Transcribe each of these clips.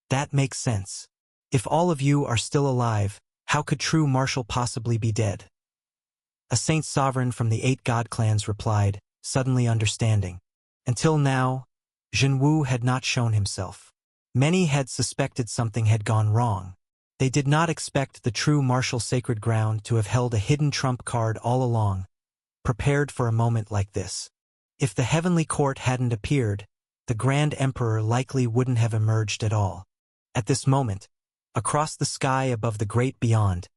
That makes sense. If all of you are still alive, how could true Marshall possibly be dead? A saint sovereign from the 8 god clans replied, suddenly understanding. Until now, Zhenwu had not shown himself. Many had suspected something had gone wrong. They did not expect the true Marshall Sacred Ground to have held a hidden trump card all along, prepared for a moment like this. If the heavenly court hadn't appeared, the Grand Emperor likely wouldn't have emerged at all. At this moment, across the sky above the great beyond,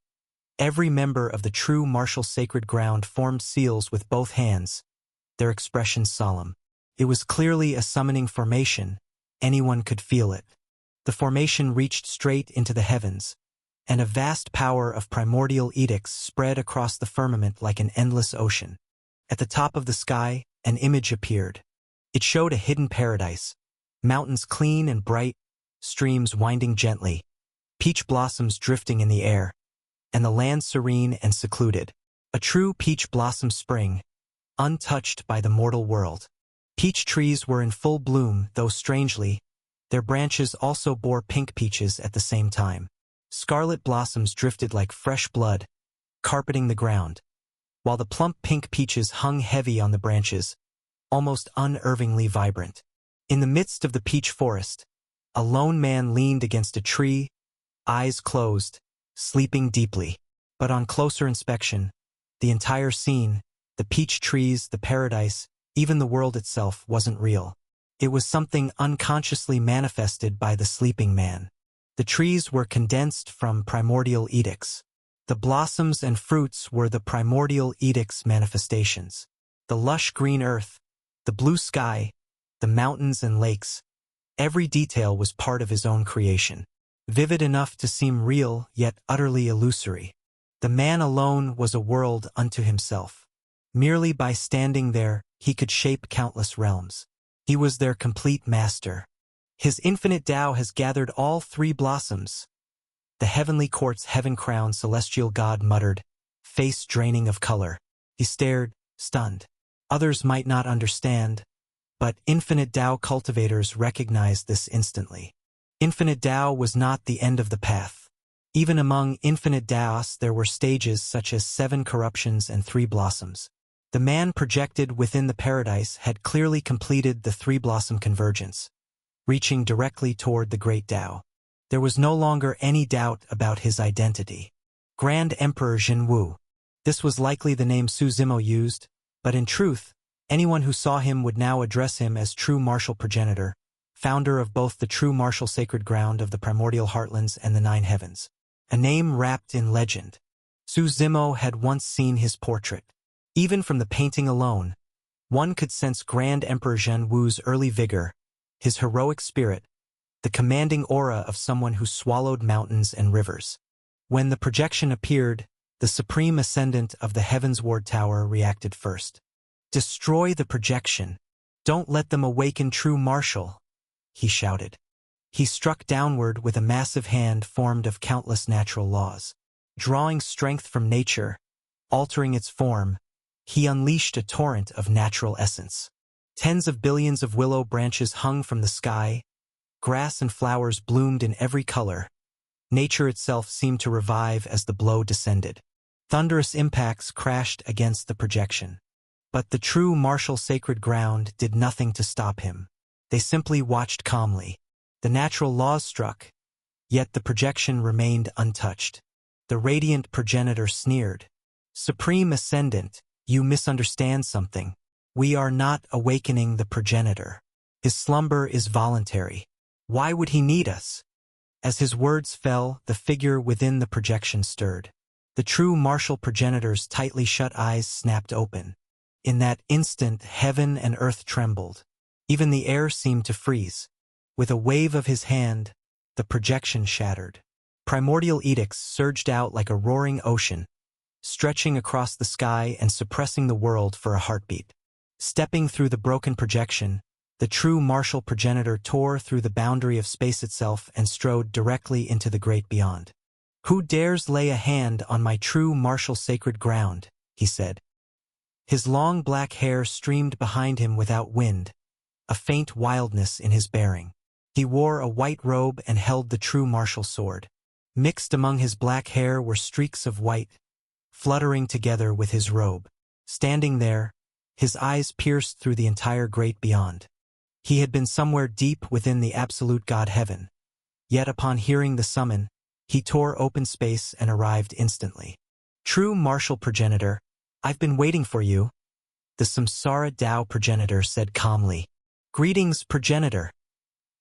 every member of the true Marshall Sacred Ground formed seals with both hands, their expressions solemn. It was clearly a summoning formation. Anyone could feel it. The formation reached straight into the heavens, and a vast power of primordial edicts spread across the firmament like an endless ocean. At the top of the sky, an image appeared. It showed a hidden paradise, mountains clean and bright, streams winding gently, peach blossoms drifting in the air, and the land serene and secluded. A true peach blossom spring, untouched by the mortal world. Peach trees were in full bloom, though strangely, their branches also bore pink peaches at the same time. Scarlet blossoms drifted like fresh blood, carpeting the ground, while the plump pink peaches hung heavy on the branches, almost unervingly vibrant. In the midst of the peach forest, a lone man leaned against a tree, eyes closed, sleeping deeply. But on closer inspection, the entire scene, the peach trees, the paradise, even the world itself wasn't real. It was something unconsciously manifested by the sleeping man. The trees were condensed from primordial edicts. The blossoms and fruits were the primordial edicts' manifestations. The lush green earth, the blue sky, the mountains and lakes, every detail was part of his own creation. Vivid enough to seem real, yet utterly illusory. The man alone was a world unto himself. Merely by standing there, he could shape countless realms. He was their complete master. His infinite Tao has gathered all 3 blossoms. The heavenly court's heaven-crowned celestial god muttered, face draining of color. He stared, stunned. Others might not understand, but infinite Tao cultivators recognized this instantly. Infinite Tao was not the end of the path. Even among infinite Taos there were stages such as 7 corruptions and 3 blossoms. The man projected within the paradise had clearly completed the 3-blossom convergence, reaching directly toward the great Tao. There was no longer any doubt about his identity. Grand Emperor Zhenwu. This was likely the name Su Zimo used, but in truth, anyone who saw him would now address him as true Marshall Progenitor, founder of both the true Marshall Sacred Ground of the Primordial Heartlands and the 9 Heavens. A name wrapped in legend. Su Zimo had once seen his portrait. Even from the painting alone, one could sense Grand Emperor Zhenwu's early vigor, his heroic spirit, the commanding aura of someone who swallowed mountains and rivers. When the projection appeared, the supreme ascendant of the Heavens Ward Tower reacted first. Destroy the projection. Don't let them awaken true Marshall, he shouted. He struck downward with a massive hand formed of countless natural laws. Drawing strength from nature, altering its form, he unleashed a torrent of natural essence. Tens of billions of willow branches hung from the sky, grass and flowers bloomed in every color. Nature itself seemed to revive as the blow descended. Thunderous impacts crashed against the projection. But the true Marshall Sacred Ground did nothing to stop him. They simply watched calmly. The natural laws struck, yet the projection remained untouched. The radiant progenitor sneered. Supreme Ascendant, you misunderstand something. We are not awakening the progenitor. His slumber is voluntary. Why would he need us? As his words fell, the figure within the projection stirred. The true Marshall progenitor's tightly shut eyes snapped open. In that instant, heaven and earth trembled. Even the air seemed to freeze. With a wave of his hand, the projection shattered. Primordial edicts surged out like a roaring ocean, stretching across the sky and suppressing the world for a heartbeat. Stepping through the broken projection, the true Marshall progenitor tore through the boundary of space itself and strode directly into the great beyond. Who dares lay a hand on my true Marshall Sacred Ground? He said. His long black hair streamed behind him without wind, a faint wildness in his bearing. He wore a white robe and held the true martial sword. Mixed among his black hair were streaks of white, fluttering together with his robe. Standing there, his eyes pierced through the entire great beyond. He had been somewhere deep within the absolute God heaven. Yet upon hearing the summon, he tore open space and arrived instantly. True martial progenitor, I've been waiting for you, the Samsara Tao progenitor said calmly. Greetings, progenitor.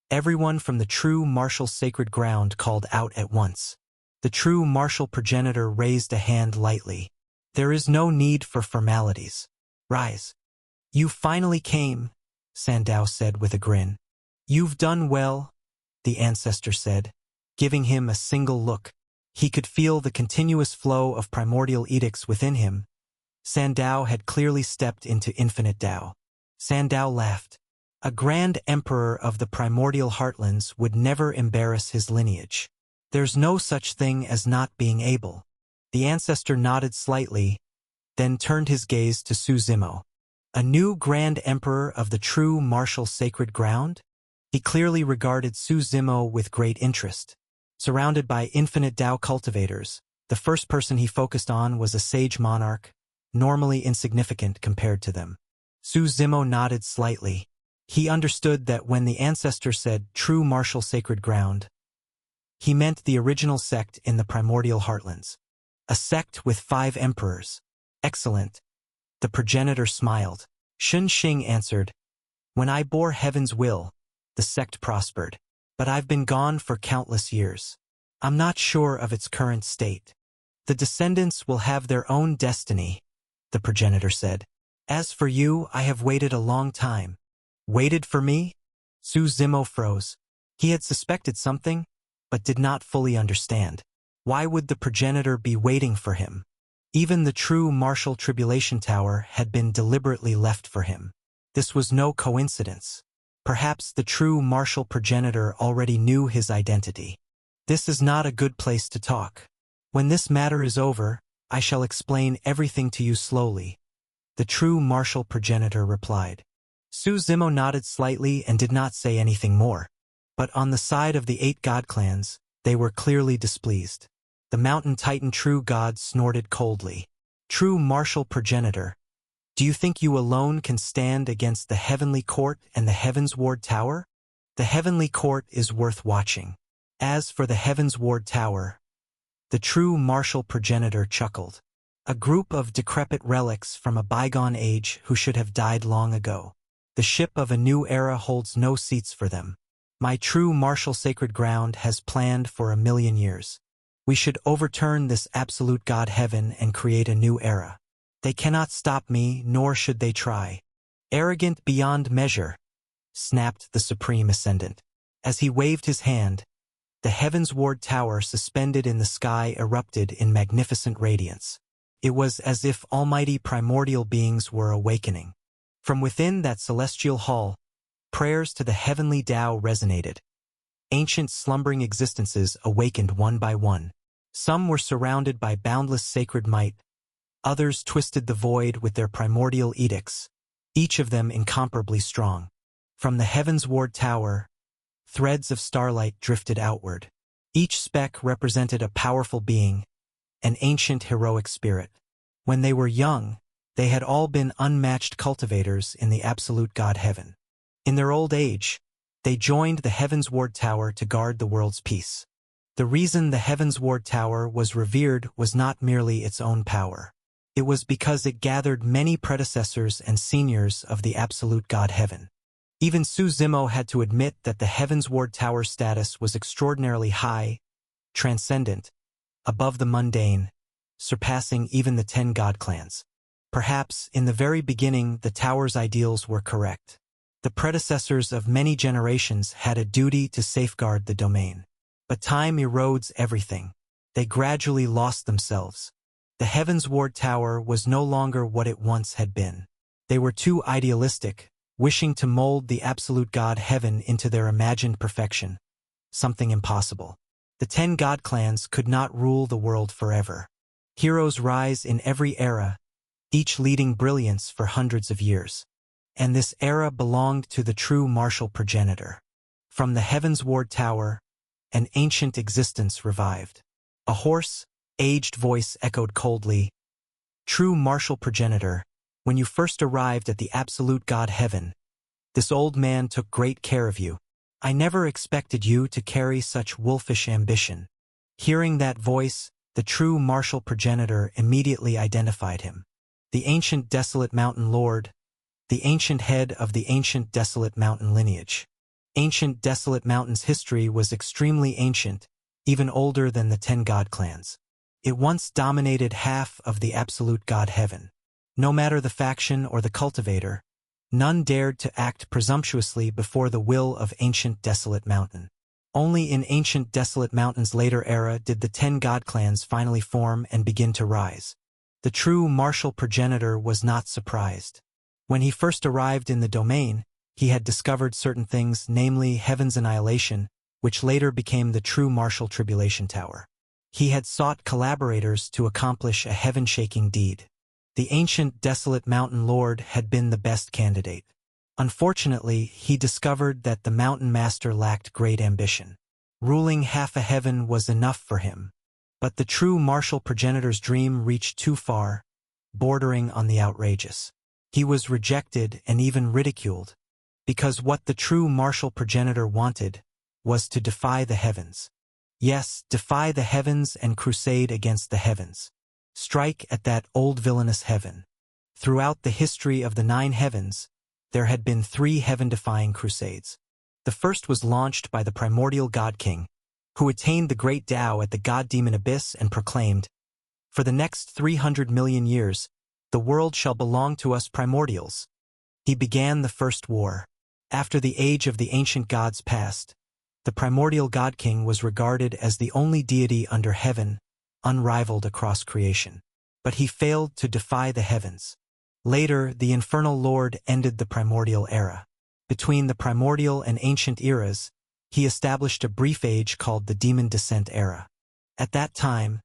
Everyone from the true martial sacred ground called out at once. The true martial progenitor raised a hand lightly. There is no need for formalities. Rise. You finally came, Sandao said with a grin. You've done well, the ancestor said, giving him a single look. He could feel the continuous flow of primordial edicts within him. Sandao had clearly stepped into infinite Tao. Sandao laughed. A grand emperor of the primordial heartlands would never embarrass his lineage. There's no such thing as not being able. The ancestor nodded slightly, then turned his gaze to Su Zimo. A new grand emperor of the true martial sacred ground? He clearly regarded Su Zimo with great interest. Surrounded by infinite Tao cultivators, the first person he focused on was a sage monarch, normally insignificant compared to them. Su Zimo nodded slightly. He understood that when the ancestor said true martial sacred ground, he meant the original sect in the primordial heartlands. A sect with 5 emperors. Excellent. The progenitor smiled. Shun Xing answered, When I bore heaven's will, the sect prospered. But I've been gone for countless years. I'm not sure of its current state. The descendants will have their own destiny, the progenitor said. As for you, I have waited a long time. Waited for me? Su Zimo froze. He had suspected something, but did not fully understand. Why would the progenitor be waiting for him? Even the true martial tribulation tower had been deliberately left for him. This was no coincidence. Perhaps the true martial progenitor already knew his identity. This is not a good place to talk. When this matter is over, I shall explain everything to you slowly, the true martial progenitor replied. Su Zimo nodded slightly and did not say anything more. But on the side of the 8 god clans, they were clearly displeased. The mountain titan true god snorted coldly. True martial progenitor, do you think you alone can stand against the heavenly court and the heavens ward tower? The heavenly court is worth watching. As for the heavens ward tower, the true martial progenitor chuckled. A group of decrepit relics from a bygone age who should have died long ago. The ship of a new era holds no seats for them. My true martial sacred ground has planned for 1,000,000 years. We should overturn this absolute God heaven and create a new era. They cannot stop me, nor should they try. Arrogant beyond measure, snapped the Supreme Ascendant. As he waved his hand, the Heavens Ward Tower suspended in the sky erupted in magnificent radiance. It was as if almighty primordial beings were awakening. From within that celestial hall, prayers to the heavenly Tao resonated. Ancient slumbering existences awakened one by one. Some were surrounded by boundless sacred might. Others twisted the void with their primordial edicts, each of them incomparably strong. From the Heavens Ward Tower, threads of starlight drifted outward. Each speck represented a powerful being, an ancient heroic spirit. When they were young, they had all been unmatched cultivators in the absolute God heaven. In their old age, they joined the Heavens Ward Tower to guard the world's peace. The reason the Heavens Ward Tower was revered was not merely its own power. It was because it gathered many predecessors and seniors of the absolute God heaven. Even Su Zimo had to admit that the Heavens Ward Tower status was extraordinarily high, transcendent, above the mundane, surpassing even the 10 god clans. Perhaps, in the very beginning, the tower's ideals were correct. The predecessors of many generations had a duty to safeguard the domain. But time erodes everything. They gradually lost themselves. The Heavens Ward Tower was no longer what it once had been. They were too idealistic, wishing to mold the absolute God heaven into their imagined perfection. Something impossible. The 10 god clans could not rule the world forever. Heroes rise in every era, each leading brilliance for hundreds of years. And this era belonged to the true martial progenitor. From the Heavens Ward Tower, an ancient existence revived. A hoarse, aged voice echoed coldly, "True martial progenitor, when you first arrived at the absolute God Heaven, this old man took great care of you. I never expected you to carry such wolfish ambition." Hearing that voice, the true martial progenitor immediately identified him. The ancient desolate mountain lord, the ancient head of the ancient desolate mountain lineage. Ancient desolate mountain's history was extremely ancient, even older than the 10 god clans. It once dominated half of the absolute God Heaven. No matter the faction or the cultivator, none dared to act presumptuously before the will of ancient desolate mountain. Only in ancient desolate mountain's later era did the 10 god clans finally form and begin to rise. The true martial progenitor was not surprised. When he first arrived in the domain, he had discovered certain things, namely Heaven's annihilation, which later became the true martial tribulation tower. He had sought collaborators to accomplish a heaven-shaking deed. The ancient desolate mountain lord had been the best candidate. Unfortunately, he discovered that the mountain master lacked great ambition. Ruling half a heaven was enough for him. But the true martial progenitor's dream reached too far, bordering on the outrageous. He was rejected and even ridiculed, because what the true martial progenitor wanted was to defy the heavens. Yes, defy the heavens and crusade against the heavens. Strike at that old villainous heaven. Throughout the history of the 9 heavens, there had been 3 heaven-defying crusades. The first was launched by the primordial God King, who attained the great Tao at the god-demon abyss and proclaimed, "For the next 300 million years, the world shall belong to us primordials." He began the first war. After the age of the ancient gods passed, the primordial God King was regarded as the only deity under heaven, unrivaled across creation. But he failed to defy the heavens. Later, the infernal lord ended the primordial era. Between the primordial and ancient eras, he established a brief age called the Demon Descent era. At that time,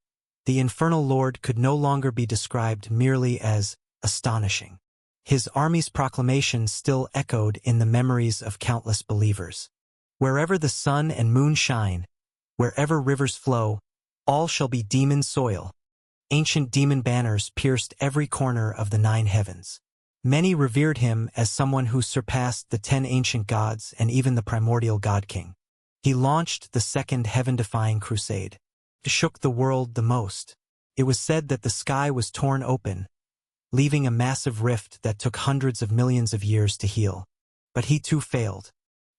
the infernal lord could no longer be described merely as astonishing. His army's proclamation still echoed in the memories of countless believers. "Wherever the sun and moon shine, wherever rivers flow, all shall be demon soil." Ancient demon banners pierced every corner of the 9 heavens. Many revered him as someone who surpassed the 10 ancient gods and even the primordial God King. He launched the second heaven-defying crusade. It shook the world the most. It was said that the sky was torn open, leaving a massive rift that took hundreds of millions of years to heal. But he too failed.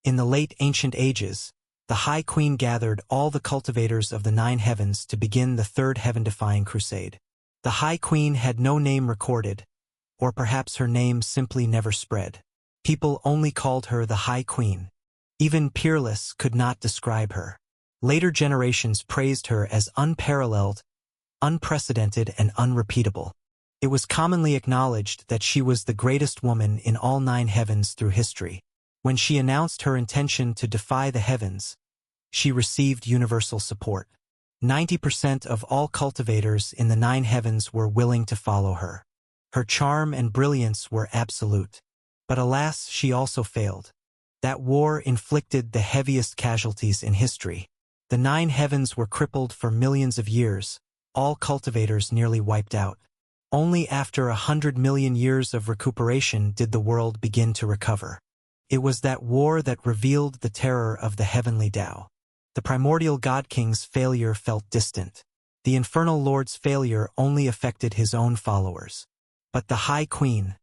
In the late ancient ages, the High Queen gathered all the cultivators of the 9 heavens to begin the third heaven-defying crusade. The High Queen had no name recorded, or perhaps her name simply never spread. People only called her the High Queen. Even Peerless could not describe her. Later generations praised her as unparalleled, unprecedented, and unrepeatable. It was commonly acknowledged that she was the greatest woman in all 9 heavens through history. When she announced her intention to defy the heavens, she received universal support. 90% of all cultivators in the 9 heavens were willing to follow her. Her charm and brilliance were absolute. But alas, she also failed. That war inflicted the heaviest casualties in history. The 9 heavens were crippled for millions of years, all cultivators nearly wiped out. Only after 100 million years of recuperation did the world begin to recover. It was that war that revealed the terror of the heavenly Tao. The primordial God King's failure felt distant. The infernal lord's failure only affected his own followers. But the High Queen,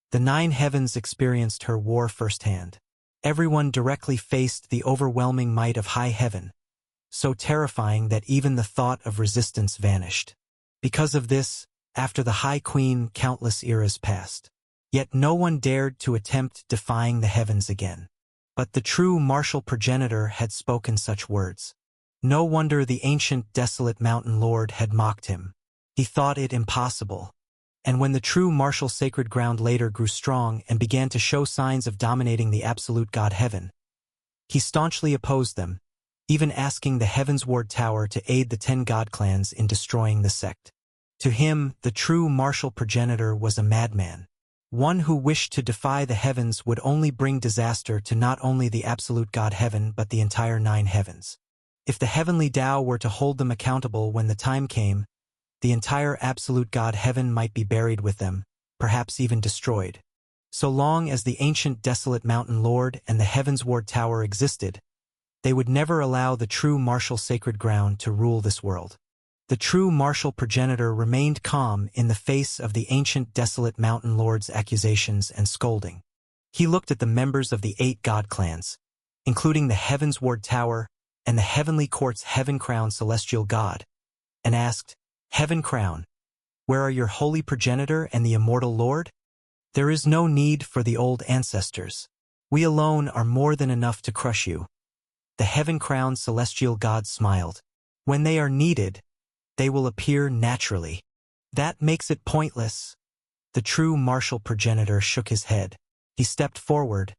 the 9 heavens experienced her war firsthand. Everyone directly faced the overwhelming might of high heaven, so terrifying that even the thought of resistance vanished. Because of this, after the High Queen, countless eras passed. Yet no one dared to attempt defying the heavens again. But the true martial progenitor had spoken such words. No wonder the ancient desolate mountain lord had mocked him. He thought it impossible. And when the true martial sacred ground later grew strong and began to show signs of dominating the absolute God Heaven, he staunchly opposed them, even asking the Heavens Ward Tower to aid the 10 god clans in destroying the sect. To him, the true martial progenitor was a madman. One who wished to defy the heavens would only bring disaster to not only the absolute God Heaven but the entire 9 heavens. If the heavenly Tao were to hold them accountable when the time came, the entire absolute God Heaven might be buried with them, perhaps even destroyed. So long as the ancient desolate mountain lord and the Heavens Ward Tower existed, they would never allow the true martial sacred ground to rule this world. The true martial progenitor remained calm in the face of the ancient desolate mountain lord's accusations and scolding. He looked at the members of the 8 god clans, including the Heavens Ward Tower and the Heavenly Court's Heaven Crown celestial god, and asked, "Heaven Crown, where are your holy progenitor and the immortal lord? There is no need for the old ancestors. We alone are more than enough to crush you." The Heaven Crown celestial god smiled. "When they are needed, they will appear naturally. That makes it pointless." The true martial progenitor shook his head. He stepped forward,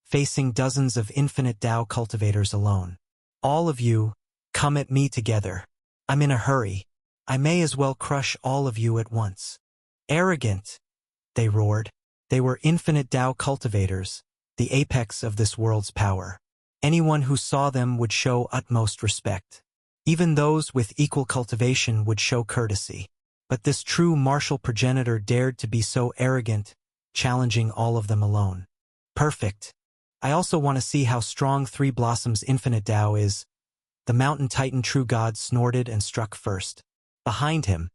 facing dozens of infinite Tao cultivators alone. "All of you, come at me together. I'm in a hurry. I may as well crush all of you at once." "Arrogant!" they roared. They were infinite Tao cultivators, the apex of this world's power. Anyone who saw them would show utmost respect. Even those with equal cultivation would show courtesy. But this true martial progenitor dared to be so arrogant, challenging all of them alone. "Perfect. I also want to see how strong Three Blossoms Infinite Tao is." The mountain titan true god snorted and struck first. Behind him,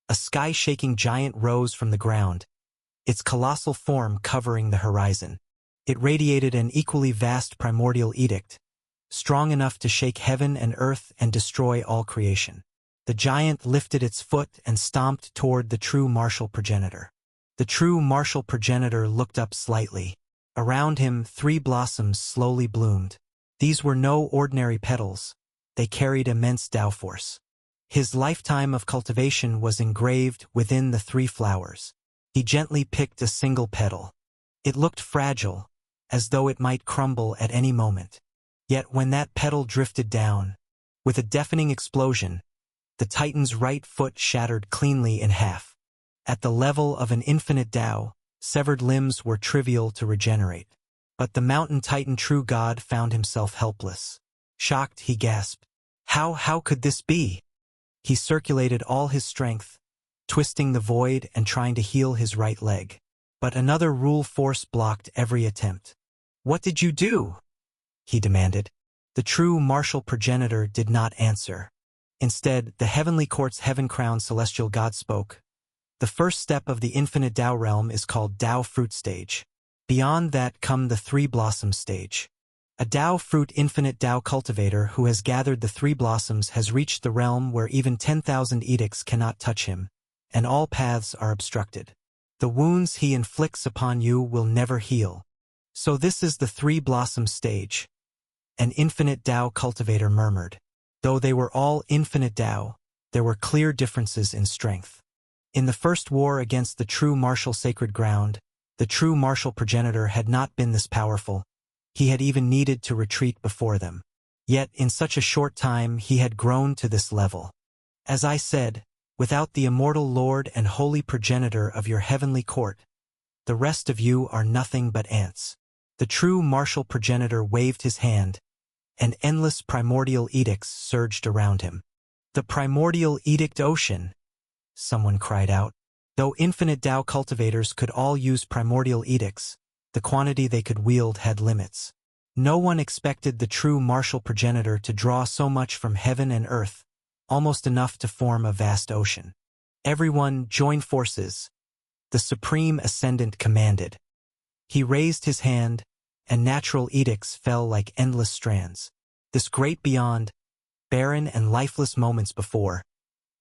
a sky-shaking giant rose from the ground, its colossal form covering the horizon. It radiated an equally vast primordial edict, strong enough to shake heaven and earth and destroy all creation. The giant lifted its foot and stomped toward the true martial progenitor. The true martial progenitor looked up slightly. Around him, 3 blossoms slowly bloomed. These were no ordinary petals. They carried immense Tao force. His lifetime of cultivation was engraved within the 3 flowers. He gently picked a single petal. It looked fragile, as though it might crumble at any moment. Yet when that petal drifted down, with a deafening explosion, the titan's right foot shattered cleanly in half. At the level of an infinite Tao, severed limbs were trivial to regenerate. But the mountain titan true god found himself helpless. Shocked, he gasped, How could this be?" He circulated all his strength, twisting the void and trying to heal his right leg. But another rule force blocked every attempt. "What did you do?" he demanded. The true martial progenitor did not answer. Instead, the Heavenly Court's Heaven Crown celestial god spoke. "The first step of the infinite Tao realm is called Tao Fruit Stage. Beyond that come the 3 Blossoms Stage. A Tao Fruit infinite Tao cultivator who has gathered the 3 blossoms has reached the realm where even 10,000 edicts cannot touch him, and all paths are obstructed. The wounds he inflicts upon you will never heal. So this is the 3 Blossoms Stage." An infinite Tao cultivator murmured. Though they were all infinite Tao, there were clear differences in strength. In the first war against the true martial sacred ground, the true martial progenitor had not been this powerful. He had even needed to retreat before them. Yet in such a short time he had grown to this level. As I said, without the immortal Lord and holy progenitor of your heavenly court, the rest of you are nothing but ants. The true martial progenitor waved his hand, and endless primordial edicts surged around him. "The primordial edict ocean," someone cried out. Though infinite Tao cultivators could all use primordial edicts, the quantity they could wield had limits. No one expected the true martial progenitor to draw so much from heaven and earth, almost enough to form a vast ocean. "Everyone, join forces," the Supreme Ascendant commanded. He raised his hand, and natural edicts fell like endless strands. This great beyond, barren and lifeless moments before,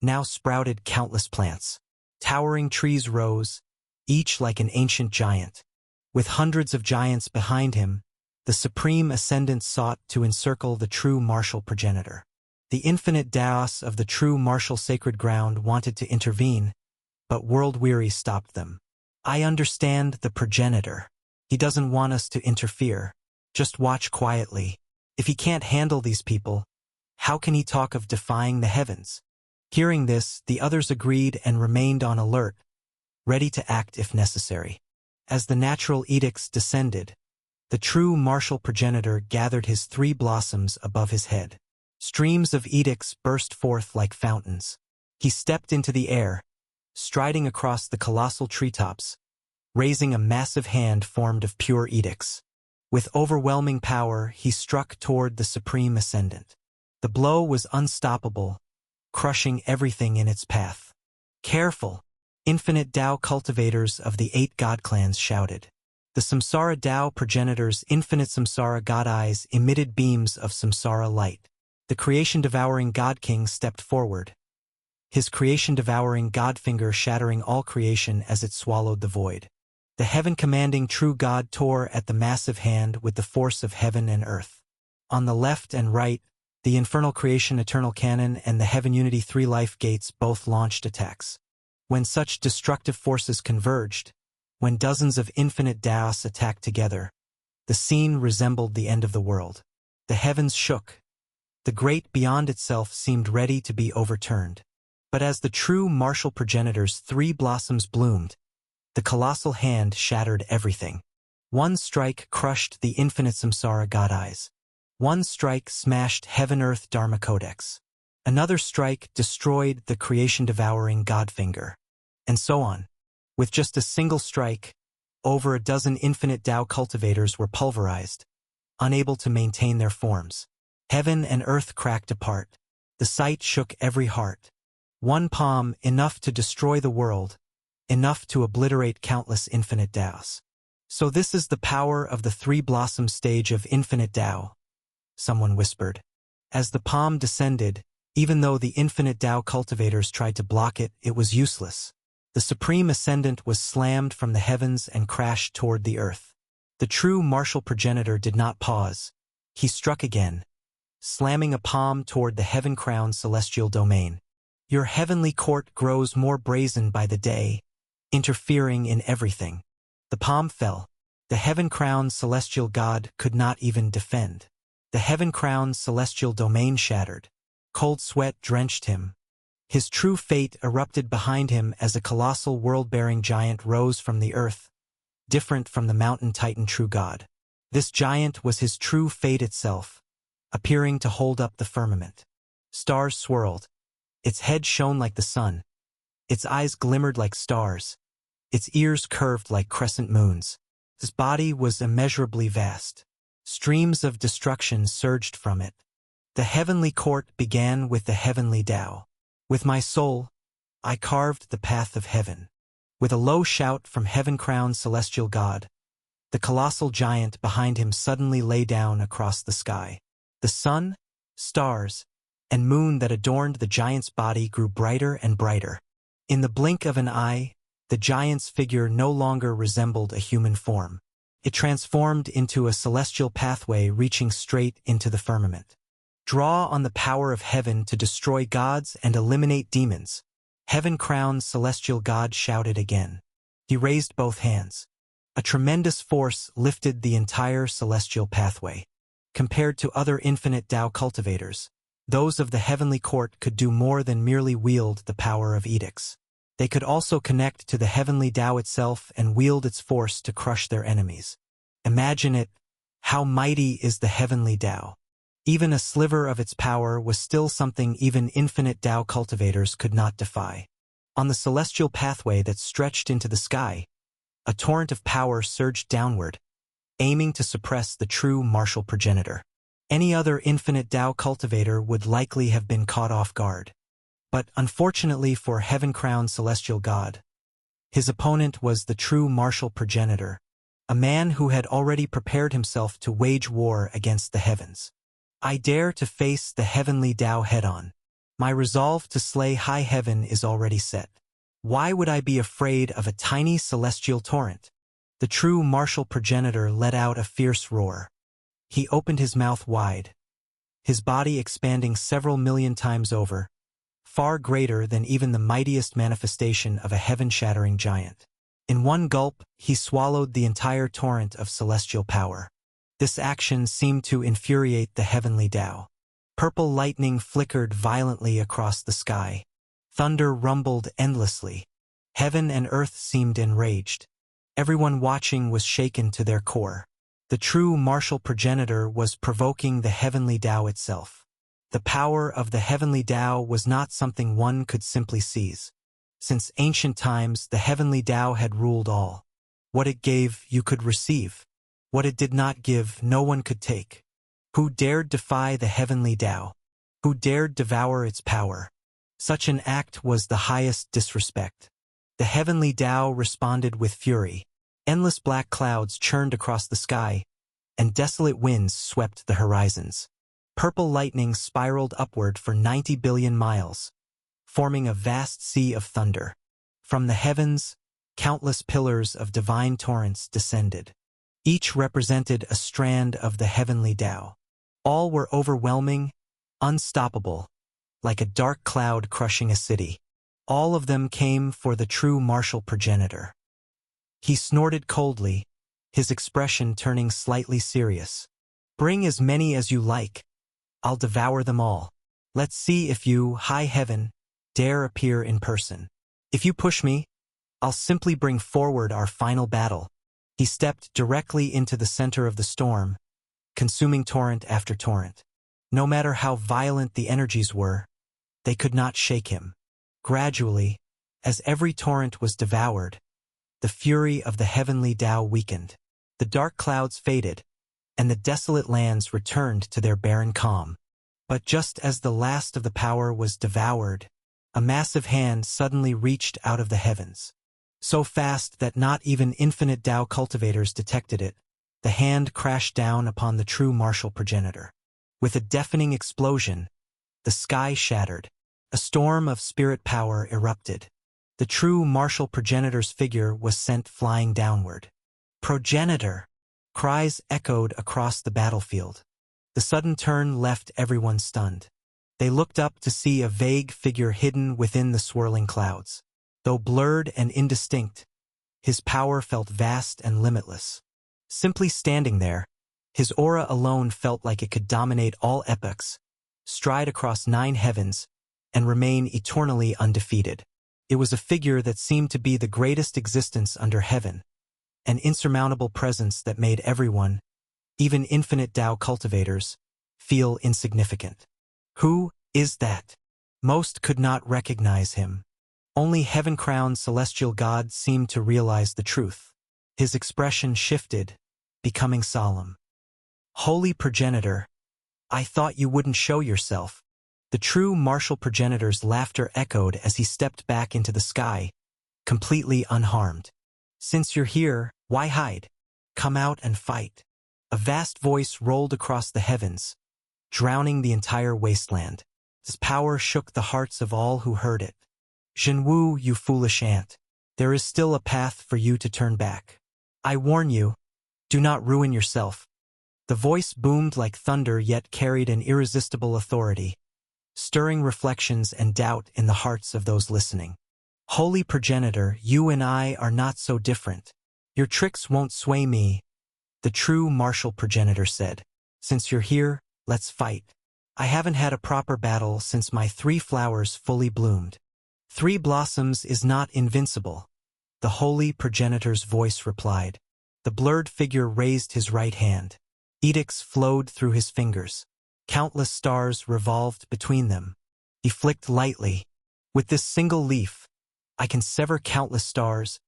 now sprouted countless plants. Towering trees rose, each like an ancient giant. With hundreds of giants behind him, the Supreme Ascendant sought to encircle the true martial progenitor. The infinite Taos of the true martial sacred ground wanted to intervene, but world-weary stopped them. "I understand the progenitor. He doesn't want us to interfere. Just watch quietly. If he can't handle these people, how can he talk of defying the heavens?" Hearing this, the others agreed and remained on alert, ready to act if necessary. As the natural edicts descended, the true martial progenitor gathered his three blossoms above his head. Streams of edicts burst forth like fountains. He stepped into the air, striding across the colossal treetops, raising a massive hand formed of pure edicts. With overwhelming power, he struck toward the Supreme Ascendant. The blow was unstoppable, crushing everything in its path. "Careful!" Infinite Tao cultivators of the 8 god clans shouted. The Samsara Tao progenitors' infinite Samsara god eyes emitted beams of Samsara light. The creation-devouring God King stepped forward, his creation-devouring God finger shattering all creation as it swallowed the void. The heaven-commanding true God tore at the massive hand with the force of heaven and earth. On the left and right, the Infernal Creation Eternal Cannon and the Heaven Unity 3 Life Gates both launched attacks. When such destructive forces converged, when dozens of infinite Taos attacked together, the scene resembled the end of the world. The heavens shook. The great beyond itself seemed ready to be overturned. But as the true martial progenitor's 3 blossoms bloomed, the colossal hand shattered everything. One strike crushed the infinite Samsara God Eyes. One strike smashed Heaven-Earth Dharma Codex. Another strike destroyed the creation-devouring God Finger. And so on. With just a single strike, over a dozen infinite Tao cultivators were pulverized, unable to maintain their forms. Heaven and earth cracked apart. The sight shook every heart. One palm, enough to destroy the world, enough to obliterate countless infinite Taos. "So this is the power of the 3-blossom stage of infinite Tao," someone whispered. As the palm descended, even though the infinite Tao cultivators tried to block it, it was useless. The Supreme Ascendant was slammed from the heavens and crashed toward the earth. The true martial progenitor did not pause. He struck again, slamming a palm toward the heaven-crowned celestial domain. "Your heavenly court grows more brazen by the day, interfering in everything." The palm fell. The heaven-crowned celestial god could not even defend. The heaven-crowned celestial domain shattered. Cold sweat drenched him. His true fate erupted behind him as a colossal world-bearing giant rose from the earth, different from the mountain titan true god. This giant was his true fate itself, appearing to hold up the firmament. Stars swirled. Its head shone like the sun. Its eyes glimmered like stars. Its ears curved like crescent moons. His body was immeasurably vast. Streams of destruction surged from it. The heavenly court began with the heavenly Tao. "With my soul, I carved the path of heaven." With a low shout from heaven-crowned celestial god, the colossal giant behind him suddenly lay down across the sky. The sun, stars, and moon that adorned the giant's body grew brighter and brighter. In the blink of an eye, the giant's figure no longer resembled a human form. It transformed into a celestial pathway reaching straight into the firmament. "Draw on the power of heaven to destroy gods and eliminate demons," heaven-crowned celestial god shouted again. He raised both hands. A tremendous force lifted the entire celestial pathway. Compared to other infinite Tao cultivators, those of the heavenly court could do more than merely wield the power of edicts. They could also connect to the heavenly Tao itself and wield its force to crush their enemies. Imagine it, how mighty is the heavenly Tao. Even a sliver of its power was still something even infinite Tao cultivators could not defy. On the celestial pathway that stretched into the sky, a torrent of power surged downward, aiming to suppress the true martial progenitor. Any other infinite Tao cultivator would likely have been caught off guard. But unfortunately for heaven-crowned celestial god, his opponent was the true martial progenitor, a man who had already prepared himself to wage war against the heavens. "I dare to face the heavenly Tao head-on. My resolve to slay high heaven is already set. Why would I be afraid of a tiny celestial torrent?" The true martial progenitor let out a fierce roar. He opened his mouth wide, his body expanding several million times over, far greater than even the mightiest manifestation of a heaven-shattering giant. In one gulp, he swallowed the entire torrent of celestial power. This action seemed to infuriate the heavenly Tao. Purple lightning flickered violently across the sky. Thunder rumbled endlessly. Heaven and earth seemed enraged. Everyone watching was shaken to their core. The true martial progenitor was provoking the heavenly Tao itself. The power of the heavenly Tao was not something one could simply seize. Since ancient times, the heavenly Tao had ruled all. What it gave, you could receive. What it did not give, no one could take. Who dared defy the heavenly Tao? Who dared devour its power? Such an act was the highest disrespect. The heavenly Tao responded with fury. Endless black clouds churned across the sky, and desolate winds swept the horizons. Purple lightning spiraled upward for 90 billion miles, forming a vast sea of thunder. From the heavens, countless pillars of divine torrents descended. Each represented a strand of the heavenly Tao. All were overwhelming, unstoppable, like a dark cloud crushing a city. All of them came for the true martial progenitor. He snorted coldly, his expression turning slightly serious. Bring as many as you like. I'll devour them all. Let's see if you, high heaven, dare appear in person. If you push me, I'll simply bring forward our final battle. He stepped directly into the center of the storm, consuming torrent after torrent. No matter how violent the energies were, they could not shake him. Gradually, as every torrent was devoured, the fury of the heavenly Tao weakened. The dark clouds faded, and the desolate lands returned to their barren calm. But just as the last of the power was devoured, a massive hand suddenly reached out of the heavens. So fast that not even infinite Tao cultivators detected it, the hand crashed down upon the true martial progenitor. With a deafening explosion, the sky shattered. A storm of spirit power erupted. The true martial progenitor's figure was sent flying downward. Progenitor! Cries echoed across the battlefield. The sudden turn left everyone stunned. They looked up to see a vague figure hidden within the swirling clouds. Though blurred and indistinct, his power felt vast and limitless. Simply standing there, his aura alone felt like it could dominate all epochs, stride across 9 heavens, and remain eternally undefeated. It was a figure that seemed to be the greatest existence under heaven, an insurmountable presence that made everyone, even infinite Tao cultivators, feel insignificant. Who is that? Most could not recognize him. Only heaven-crowned celestial God seemed to realize the truth. His expression shifted, becoming solemn. Holy progenitor, I thought you wouldn't show yourself. The true martial progenitor's laughter echoed as he stepped back into the sky, completely unharmed. Since you're here, why hide? Come out and fight. A vast voice rolled across the heavens, drowning the entire wasteland. His power shook the hearts of all who heard it. Zhenwu, you foolish ant. There is still a path for you to turn back. I warn you, do not ruin yourself. The voice boomed like thunder yet carried an irresistible authority, stirring reflections and doubt in the hearts of those listening. Holy progenitor, you and I are not so different. Your tricks won't sway me, the true martial progenitor said. Since you're here, let's fight. I haven't had a proper battle since my 3 flowers fully bloomed. 3 blossoms is not invincible, the holy progenitor's voice replied. The blurred figure raised his right hand. Edicts flowed through his fingers. Countless stars revolved between them. He flicked lightly. With this single leaf, I can sever countless stars,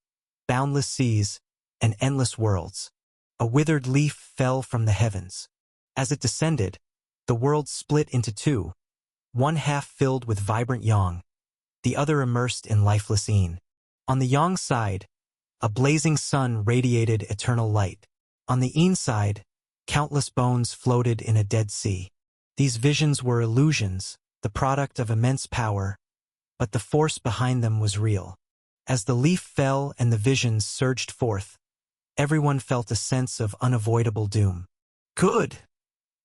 boundless seas, and endless worlds. A withered leaf fell from the heavens. As it descended, the world split into 2, one half filled with vibrant yang, the other immersed in lifeless yin. On the yang side, a blazing sun radiated eternal light. On the yin side, countless bones floated in a dead sea. These visions were illusions, the product of immense power, but the force behind them was real. As the leaf fell and the visions surged forth, everyone felt a sense of unavoidable doom. Good!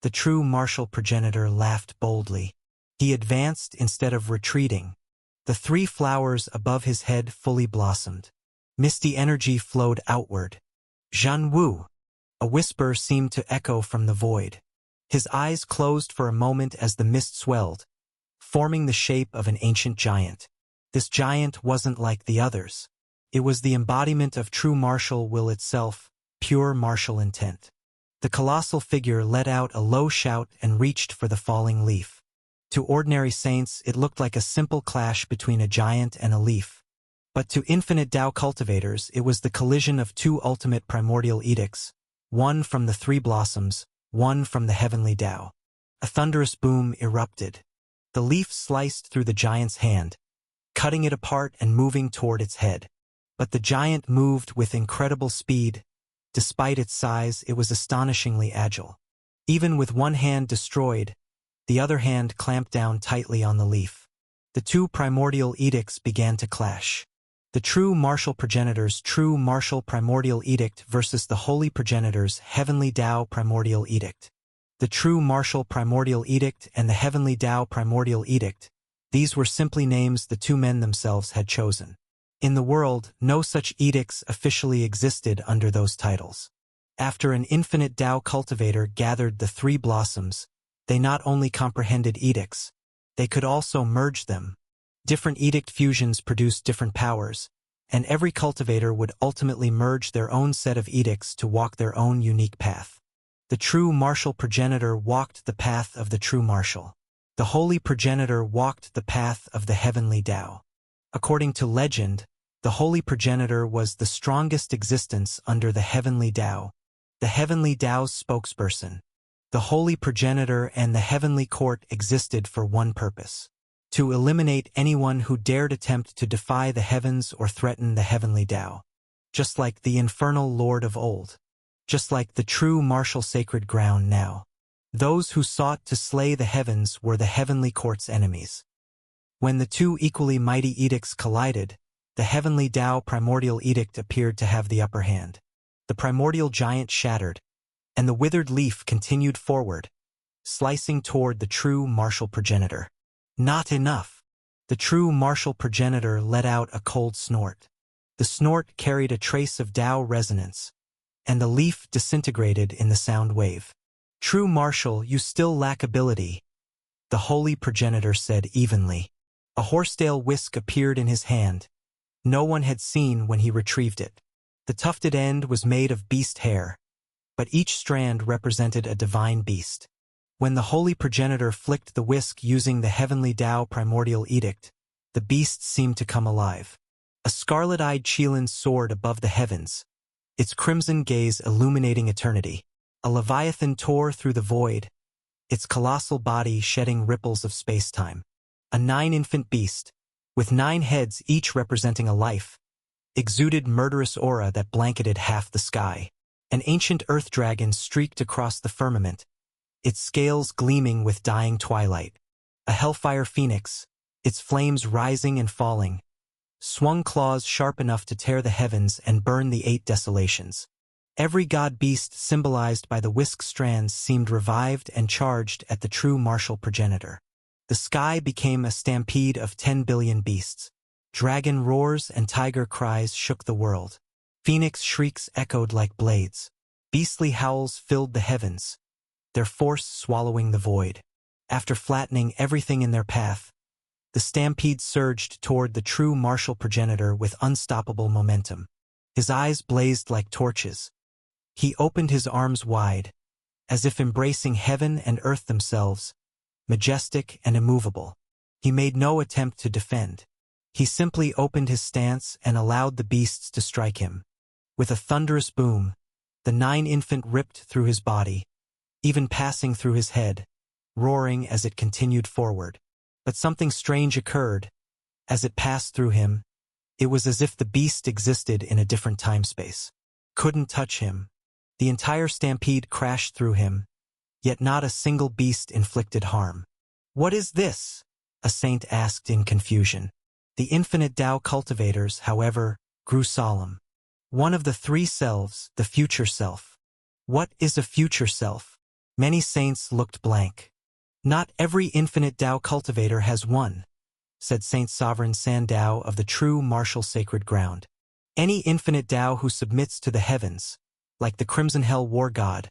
The true martial progenitor laughed boldly. He advanced instead of retreating. The 3 flowers above his head fully blossomed. Misty energy flowed outward. Zhenwu! A whisper seemed to echo from the void. His eyes closed for a moment as the mist swelled, forming the shape of an ancient giant. This giant wasn't like the others. It was the embodiment of true martial will itself, pure martial intent. The colossal figure let out a low shout and reached for the falling leaf. To ordinary saints, it looked like a simple clash between a giant and a leaf. But to infinite Tao cultivators, it was the collision of two ultimate primordial edicts, one from the three blossoms, one from the heavenly Tao. A thunderous boom erupted. The leaf sliced through the giant's hand, cutting it apart and moving toward its head. But the giant moved with incredible speed. Despite its size, it was astonishingly agile. Even with one hand destroyed, the other hand clamped down tightly on the leaf. The two primordial edicts began to clash. The true martial progenitor's true martial primordial edict versus the holy progenitor's heavenly Tao primordial edict. The true martial primordial edict and the heavenly Tao primordial edict, these were simply names the two men themselves had chosen. In the world, no such edicts officially existed under those titles. After an infinite Tao cultivator gathered the three blossoms, they not only comprehended edicts, they could also merge them. Different edict fusions produced different powers, and every cultivator would ultimately merge their own set of edicts to walk their own unique path. The true martial progenitor walked the path of the true martial. The holy progenitor walked the path of the heavenly Tao. According to legend, the holy progenitor was the strongest existence under the heavenly Tao, the heavenly Tao's spokesperson. The holy progenitor and the heavenly court existed for one purpose: to eliminate anyone who dared attempt to defy the heavens or threaten the heavenly Tao. Just like the infernal lord of old. Just like the true martial sacred ground now. Those who sought to slay the heavens were the heavenly court's enemies. When the two equally mighty edicts collided, the heavenly Tao primordial edict appeared to have the upper hand. The primordial giant shattered, and the withered leaf continued forward, slicing toward the true martial progenitor. Not enough. The true martial progenitor let out a cold snort. The snort carried a trace of Tao resonance, and the leaf disintegrated in the sound wave. True martial, you still lack ability, the holy progenitor said evenly. A horsetail whisk appeared in his hand. No one had seen when he retrieved it. The tufted end was made of beast hair, but each strand represented a divine beast. When the holy progenitor flicked the whisk using the heavenly Tao primordial edict, the beast seemed to come alive. A scarlet-eyed Qilin soared above the heavens, its crimson gaze illuminating eternity. A leviathan tore through the void, its colossal body shedding ripples of space-time. A nine-infant beast, with 9 heads each representing a life, exuded murderous aura that blanketed half the sky. An ancient earth dragon streaked across the firmament, its scales gleaming with dying twilight. A hellfire phoenix, its flames rising and falling, swung claws sharp enough to tear the heavens and burn the 8 desolations. Every god-beast symbolized by the whisk strands seemed revived and charged at the true martial progenitor. The sky became a stampede of 10 billion beasts. Dragon roars and tiger cries shook the world. Phoenix shrieks echoed like blades. Beastly howls filled the heavens, their force swallowing the void. After flattening everything in their path, the stampede surged toward the true martial progenitor with unstoppable momentum. His eyes blazed like torches. He opened his arms wide, as if embracing heaven and earth themselves, majestic and immovable. He made no attempt to defend. He simply opened his stance and allowed the beasts to strike him. With a thunderous boom, the 9-infant ripped through his body, even passing through his head, roaring as it continued forward. But something strange occurred. As it passed through him, it was as if the beast existed in a different time-space. Couldn't touch him. The entire stampede crashed through him, yet not a single beast inflicted harm. "What is this?" a saint asked in confusion. The infinite Tao cultivators, however, grew solemn. One of the 3 selves, the future self. What is a future self? Many saints looked blank. "Not every infinite Tao cultivator has one," said Saint Sovereign Sandao of the true martial sacred ground. "Any infinite Tao who submits to the heavens, like the Crimson Hell war god,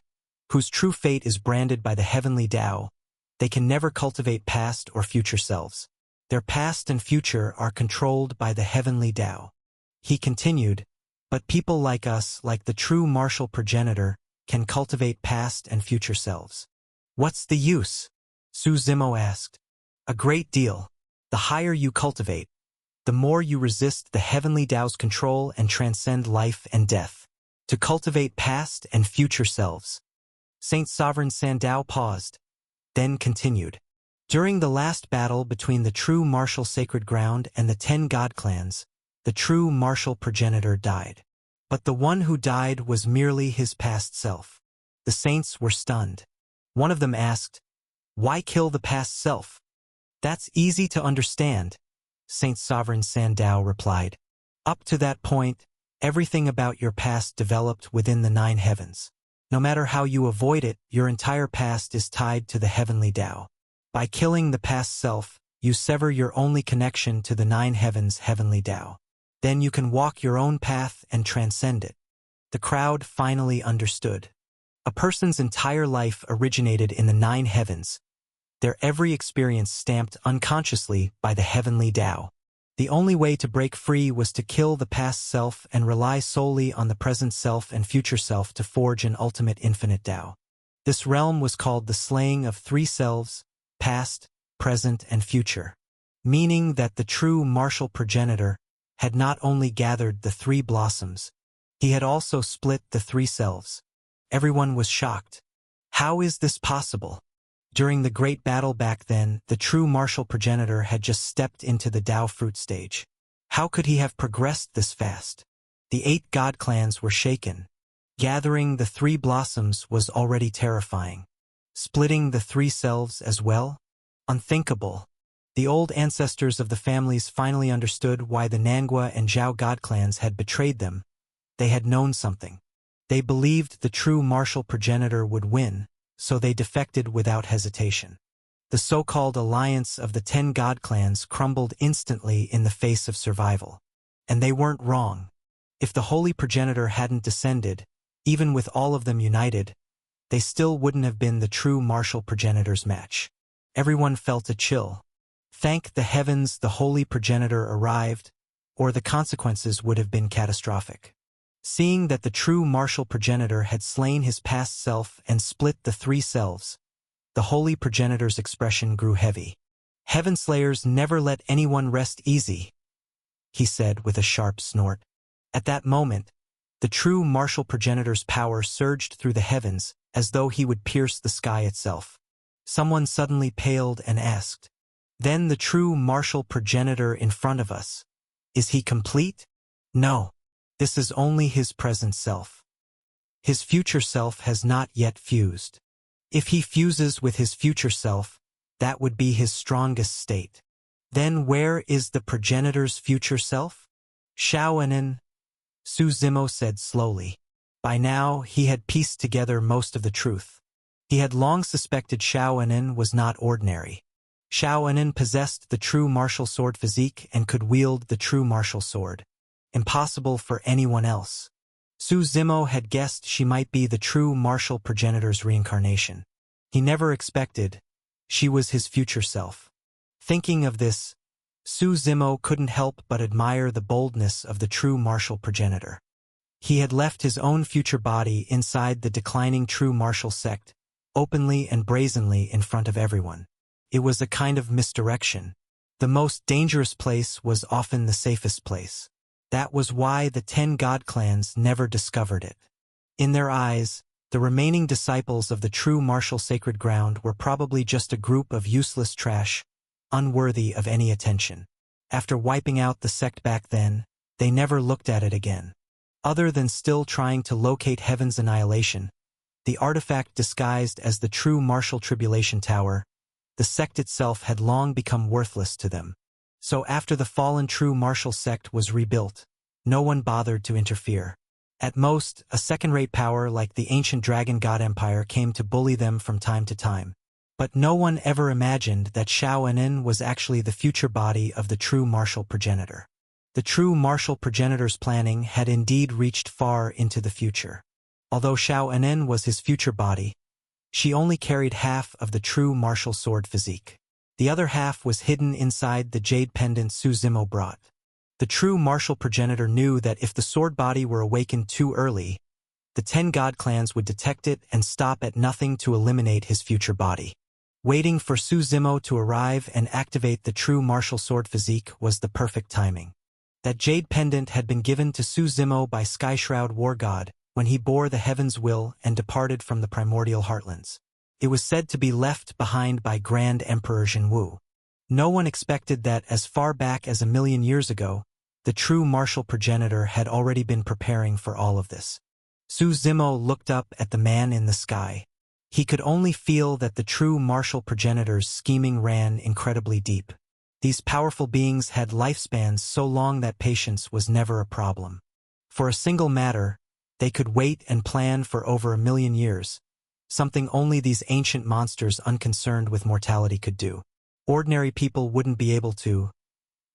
whose true fate is branded by the heavenly Tao, they can never cultivate past or future selves. Their past and future are controlled by the heavenly Tao. He continued, but people like us, like the true martial progenitor, can cultivate past and future selves. What's the use? Su Zimo asked. A great deal. The higher you cultivate, the more you resist the heavenly Tao's control and transcend life and death. To cultivate past and future selves. Saint Sovereign Sandao paused, then continued. During the last battle between the true martial sacred ground and the 10 god clans, the true martial progenitor died. But the one who died was merely his past self. The saints were stunned. One of them asked, "Why kill the past self?" "That's easy to understand," Saint Sovereign Sandao replied. "Up to that point, everything about your past developed within the 9 heavens. No matter how you avoid it, your entire past is tied to the heavenly Tao. By killing the past self, you sever your only connection to the 9 heavens' heavenly Tao. Then you can walk your own path and transcend it." The crowd finally understood. A person's entire life originated in the 9 heavens, their every experience stamped unconsciously by the heavenly Tao. The only way to break free was to kill the past self and rely solely on the present self and future self to forge an ultimate infinite Tao. This realm was called the slaying of 3 selves, past, present, and future, meaning that the true martial progenitor had not only gathered the 3 blossoms, he had also split the 3 selves. Everyone was shocked. How is this possible? During the great battle back then, the true martial progenitor had just stepped into the Tao fruit stage. How could he have progressed this fast? The 8 god clans were shaken. Gathering the 3 blossoms was already terrifying. Splitting the 3 selves as well? Unthinkable. The old ancestors of the families finally understood why the Nangua and Zhao god clans had betrayed them. They had known something. They believed the true martial progenitor would win, so they defected without hesitation. The so-called alliance of the 10 god clans crumbled instantly in the face of survival. And they weren't wrong. If the holy progenitor hadn't descended, even with all of them united, they still wouldn't have been the true martial progenitor's match. Everyone felt a chill. Thank the heavens the holy progenitor arrived, or the consequences would have been catastrophic. Seeing that the true martial progenitor had slain his past self and split the 3 selves, the holy progenitor's expression grew heavy. "Heaven slayers never let anyone rest easy," he said with a sharp snort. At that moment, the true martial progenitor's power surged through the heavens as though he would pierce the sky itself. Someone suddenly paled and asked, "Then the true martial progenitor in front of us, is he complete?" "No. This is only his present self. His future self has not yet fused. If he fuses with his future self, that would be his strongest state. Then where is the progenitor's future self?" "Shao Anin," Su Zimo said slowly. By now, he had pieced together most of the truth. He had long suspected Shao Anin was not ordinary. Shao Anin possessed the true martial sword physique and could wield the true martial sword. Impossible for anyone else. Su Zimo had guessed she might be the true martial progenitor's reincarnation. He never expected she was his future self. Thinking of this, Su Zimo couldn't help but admire the boldness of the true martial progenitor. He had left his own future body inside the declining true martial sect, openly and brazenly in front of everyone. It was a kind of misdirection. The most dangerous place was often the safest place. That was why the 10 god clans never discovered it. In their eyes, the remaining disciples of the true martial sacred ground were probably just a group of useless trash, unworthy of any attention. After wiping out the sect back then, they never looked at it again. Other than still trying to locate heaven's annihilation, the artifact disguised as the true martial tribulation tower, the sect itself had long become worthless to them. So after the fallen true martial sect was rebuilt, no one bothered to interfere. At most, a second-rate power like the ancient Dragon God Empire came to bully them from time to time. But no one ever imagined that Shao Anin was actually the future body of the true martial progenitor. The true martial progenitor's planning had indeed reached far into the future. Although Shao Anin was his future body, she only carried half of the true martial sword physique. The other half was hidden inside the jade pendant Su Zimo brought. The true martial progenitor knew that if the sword body were awakened too early, the 10 god clans would detect it and stop at nothing to eliminate his future body. Waiting for Su Zimo to arrive and activate the true martial sword physique was the perfect timing. That jade pendant had been given to Su Zimo by Skyshroud War God when he bore the heaven's will and departed from the primordial heartlands. It was said to be left behind by Grand Emperor Jinwu. No one expected that as far back as 1,000,000 years ago, the true martial progenitor had already been preparing for all of this. Su Zimo looked up at the man in the sky. He could only feel that the true martial progenitor's scheming ran incredibly deep. These powerful beings had lifespans so long that patience was never a problem. For a single matter, they could wait and plan for over 1,000,000 years, something only these ancient monsters unconcerned with mortality could do. Ordinary people wouldn't be able to.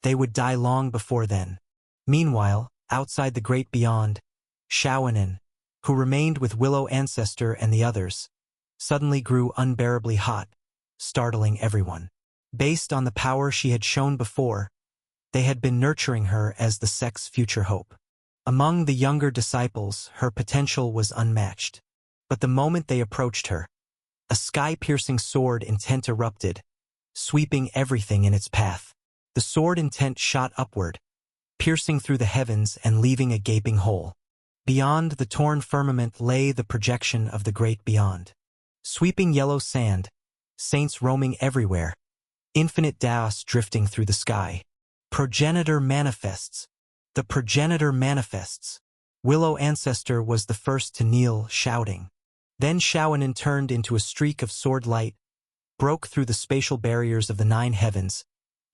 They would die long before then. Meanwhile, outside the great beyond, Xiaoanan, who remained with Willow Ancestor and the others, suddenly grew unbearably hot, startling everyone. Based on the power she had shown before, they had been nurturing her as the sect's future hope. Among the younger disciples, her potential was unmatched. But the moment they approached her, a sky-piercing sword intent erupted, sweeping everything in its path. The sword intent shot upward, piercing through the heavens and leaving a gaping hole. Beyond the torn firmament lay the projection of the great beyond. Sweeping yellow sand, saints roaming everywhere, infinite Daos drifting through the sky. Progenitor manifests. The progenitor manifests. Willow Ancestor was the first to kneel, shouting. Then Xiaoanan turned into a streak of sword light, broke through the spatial barriers of the 9 heavens,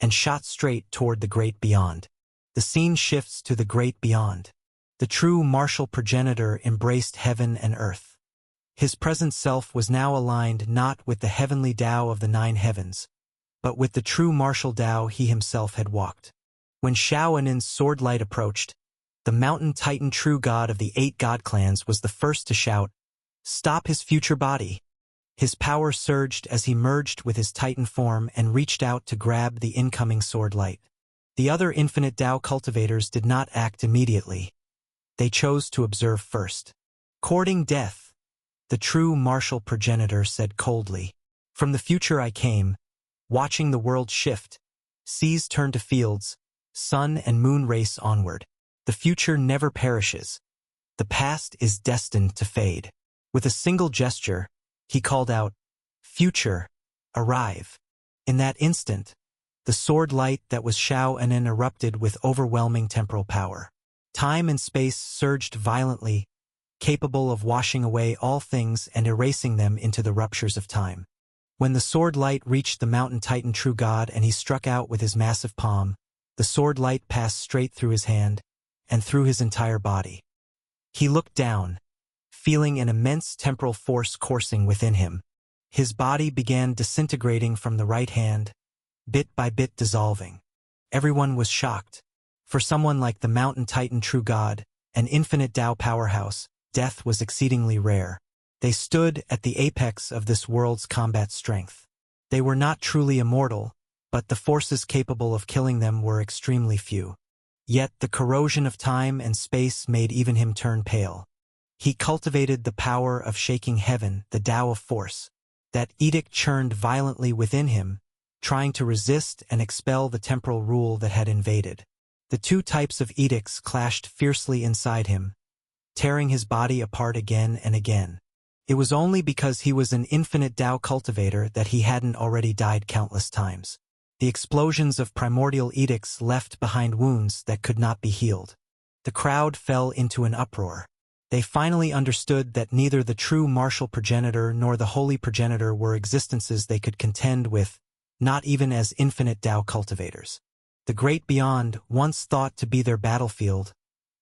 and shot straight toward the great beyond. The scene shifts to the great beyond. The true martial progenitor embraced heaven and earth. His present self was now aligned not with the heavenly Tao of the 9 heavens, but with the true martial Tao he himself had walked. When Xiaoanan's sword light approached, the mountain titan true god of the 8 god clans was the first to shout, "Stop his future body!" His power surged as he merged with his titan form and reached out to grab the incoming sword light. The other infinite Tao cultivators did not act immediately. They chose to observe first. "Courting death," the true martial progenitor said coldly. "From the future I came, watching the world shift, seas turn to fields, sun and moon race onward. The future never perishes. The past is destined to fade." With a single gesture, he called out, "Future, arrive." In that instant, the sword light that was Xiaoanan erupted with overwhelming temporal power. Time and space surged violently, capable of washing away all things and erasing them into the ruptures of time. When the sword light reached the mountain titan true god and he struck out with his massive palm, the sword light passed straight through his hand and through his entire body. He looked down, feeling an immense temporal force coursing within him. His body began disintegrating from the right hand, bit by bit dissolving. Everyone was shocked. For someone like the mountain titan true god, an infinite Tao powerhouse, death was exceedingly rare. They stood at the apex of this world's combat strength. They were not truly immortal, but the forces capable of killing them were extremely few. Yet the corrosion of time and space made even him turn pale. He cultivated the power of shaking heaven, the Tao of force. That edict churned violently within him, trying to resist and expel the temporal rule that had invaded. The two types of edicts clashed fiercely inside him, tearing his body apart again and again. It was only because he was an infinite Tao cultivator that he hadn't already died countless times. The explosions of primordial edicts left behind wounds that could not be healed. The crowd fell into an uproar. They finally understood that neither the true martial progenitor nor the holy progenitor were existences they could contend with, not even as infinite Tao cultivators. The great beyond, once thought to be their battlefield,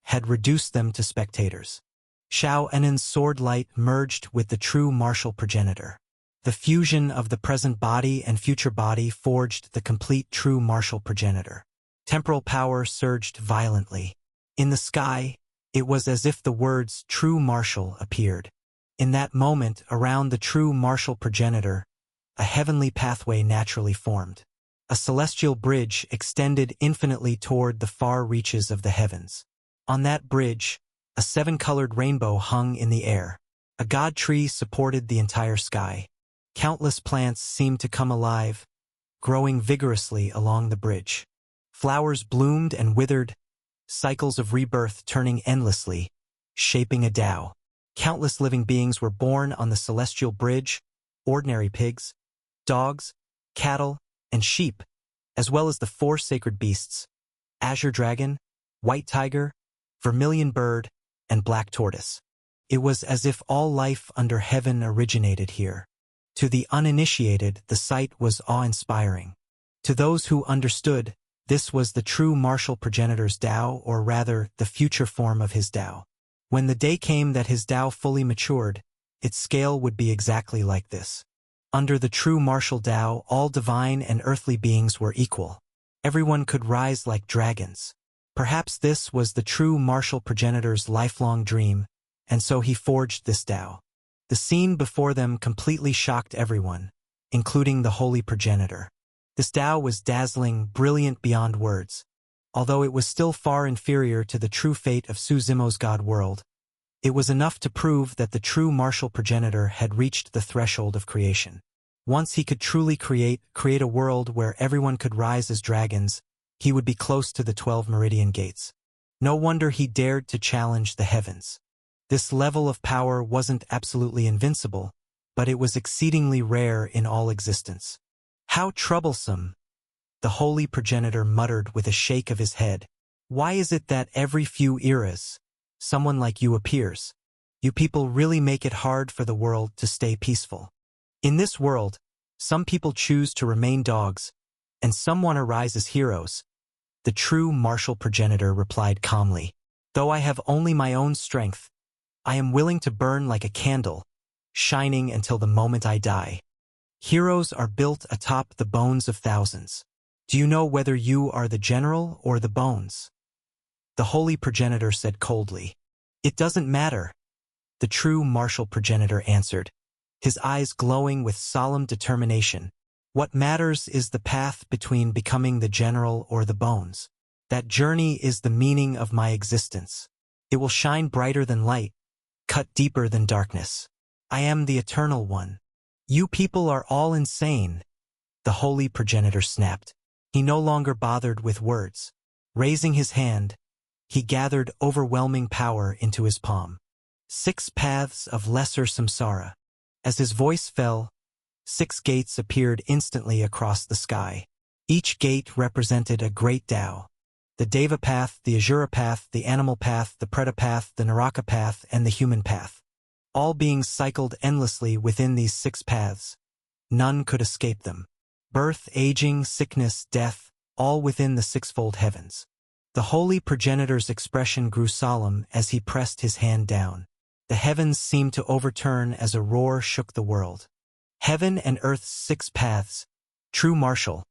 had reduced them to spectators. Xiaoanan's sword light merged with the true martial progenitor. The fusion of the present body and future body forged the complete true martial progenitor. Temporal power surged violently. In the sky, it was as if the words true martial appeared. In that moment, around the true martial progenitor, a heavenly pathway naturally formed. A celestial bridge extended infinitely toward the far reaches of the heavens. On that bridge, a seven-colored rainbow hung in the air. A god tree supported the entire sky. Countless plants seemed to come alive, growing vigorously along the bridge. Flowers bloomed and withered, cycles of rebirth turning endlessly, shaping a Tao. Countless living beings were born on the celestial bridge, ordinary pigs, dogs, cattle, and sheep, as well as the four sacred beasts, azure dragon, white tiger, vermilion bird, and black tortoise. It was as if all life under heaven originated here. To the uninitiated, the sight was awe-inspiring. To those who understood, this was the true martial progenitor's Tao, or rather, the future form of his Tao. When the day came that his Tao fully matured, its scale would be exactly like this. Under the true martial Tao, all divine and earthly beings were equal. Everyone could rise like dragons. Perhaps this was the true martial progenitor's lifelong dream, and so he forged this Tao. The scene before them completely shocked everyone, including the holy progenitor. This Tao was dazzling, brilliant beyond words. Although it was still far inferior to the true fate of Su Zimo's god world, it was enough to prove that the true martial progenitor had reached the threshold of creation. Once he could truly create a world where everyone could rise as dragons, he would be close to the 12 meridian gates. No wonder he dared to challenge the heavens. This level of power wasn't absolutely invincible, but it was exceedingly rare in all existence. How troublesome, the holy progenitor muttered with a shake of his head. Why is it that every few eras, someone like you appears? You people really make it hard for the world to stay peaceful. In this world, some people choose to remain dogs, and some want to rise as heroes. The true martial progenitor replied calmly. Though I have only my own strength, I am willing to burn like a candle, shining until the moment I die. Heroes are built atop the bones of thousands. Do you know whether you are the general or the bones? The holy progenitor said coldly. It doesn't matter, the true martial progenitor answered, his eyes glowing with solemn determination. What matters is the path between becoming the general or the bones. That journey is the meaning of my existence. It will shine brighter than light, cut deeper than darkness. I am the eternal one. You people are all insane, the holy progenitor snapped. He no longer bothered with words. Raising his hand, he gathered overwhelming power into his palm. 6 paths of lesser samsara. As his voice fell, 6 gates appeared instantly across the sky. Each gate represented a great Tao. The Deva path, the Asura path, the animal path, the Preta path, the Naraka path, and the human path. All beings cycled endlessly within these 6 paths. None could escape them. Birth, aging, sickness, death, all within the 6-fold heavens. The holy progenitor's expression grew solemn as he pressed his hand down. The heavens seemed to overturn as a roar shook the world. Heaven and earth's 6 paths. True martial,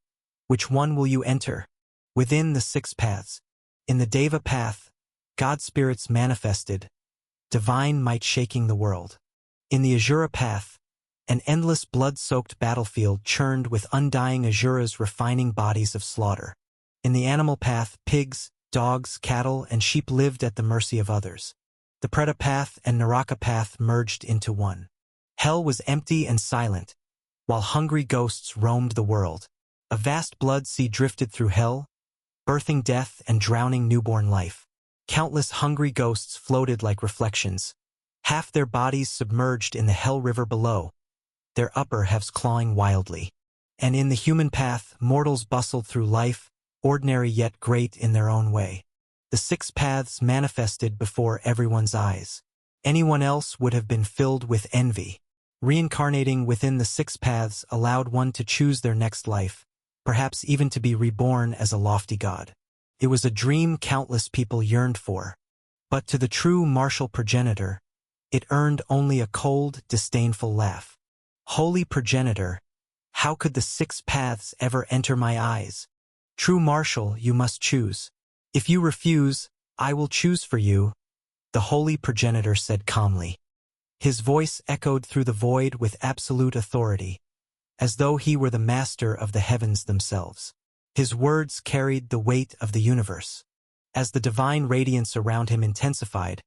which one will you enter? Within the 6 paths, in the Deva path, God spirits manifested, divine might shaking the world. In the Asura path, an endless blood-soaked battlefield churned with undying Asuras refining bodies of slaughter. In the animal path, pigs, dogs, cattle, and sheep lived at the mercy of others. The Preta path and Naraka path merged into one. Hell was empty and silent, while hungry ghosts roamed the world. A vast blood sea drifted through hell, birthing death and drowning newborn life. Countless hungry ghosts floated like reflections, half their bodies submerged in the hell river below, their upper halves clawing wildly. And in the human path, mortals bustled through life, ordinary yet great in their own way. The 6 paths manifested before everyone's eyes. Anyone else would have been filled with envy. Reincarnating within the 6 paths allowed one to choose their next life, perhaps even to be reborn as a lofty god. It was a dream countless people yearned for. But to the true martial progenitor, it earned only a cold, disdainful laugh. Holy progenitor, how could the 6 paths ever enter my eyes? True martial, you must choose. If you refuse, I will choose for you, the holy progenitor said calmly. His voice echoed through the void with absolute authority. as though he were the master of the heavens themselves. His words carried the weight of the universe. As the divine radiance around him intensified,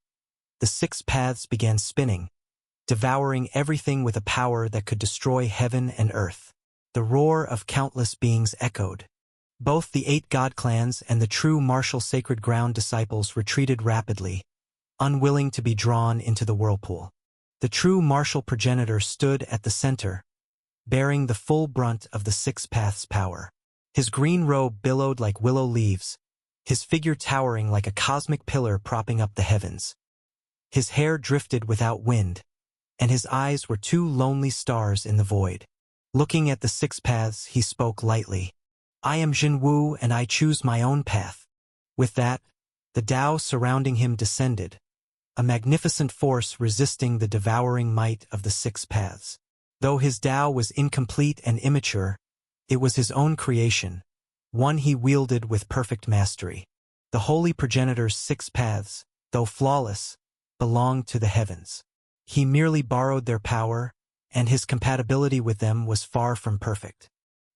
the six paths began spinning, devouring everything with a power that could destroy heaven and earth. The roar of countless beings echoed. Both the 8 god clans and the true martial sacred ground disciples retreated rapidly, unwilling to be drawn into the whirlpool. The true martial progenitor stood at the center, bearing the full brunt of the six paths' power. His green robe billowed like willow leaves, his figure towering like a cosmic pillar propping up the heavens. His hair drifted without wind, and his eyes were 2 lonely stars in the void. Looking at the six paths, he spoke lightly. I am Jin Wu, and I choose my own path. With that, the Tao surrounding him descended, a magnificent force resisting the devouring might of the six paths. Though his Tao was incomplete and immature, it was his own creation, one he wielded with perfect mastery. The holy progenitor's 6 paths, though flawless, belonged to the heavens. He merely borrowed their power, and his compatibility with them was far from perfect.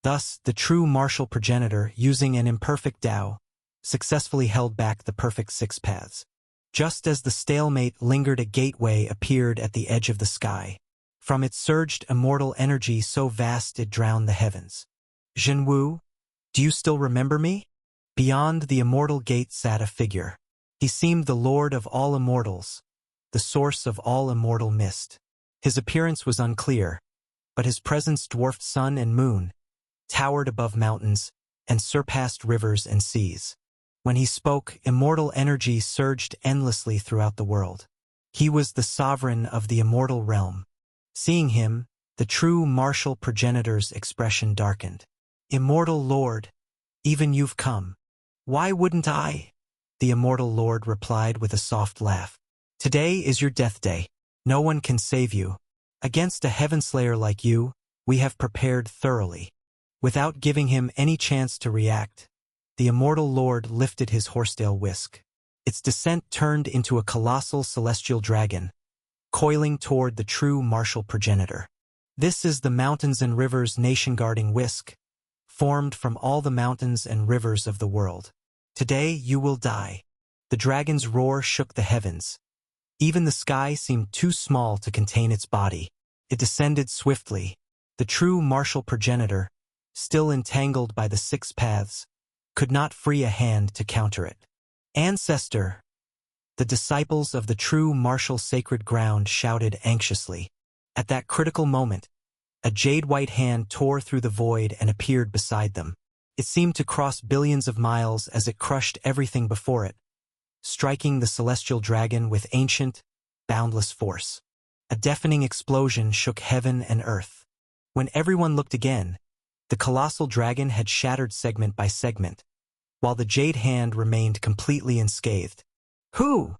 Thus, the true martial progenitor, using an imperfect Tao, successfully held back the perfect 6 paths. Just as the stalemate lingered, a gateway appeared at the edge of the sky. From it surged immortal energy so vast it drowned the heavens. Jin Wu, do you still remember me? Beyond the immortal gate sat a figure. He seemed the lord of all immortals, the source of all immortal mist. His appearance was unclear, but his presence dwarfed sun and moon, towered above mountains, and surpassed rivers and seas. When he spoke, immortal energy surged endlessly throughout the world. He was the sovereign of the immortal realm. Seeing him, the true martial progenitor's expression darkened. Immortal Lord, even you've come. Why wouldn't I? The immortal Lord replied with a soft laugh. Today is your death day. No one can save you. Against a heavenslayer like you, we have prepared thoroughly. Without giving him any chance to react, the immortal Lord lifted his horsetail whisk. Its descent turned into a colossal celestial dragon, coiling toward the true martial progenitor. This is the mountains and rivers nation-guarding whisk, formed from all the mountains and rivers of the world. Today you will die. The dragon's roar shook the heavens. Even the sky seemed too small to contain its body. It descended swiftly. The true martial progenitor, still entangled by the 6 paths, could not free a hand to counter it. Ancestor! The disciples of the true martial sacred ground shouted anxiously. At that critical moment, a jade-white hand tore through the void and appeared beside them. It seemed to cross billions of miles as it crushed everything before it, striking the celestial dragon with ancient, boundless force. A deafening explosion shook heaven and earth. When everyone looked again, the colossal dragon had shattered segment by segment, while the jade hand remained completely unscathed. Who?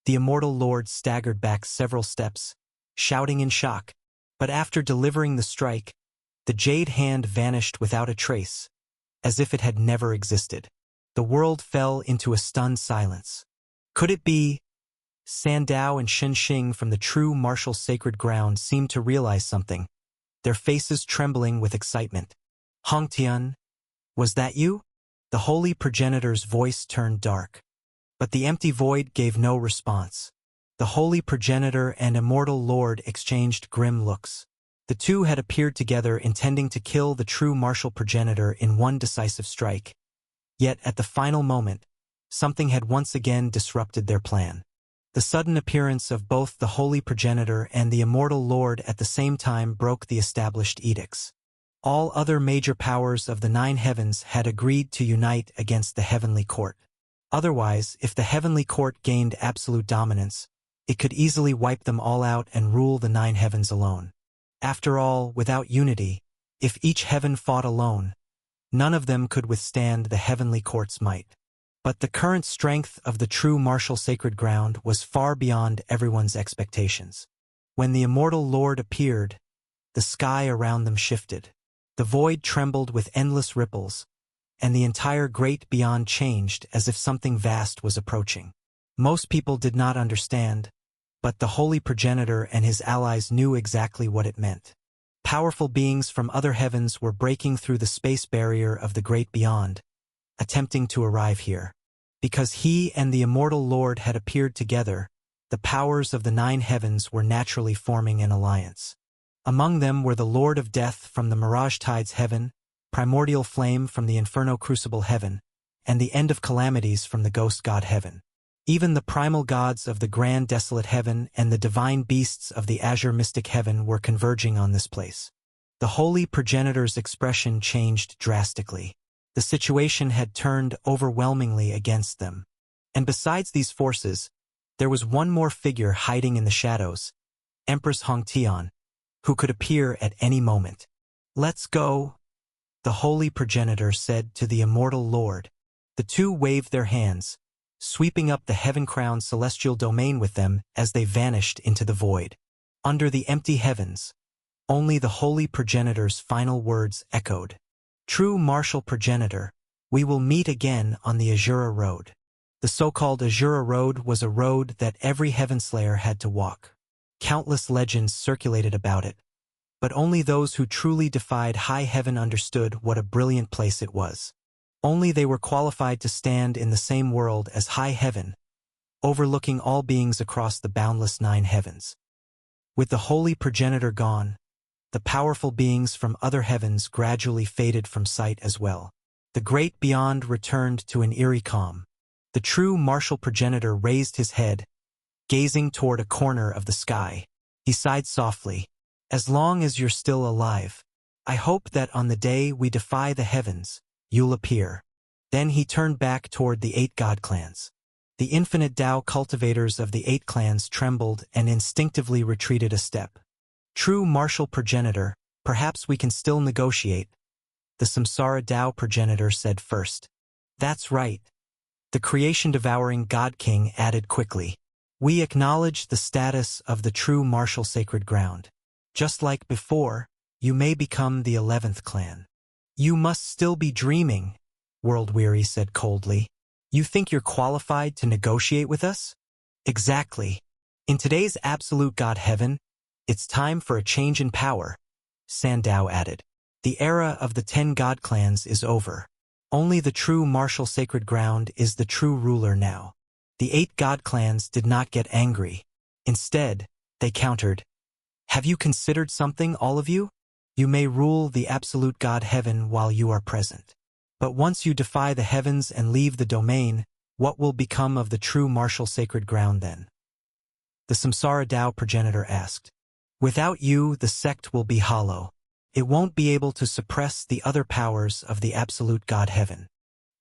The immortal Lord staggered back several steps, shouting in shock. But after delivering the strike, the jade hand vanished without a trace, as if it had never existed. The world fell into a stunned silence. Could it be? Sandao and Shenxing from the true martial sacred ground seemed to realize something, their faces trembling with excitement. Hongtian, was that you? The holy progenitor's voice turned dark. But the empty void gave no response. The holy progenitor and immortal lord exchanged grim looks. The two had appeared together intending to kill the true martial progenitor in one decisive strike. Yet at the final moment, something had once again disrupted their plan. The sudden appearance of both the holy progenitor and the immortal lord at the same time broke the established edicts. All other major powers of the 9 heavens had agreed to unite against the heavenly court. Otherwise, if the heavenly court gained absolute dominance, it could easily wipe them all out and rule the 9 heavens alone. After all, without unity, if each heaven fought alone, none of them could withstand the heavenly court's might. But the current strength of the true martial sacred ground was far beyond everyone's expectations. When the immortal Lord appeared, the sky around them shifted. The void trembled with endless ripples, and the entire great beyond changed as if something vast was approaching. Most people did not understand, but the holy progenitor and his allies knew exactly what it meant. Powerful beings from other heavens were breaking through the space barrier of the great beyond, attempting to arrive here. Because he and the immortal Lord had appeared together, the powers of the 9 heavens were naturally forming an alliance. Among them were the Lord of Death from the Mirage Tides heaven, Primordial Flame from the Inferno Crucible heaven, and the End of Calamities from the Ghost God heaven. Even the primal gods of the Grand Desolate heaven and the divine beasts of the Azure Mystic heaven were converging on this place. The holy progenitor's expression changed drastically. The situation had turned overwhelmingly against them. And besides these forces, there was one more figure hiding in the shadows, Empress Hongtian, who could appear at any moment. "Let's go," the holy progenitor said to the immortal Lord. The two waved their hands, sweeping up the heaven-crowned celestial domain with them as they vanished into the void. Under the empty heavens, only the holy progenitor's final words echoed. "True martial progenitor, we will meet again on the Azura Road." The so-called Azura Road was a road that every Heavenslayer had to walk. Countless legends circulated about it, but only those who truly defied high heaven understood what a brilliant place it was. Only they were qualified to stand in the same world as high heaven, overlooking all beings across the boundless 9 heavens. With the holy progenitor gone, the powerful beings from other heavens gradually faded from sight as well. The great beyond returned to an eerie calm. The true martial progenitor raised his head, gazing toward a corner of the sky. He sighed softly. "As long as you're still alive, I hope that on the day we defy the heavens, you'll appear." Then he turned back toward the 8 god clans. The infinite Tao cultivators of the 8 clans trembled and instinctively retreated a step. "True martial progenitor, perhaps we can still negotiate," the Samsara Tao progenitor said first. "That's right," the creation-devouring God King added quickly. "We acknowledge the status of the true martial sacred ground. Just like before, you may become the 11th clan." "You must still be dreaming," Worldweary said coldly. "You think you're qualified to negotiate with us?" "Exactly. In today's absolute God heaven, it's time for a change in power," Sandow added. "The era of the 10 god clans is over. Only the true martial sacred ground is the true ruler now." The 8 god clans did not get angry. Instead, they countered. "Have you considered something, all of you? You may rule the absolute God heaven while you are present. But once you defy the heavens and leave the domain, what will become of the true martial sacred ground then?" The Samsara Tao progenitor asked. "Without you, the sect will be hollow. It won't be able to suppress the other powers of the absolute God heaven."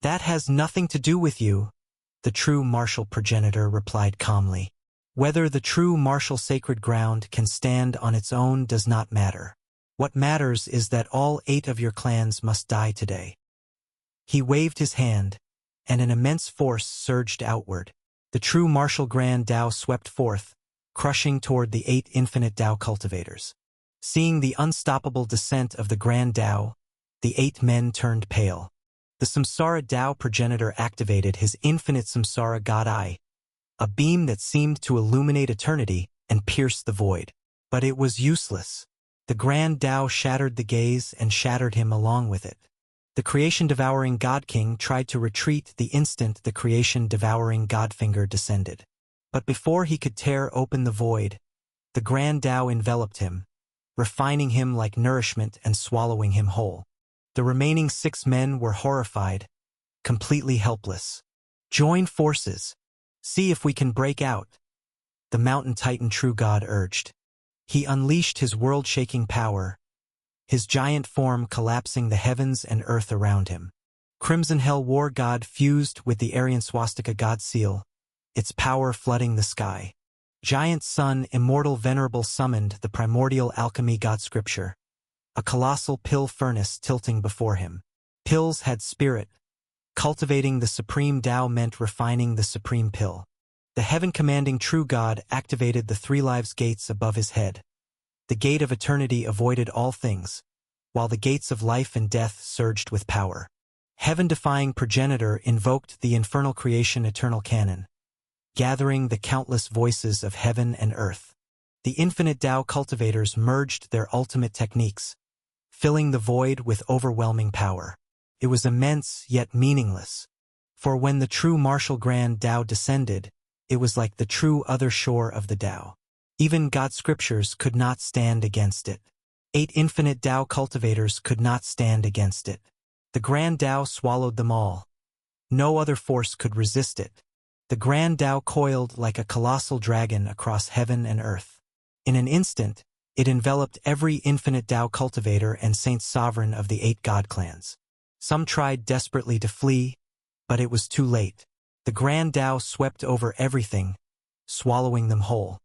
"That has nothing to do with you," the true martial progenitor replied calmly. "Whether the true martial sacred ground can stand on its own does not matter. What matters is that all 8 of your clans must die today." He waved his hand, and an immense force surged outward. The true martial Grand Tao swept forth, crushing toward the 8 infinite Tao cultivators. Seeing the unstoppable descent of the Grand Tao, the 8 men turned pale. The Samsara Tao progenitor activated his infinite Samsara God Eye, a beam that seemed to illuminate eternity and pierce the void. But it was useless. The Grand Tao shattered the gaze and shattered him along with it. The creation-devouring God King tried to retreat the instant the creation-devouring Godfinger descended. But before he could tear open the void, the Grand Tao enveloped him, refining him like nourishment and swallowing him whole. The remaining 6 men were horrified, completely helpless. "Join forces. See if we can break out," the Mountain Titan True God urged. He unleashed his world-shaking power, his giant form collapsing the heavens and earth around him. Crimson Hell War God fused with the Aryan Swastika God Seal, its power flooding the sky. Giant Sun Immortal Venerable summoned the primordial alchemy God Scripture, a colossal pill furnace tilting before him. Pills had spirit. Cultivating the supreme Tao meant refining the supreme pill. The heaven-commanding true God activated the 3 lives gates above his head. The gate of eternity avoided all things, while the gates of life and death surged with power. Heaven-defying progenitor invoked the infernal creation eternal canon, gathering the countless voices of heaven and earth. The infinite Tao cultivators merged their ultimate techniques, filling the void with overwhelming power. It was immense yet meaningless. For when the true martial grand Tao descended, it was like the true other shore of the Tao. Even God's scriptures could not stand against it. 8 infinite Tao cultivators could not stand against it. The grand Tao swallowed them all. No other force could resist it. The grand Tao coiled like a colossal dragon across heaven and earth. In an instant, it enveloped every infinite Tao cultivator and saint sovereign of the 8 god clans. Some tried desperately to flee, but it was too late. The grand Tao swept over everything, swallowing them whole.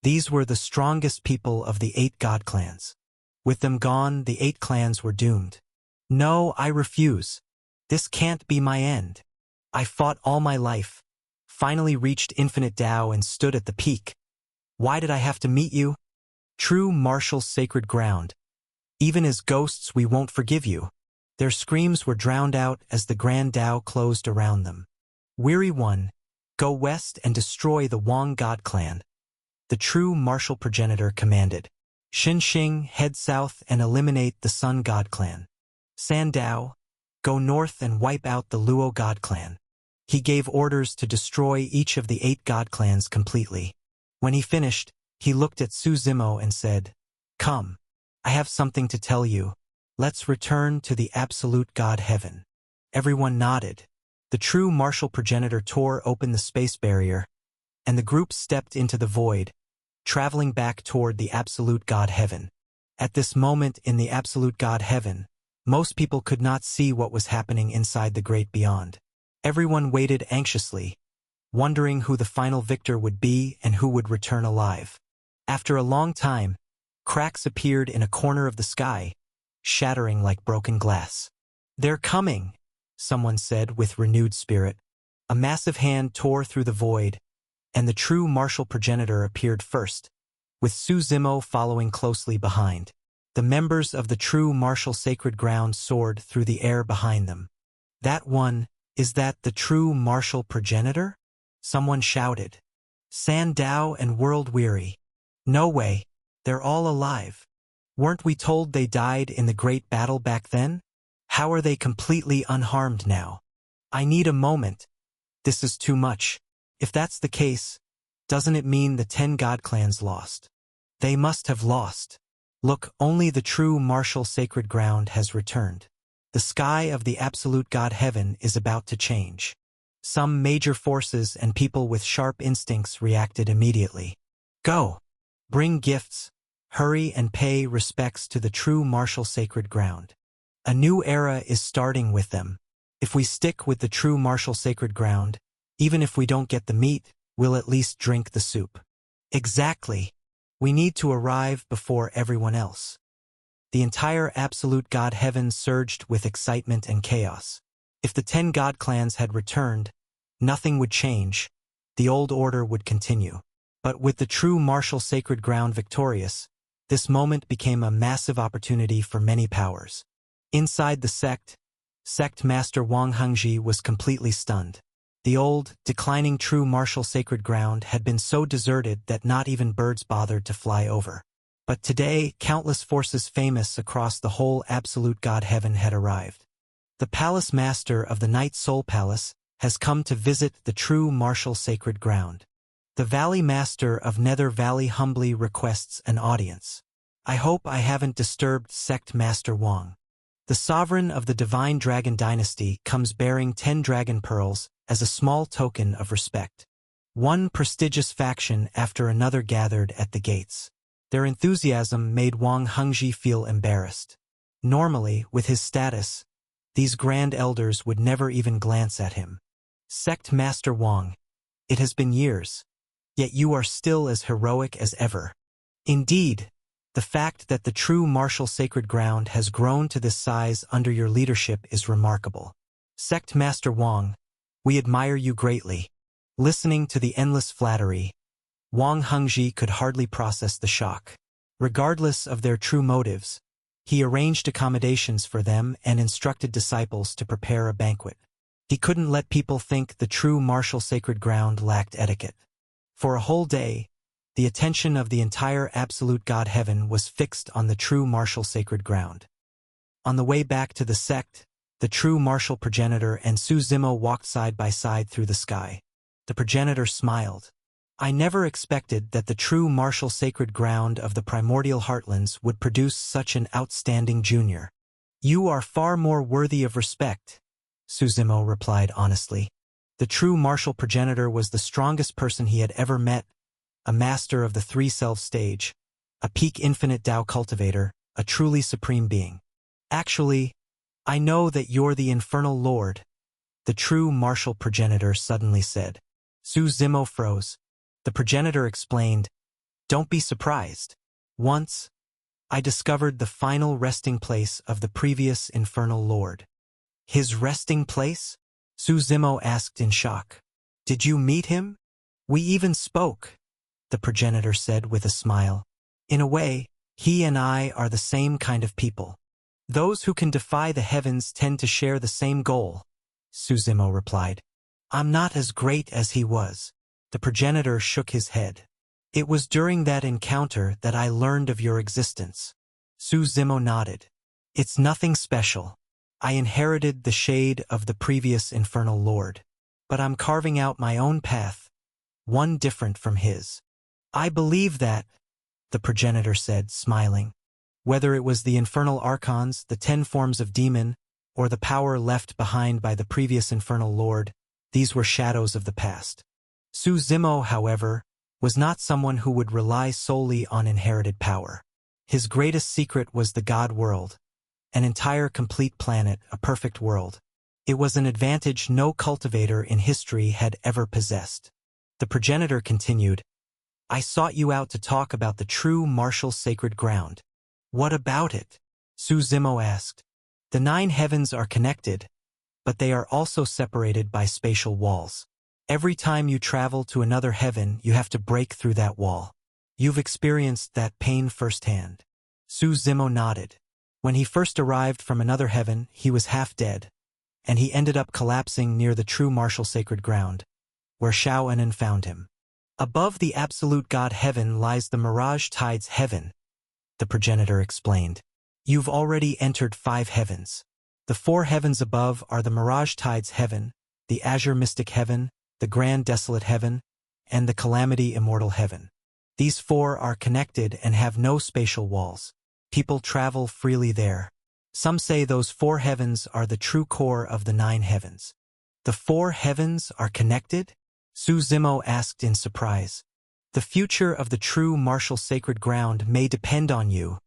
These were the strongest people of the 8 god clans. With them gone, the 8 clans were doomed. No, I refuse. This can't be my end. I fought all my life, finally reached infinite Tao and stood at the peak. Why did I have to meet you? True martial sacred ground. Even as ghosts we won't forgive you. Their screams were drowned out as the grand Tao closed around them. Weary one, go west and destroy the Wang god clan. The true martial progenitor commanded. Xinxing, head south and eliminate the Sun god clan. Sandao, go north and wipe out the Luo god clan. He gave orders to destroy each of the 8 god clans completely. When he finished, he looked at Su Zimo and said, "Come, I have something to tell you. Let's return to the absolute God heaven." Everyone nodded. The true martial progenitor tore open the space barrier, and the group stepped into the void, traveling back toward the absolute God heaven. At this moment in the absolute God heaven, most people could not see what was happening inside the great beyond. Everyone waited anxiously, wondering who the final victor would be and who would return alive. After a long time, cracks appeared in a corner of the sky, shattering like broken glass. "They're coming," someone said with renewed spirit. A massive hand tore through the void, and the true martial progenitor appeared first, with Su Zimo following closely behind. The members of the true martial sacred ground soared through the air behind them. "That one, is that the true martial progenitor?" Someone shouted. "Sandao and World Weary. No way, they're all alive. Weren't we told they died in the great battle back then? How are they completely unharmed now? I need a moment. This is too much. If that's the case, doesn't it mean the 10 god clans lost? They must have lost. Look, only the true martial sacred ground has returned. The sky of the absolute God heaven is about to change." Some major forces and people with sharp instincts reacted immediately. "Go! Bring gifts, hurry and pay respects to the true martial sacred ground. A new era is starting with them. If we stick with the true martial sacred ground, even if we don't get the meat, we'll at least drink the soup." Exactly. We need to arrive before everyone else. The entire absolute God heaven surged with excitement and chaos. If the 10 god clans had returned, nothing would change. The old order would continue. But with the true martial sacred ground victorious, this moment became a massive opportunity for many powers. Inside the sect master Wang Hengji was completely stunned. The old, declining true martial sacred ground had been so deserted that not even birds bothered to fly over. But today, countless forces famous across the whole absolute God heaven had arrived. The palace master of the Night Soul Palace has come to visit the true martial sacred ground. The Valley Master of Nether Valley humbly requests an audience. I hope I haven't disturbed Sect Master Wang. The sovereign of the Divine Dragon Dynasty comes bearing 10 dragon pearls as a small token of respect. One prestigious faction after another gathered at the gates. Their enthusiasm made Wang Hengji feel embarrassed. Normally, with his status, these grand elders would never even glance at him. Sect Master Wang, it has been years, yet you are still as heroic as ever. Indeed, the fact that the true martial sacred ground has grown to this size under your leadership is remarkable. Sect Master Wang, we admire you greatly. Listening to the endless flattery, Wang Hengji could hardly process the shock. Regardless of their true motives, he arranged accommodations for them and instructed disciples to prepare a banquet. He couldn't let people think the true martial sacred ground lacked etiquette. For a whole day, The attention of the entire absolute God heaven was fixed on the true martial sacred ground. On the way back to the sect, the true martial progenitor and Su Zimo walked side by side through the sky. The progenitor smiled. I never expected that the true martial sacred ground of the primordial heartlands would produce such an outstanding junior. You are far more worthy of respect, Su Zimo replied honestly. The true martial progenitor was the strongest person he had ever met, a master of the three-self stage, a peak infinite Tao cultivator, a truly supreme being. Actually, I know that you're the infernal lord, the true martial progenitor suddenly said. Su Zimo froze. The progenitor explained, don't be surprised. Once, I discovered the final resting place of the previous infernal lord. His resting place? Su Zimo asked in shock. Did you meet him? We even spoke, the progenitor said with a smile. In a way, he and I are the same kind of people. Those who can defy the heavens tend to share the same goal, Su Zimo replied. I'm not as great as he was. The progenitor shook his head. It was during that encounter that I learned of your existence. Su Zimo nodded. It's nothing special. I inherited the shade of the previous infernal lord. But I'm carving out my own path, one different from his. I believe that, the progenitor said, smiling. Whether it was the infernal archons, the 10 forms of demon, or the power left behind by the previous infernal lord, these were shadows of the past. Su Zimo, however, was not someone who would rely solely on inherited power. His greatest secret was the God world, an entire complete planet, a perfect world. It was an advantage no cultivator in history had ever possessed. The progenitor continued, I sought you out to talk about the true martial sacred ground. What about it? Su Zimo asked. The 9 heavens are connected, but they are also separated by spatial walls. Every time you travel to another heaven, you have to break through that wall. You've experienced that pain firsthand. Su Zimo nodded. When he first arrived from another heaven, he was half dead, and he ended up collapsing near the true martial sacred ground, where Shao Anan found him. Above the absolute God heaven lies the Mirage Tides heaven, the progenitor explained. You've already entered 5 heavens. The 4 heavens above are the Mirage Tides heaven, the Azure Mystic heaven, the Grand Desolate heaven, and the Calamity Immortal heaven. These 4 are connected and have no spatial walls. People travel freely there. Some say those 4 heavens are the true core of the 9 heavens. The 4 heavens are connected? Su Zimo asked in surprise. The future of the true martial sacred ground may depend on you,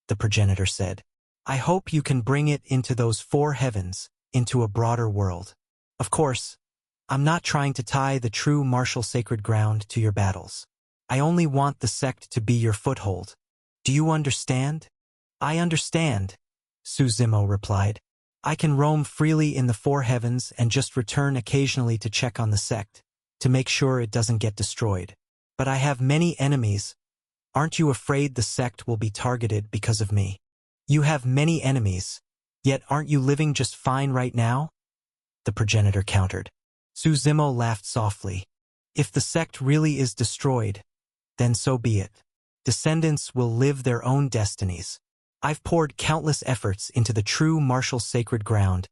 the progenitor said. I hope you can bring it into those 4 heavens, into a broader world. Of course, I'm not trying to tie the true martial sacred ground to your battles. I only want the sect to be your foothold. Do you understand? I understand, Su Zimo replied. I can roam freely in the 4 heavens and just return occasionally to check on the sect, to make sure it doesn't get destroyed. But I have many enemies. Aren't you afraid the sect will be targeted because of me? You have many enemies, yet aren't you living just fine right now? The progenitor countered. Su Zimo laughed softly. If the sect really is destroyed, then so be it. Descendants will live their own destinies. I've poured countless efforts into the true martial sacred ground.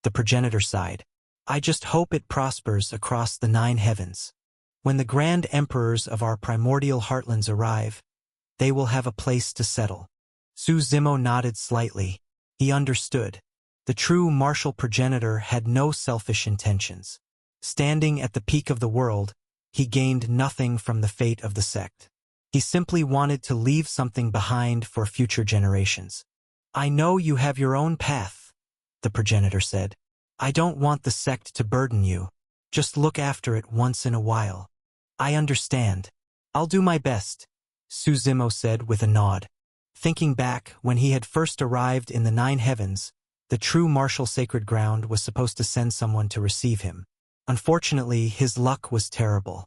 The progenitor sighed. I just hope it prospers across the 9 heavens. When the grand emperors of our primordial heartlands arrive, they will have a place to settle. Su Zimo nodded slightly. He understood. The true martial progenitor had no selfish intentions. Standing at the peak of the world, he gained nothing from the fate of the sect. He simply wanted to leave something behind for future generations. I know you have your own path, the progenitor said. I don't want the sect to burden you. Just look after it once in a while. I understand. I'll do my best, Su Zimo said with a nod. Thinking back, when he had first arrived in the 9 heavens, the true martial sacred ground was supposed to send someone to receive him. Unfortunately, his luck was terrible.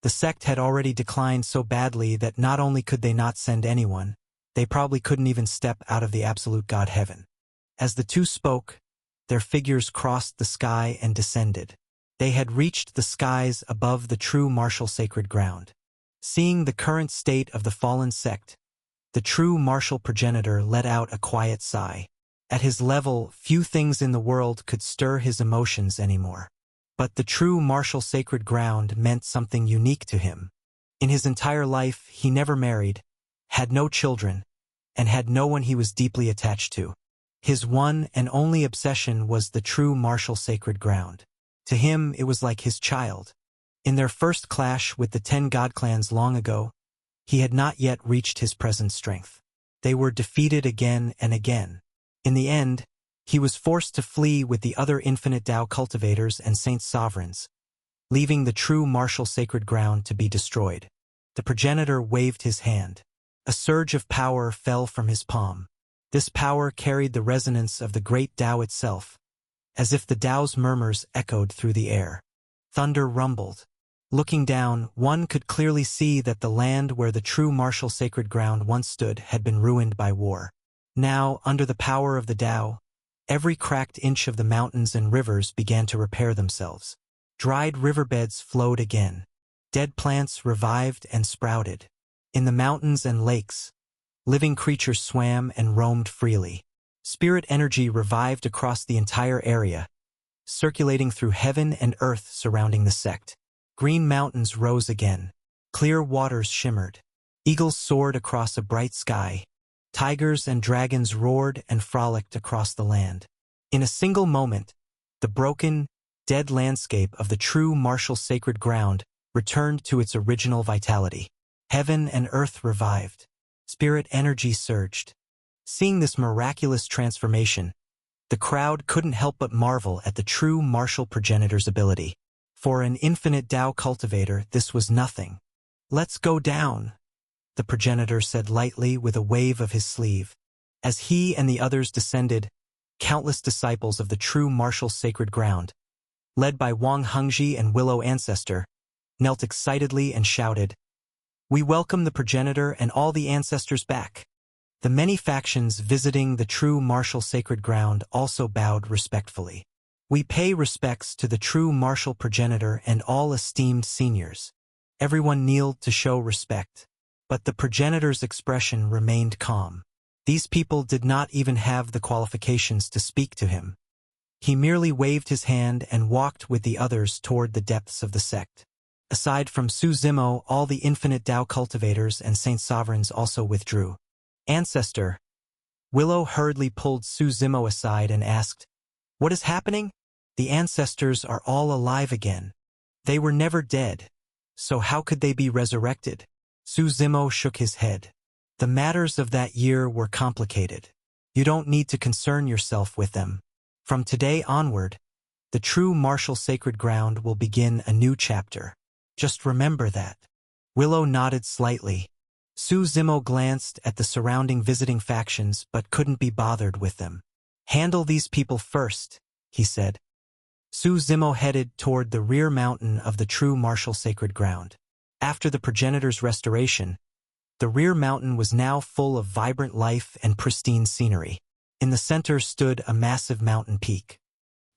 The sect had already declined so badly that not only could they not send anyone, they probably couldn't even step out of the absolute God heaven. As the two spoke, their figures crossed the sky and descended. They had reached the skies above the true martial sacred ground. Seeing the current state of the fallen sect, the true martial progenitor let out a quiet sigh. At his level, few things in the world could stir his emotions anymore. But the true martial sacred ground meant something unique to him. In his entire life, he never married, had no children, and had no one he was deeply attached to. His one and only obsession was the true martial sacred ground. To him, it was like his child. In their first clash with the 10 God clans long ago, he had not yet reached his present strength. They were defeated again and again. In the end, he was forced to flee with the other infinite Tao cultivators and Saint Sovereigns, leaving the true martial sacred ground to be destroyed. The progenitor waved his hand. A surge of power fell from his palm. This power carried the resonance of the great Tao itself, as if the Tao's murmurs echoed through the air. Thunder rumbled. Looking down, one could clearly see that the land where the true martial sacred ground once stood had been ruined by war. Now, under the power of the Tao, every cracked inch of the mountains and rivers began to repair themselves. Dried riverbeds flowed again. Dead plants revived and sprouted. In the mountains and lakes, living creatures swam and roamed freely. Spirit energy revived across the entire area, circulating through heaven and earth surrounding the sect. Green mountains rose again. Clear waters shimmered. Eagles soared across a bright sky. Tigers and dragons roared and frolicked across the land. In a single moment, the broken, dead landscape of the true martial sacred ground returned to its original vitality. Heaven and earth revived. Spirit energy surged. Seeing this miraculous transformation, the crowd couldn't help but marvel at the true martial progenitor's ability. For an infinite Tao cultivator, this was nothing. "Let's go down," the progenitor said lightly with a wave of his sleeve. As he and the others descended, countless disciples of the true martial sacred ground, led by Wang Hengji and Willow Ancestor, knelt excitedly and shouted, "We welcome the progenitor and all the ancestors back." The many factions visiting the true martial sacred ground also bowed respectfully. "We pay respects to the true martial progenitor and all esteemed seniors." Everyone kneeled to show respect, but the progenitor's expression remained calm. These people did not even have the qualifications to speak to him. He merely waved his hand and walked with the others toward the depths of the sect. Aside from Su Zimo, all the infinite Tao cultivators and Saint Sovereigns also withdrew. "Ancestor." Willow hurriedly pulled Su Zimo aside and asked, "What is happening?" "The ancestors are all alive again. They were never dead, so how could they be resurrected?" Su Zimo shook his head. "The matters of that year were complicated. You don't need to concern yourself with them. From today onward, the true martial sacred ground will begin a new chapter. Just remember that." Willow nodded slightly. Su Zimo glanced at the surrounding visiting factions but couldn't be bothered with them. "Handle these people first," he said. Su Zimo headed toward the rear mountain of the true martial sacred ground. After the progenitor's restoration, the rear mountain was now full of vibrant life and pristine scenery. In the center stood a massive mountain peak.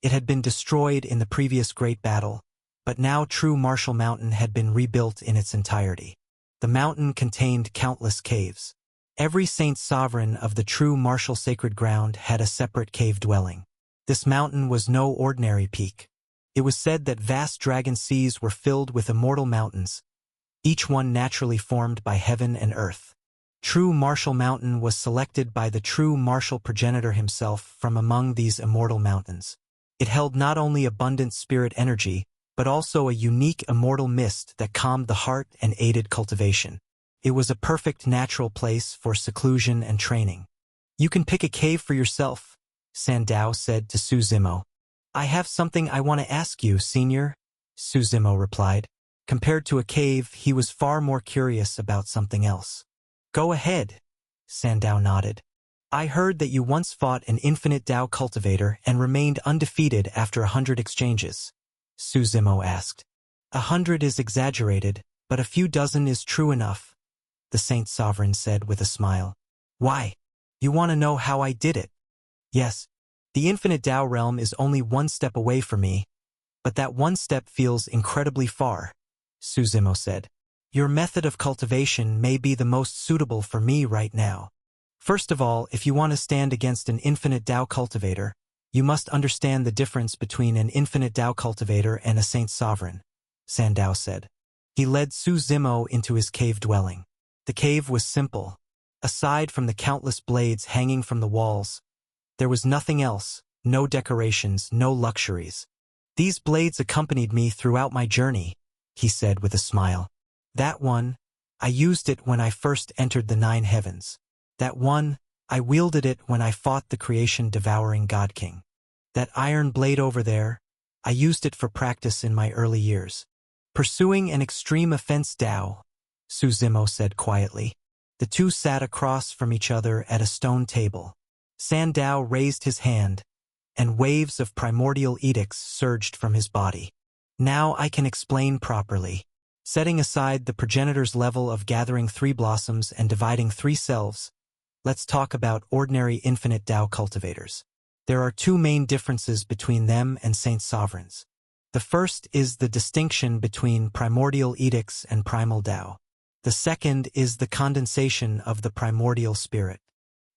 It had been destroyed in the previous great battle, but now true Martial Mountain had been rebuilt in its entirety. The mountain contained countless caves. Every Saint Sovereign of the true martial sacred ground had a separate cave dwelling. This mountain was no ordinary peak. It was said that vast dragon seas were filled with immortal mountains, each one naturally formed by heaven and earth. True Martial Mountain was selected by the true martial progenitor himself from among these immortal mountains. It held not only abundant spirit energy, but also a unique immortal mist that calmed the heart and aided cultivation. It was a perfect natural place for seclusion and training. "You can pick a cave for yourself," Sandao said to Su Zimo. "I have something I want to ask you, senior," Su Zimo replied. Compared to a cave, he was far more curious about something else. "Go ahead," Sandao nodded. "I heard that you once fought an infinite Tao cultivator and remained undefeated after 100 exchanges," Su Zimo asked. 100 is exaggerated, but a few dozen is true enough," the Saint Sovereign said with a smile. "Why? You want to know how I did it?" "Yes. The infinite Tao realm is only one step away from me, but that one step feels incredibly far," Su Zimo said. Your method of cultivation may be the most suitable for me right now. First of all, if you want to stand against an infinite Tao cultivator, you must understand the difference between an infinite Tao cultivator and a saint sovereign, Sandao said. He led Su Zimo into his cave dwelling. The cave was simple. Aside from the countless blades hanging from the walls, there was nothing else, no decorations, no luxuries. These blades accompanied me throughout my journey, he said with a smile. That one, I used it when I first entered the 9 heavens. That one, I wielded it when I fought the creation-devouring God King. That iron blade over there, I used it for practice in my early years. Pursuing an extreme offense Tao, Su Zimo said quietly. The two sat across from each other at a stone table. Sandao raised his hand, and waves of primordial edicts surged from his body. Now I can explain properly. Setting aside the progenitor's level of gathering 3 blossoms and dividing 3 selves, let's talk about ordinary infinite Tao cultivators. There are 2 main differences between them and saint sovereigns. The first is the distinction between primordial edicts and primal Tao. The second is the condensation of the primordial spirit.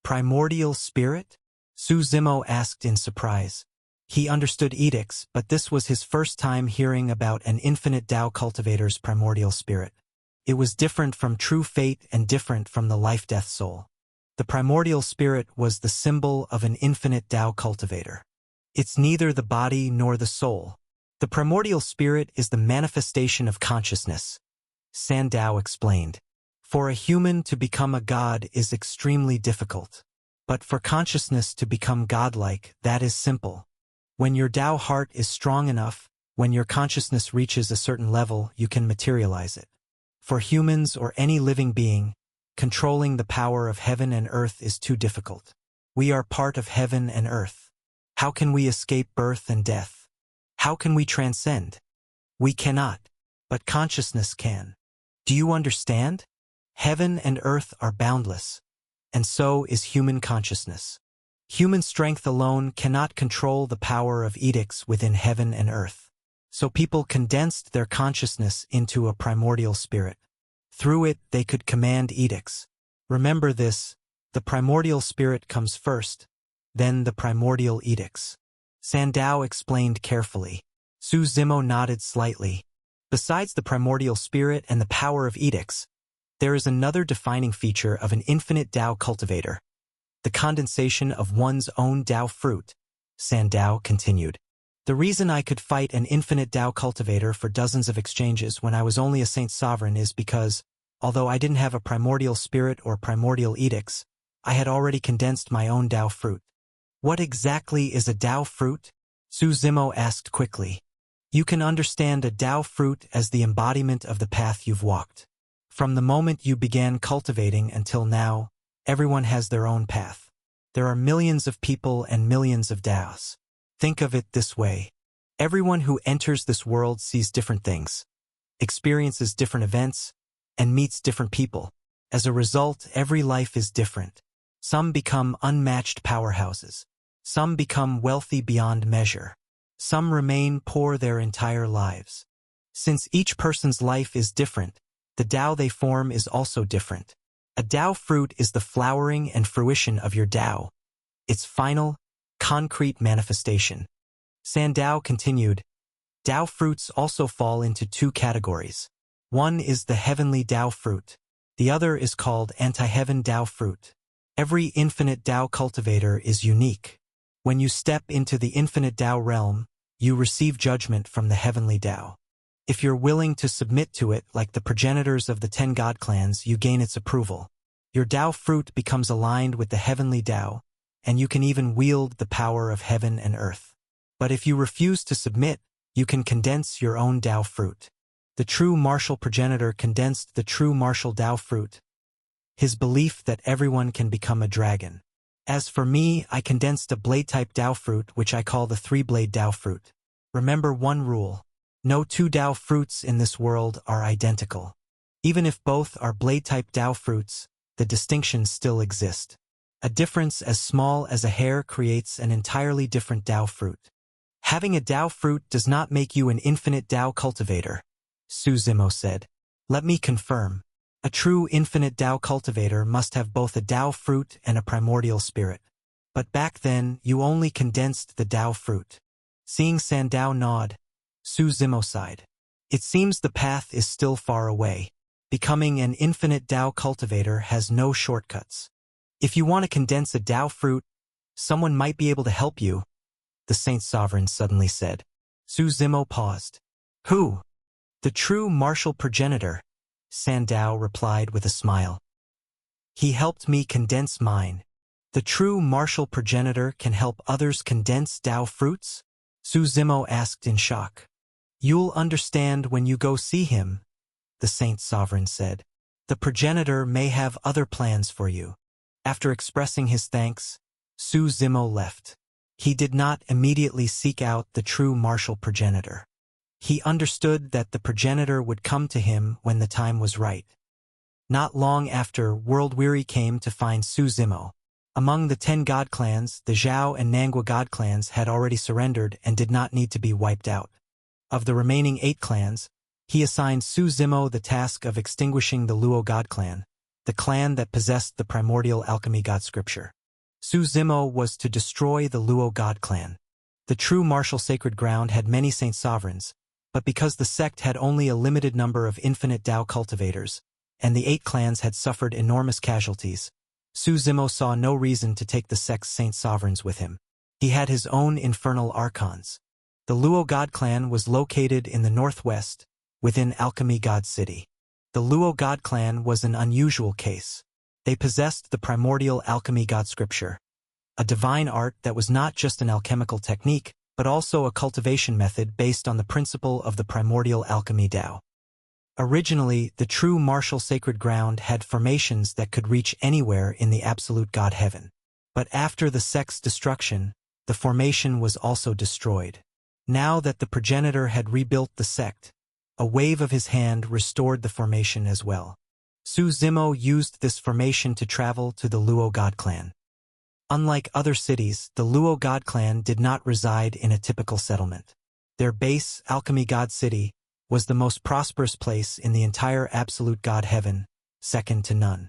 Primordial spirit? Su Zimo asked in surprise. He understood edicts, but this was his first time hearing about an infinite Tao cultivator's primordial spirit. It was different from true fate and different from the life-death soul. The primordial spirit was the symbol of an infinite Tao cultivator. It's neither the body nor the soul. The primordial spirit is the manifestation of consciousness, Sandao explained. For a human to become a god is extremely difficult. But for consciousness to become godlike, that is simple. When your Tao heart is strong enough, when your consciousness reaches a certain level, you can materialize it. For humans or any living being, controlling the power of heaven and earth is too difficult. We are part of heaven and earth. How can we escape birth and death? How can we transcend? We cannot, but consciousness can. Do you understand? Heaven and earth are boundless, and so is human consciousness. Human strength alone cannot control the power of edicts within heaven and earth. So people condensed their consciousness into a primordial spirit. Through it, they could command edicts. Remember this, the primordial spirit comes first, then the primordial edicts. Sandao explained carefully. Su Zimo nodded slightly. Besides the primordial spirit and the power of edicts, there is another defining feature of an infinite Tao cultivator, the condensation of one's own Tao fruit, Sandao continued. The reason I could fight an infinite Tao cultivator for dozens of exchanges when I was only a saint sovereign is because, although I didn't have a primordial spirit or primordial edicts, I had already condensed my own Tao fruit. What exactly is a Tao fruit? Su Zimo asked quickly. You can understand a Tao fruit as the embodiment of the path you've walked. From the moment you began cultivating until now, everyone has their own path. There are millions of people and millions of Taos. Think of it this way. Everyone who enters this world sees different things, experiences different events, and meets different people. As a result, every life is different. Some become unmatched powerhouses. Some become wealthy beyond measure. Some remain poor their entire lives. Since each person's life is different, the Tao they form is also different. A Tao fruit is the flowering and fruition of your Tao, its final, concrete manifestation. Sandao continued, Tao fruits also fall into 2 categories. One is the heavenly Tao fruit. The other is called anti-heaven Tao fruit. Every infinite Tao cultivator is unique. When you step into the infinite Tao realm, you receive judgment from the heavenly Tao. If you're willing to submit to it like the progenitors of the 10 God clans, you gain its approval. Your Tao fruit becomes aligned with the heavenly Tao, and you can even wield the power of heaven and earth. But if you refuse to submit, you can condense your own Tao fruit. The true martial progenitor condensed the true martial Tao fruit, his belief that everyone can become a dragon. As for me, I condensed a blade-type Tao fruit which I call the 3-blade Tao fruit. Remember one rule. No 2 Tao fruits in this world are identical. Even if both are blade-type Tao fruits, the distinctions still exist. A difference as small as a hair creates an entirely different Tao fruit. Having a Tao fruit does not make you an infinite Tao cultivator, Su Zimo said. Let me confirm. A true infinite Tao cultivator must have both a Tao fruit and a primordial spirit. But back then, you only condensed the Tao fruit. Seeing Sandao nod, Su Zimo sighed. It seems the path is still far away. Becoming an infinite Tao cultivator has no shortcuts. If you want to condense a Tao fruit, someone might be able to help you, the Saint Sovereign suddenly said. Su Zimo paused. Who? The true martial progenitor, Sandao replied with a smile. He helped me condense mine. The true martial progenitor can help others condense Tao fruits? Su Zimo asked in shock. You'll understand when you go see him, the Saint Sovereign said. The progenitor may have other plans for you. After expressing his thanks, Su Zimo left. He did not immediately seek out the true martial progenitor. He understood that the progenitor would come to him when the time was right. Not long after, World Weary came to find Su Zimo. Among the 10 god clans, the Zhao and Nangua god clans had already surrendered and did not need to be wiped out. Of the remaining 8 clans, he assigned Su Zimo the task of extinguishing the Luo god clan, the clan that possessed the primordial alchemy god scripture. Su Zimo was to destroy the Luo god clan. The true martial sacred ground had many saint sovereigns, but because the sect had only a limited number of infinite Tao cultivators, and the 8 clans had suffered enormous casualties, Su Zimo saw no reason to take the sect's saint sovereigns with him. He had his own infernal archons. The Luo god clan was located in the northwest, within Alchemy God City. The Luo god clan was an unusual case. They possessed the primordial alchemy god scripture, a divine art that was not just an alchemical technique, but also a cultivation method based on the principle of the primordial alchemy Tao. Originally, the true martial sacred ground had formations that could reach anywhere in the absolute God heaven. But after the sect's destruction, the formation was also destroyed. Now that the progenitor had rebuilt the sect, a wave of his hand restored the formation as well. Su Zimo used this formation to travel to the Luo god clan. Unlike other cities, the Luo god clan did not reside in a typical settlement. Their base, Alchemy God City, was the most prosperous place in the entire absolute God heaven, second to none.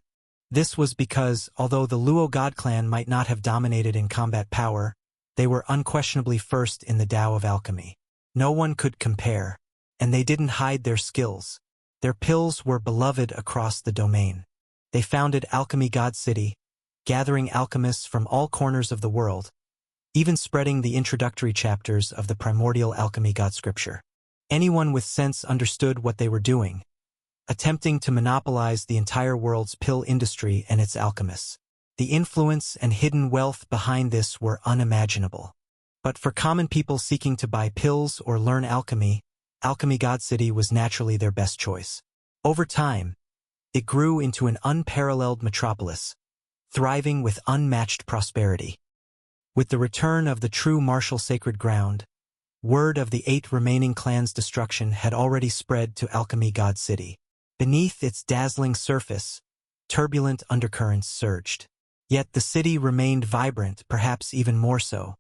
This was because, although the Luo god clan might not have dominated in combat power, they were unquestionably first in the Tao of alchemy. No one could compare, and they didn't hide their skills. Their pills were beloved across the domain. They founded Alchemy God City, gathering alchemists from all corners of the world, even spreading the introductory chapters of the primordial alchemy god scripture. Anyone with sense understood what they were doing, attempting to monopolize the entire world's pill industry and its alchemists. The influence and hidden wealth behind this were unimaginable. But for common people seeking to buy pills or learn alchemy, Alchemy God City was naturally their best choice. Over time, it grew into an unparalleled metropolis, thriving with unmatched prosperity. With the return of the true martial sacred ground, word of the 8 remaining clans' destruction had already spread to Alchemy God City. Beneath its dazzling surface, turbulent undercurrents surged. Yet the city remained vibrant, perhaps even more so.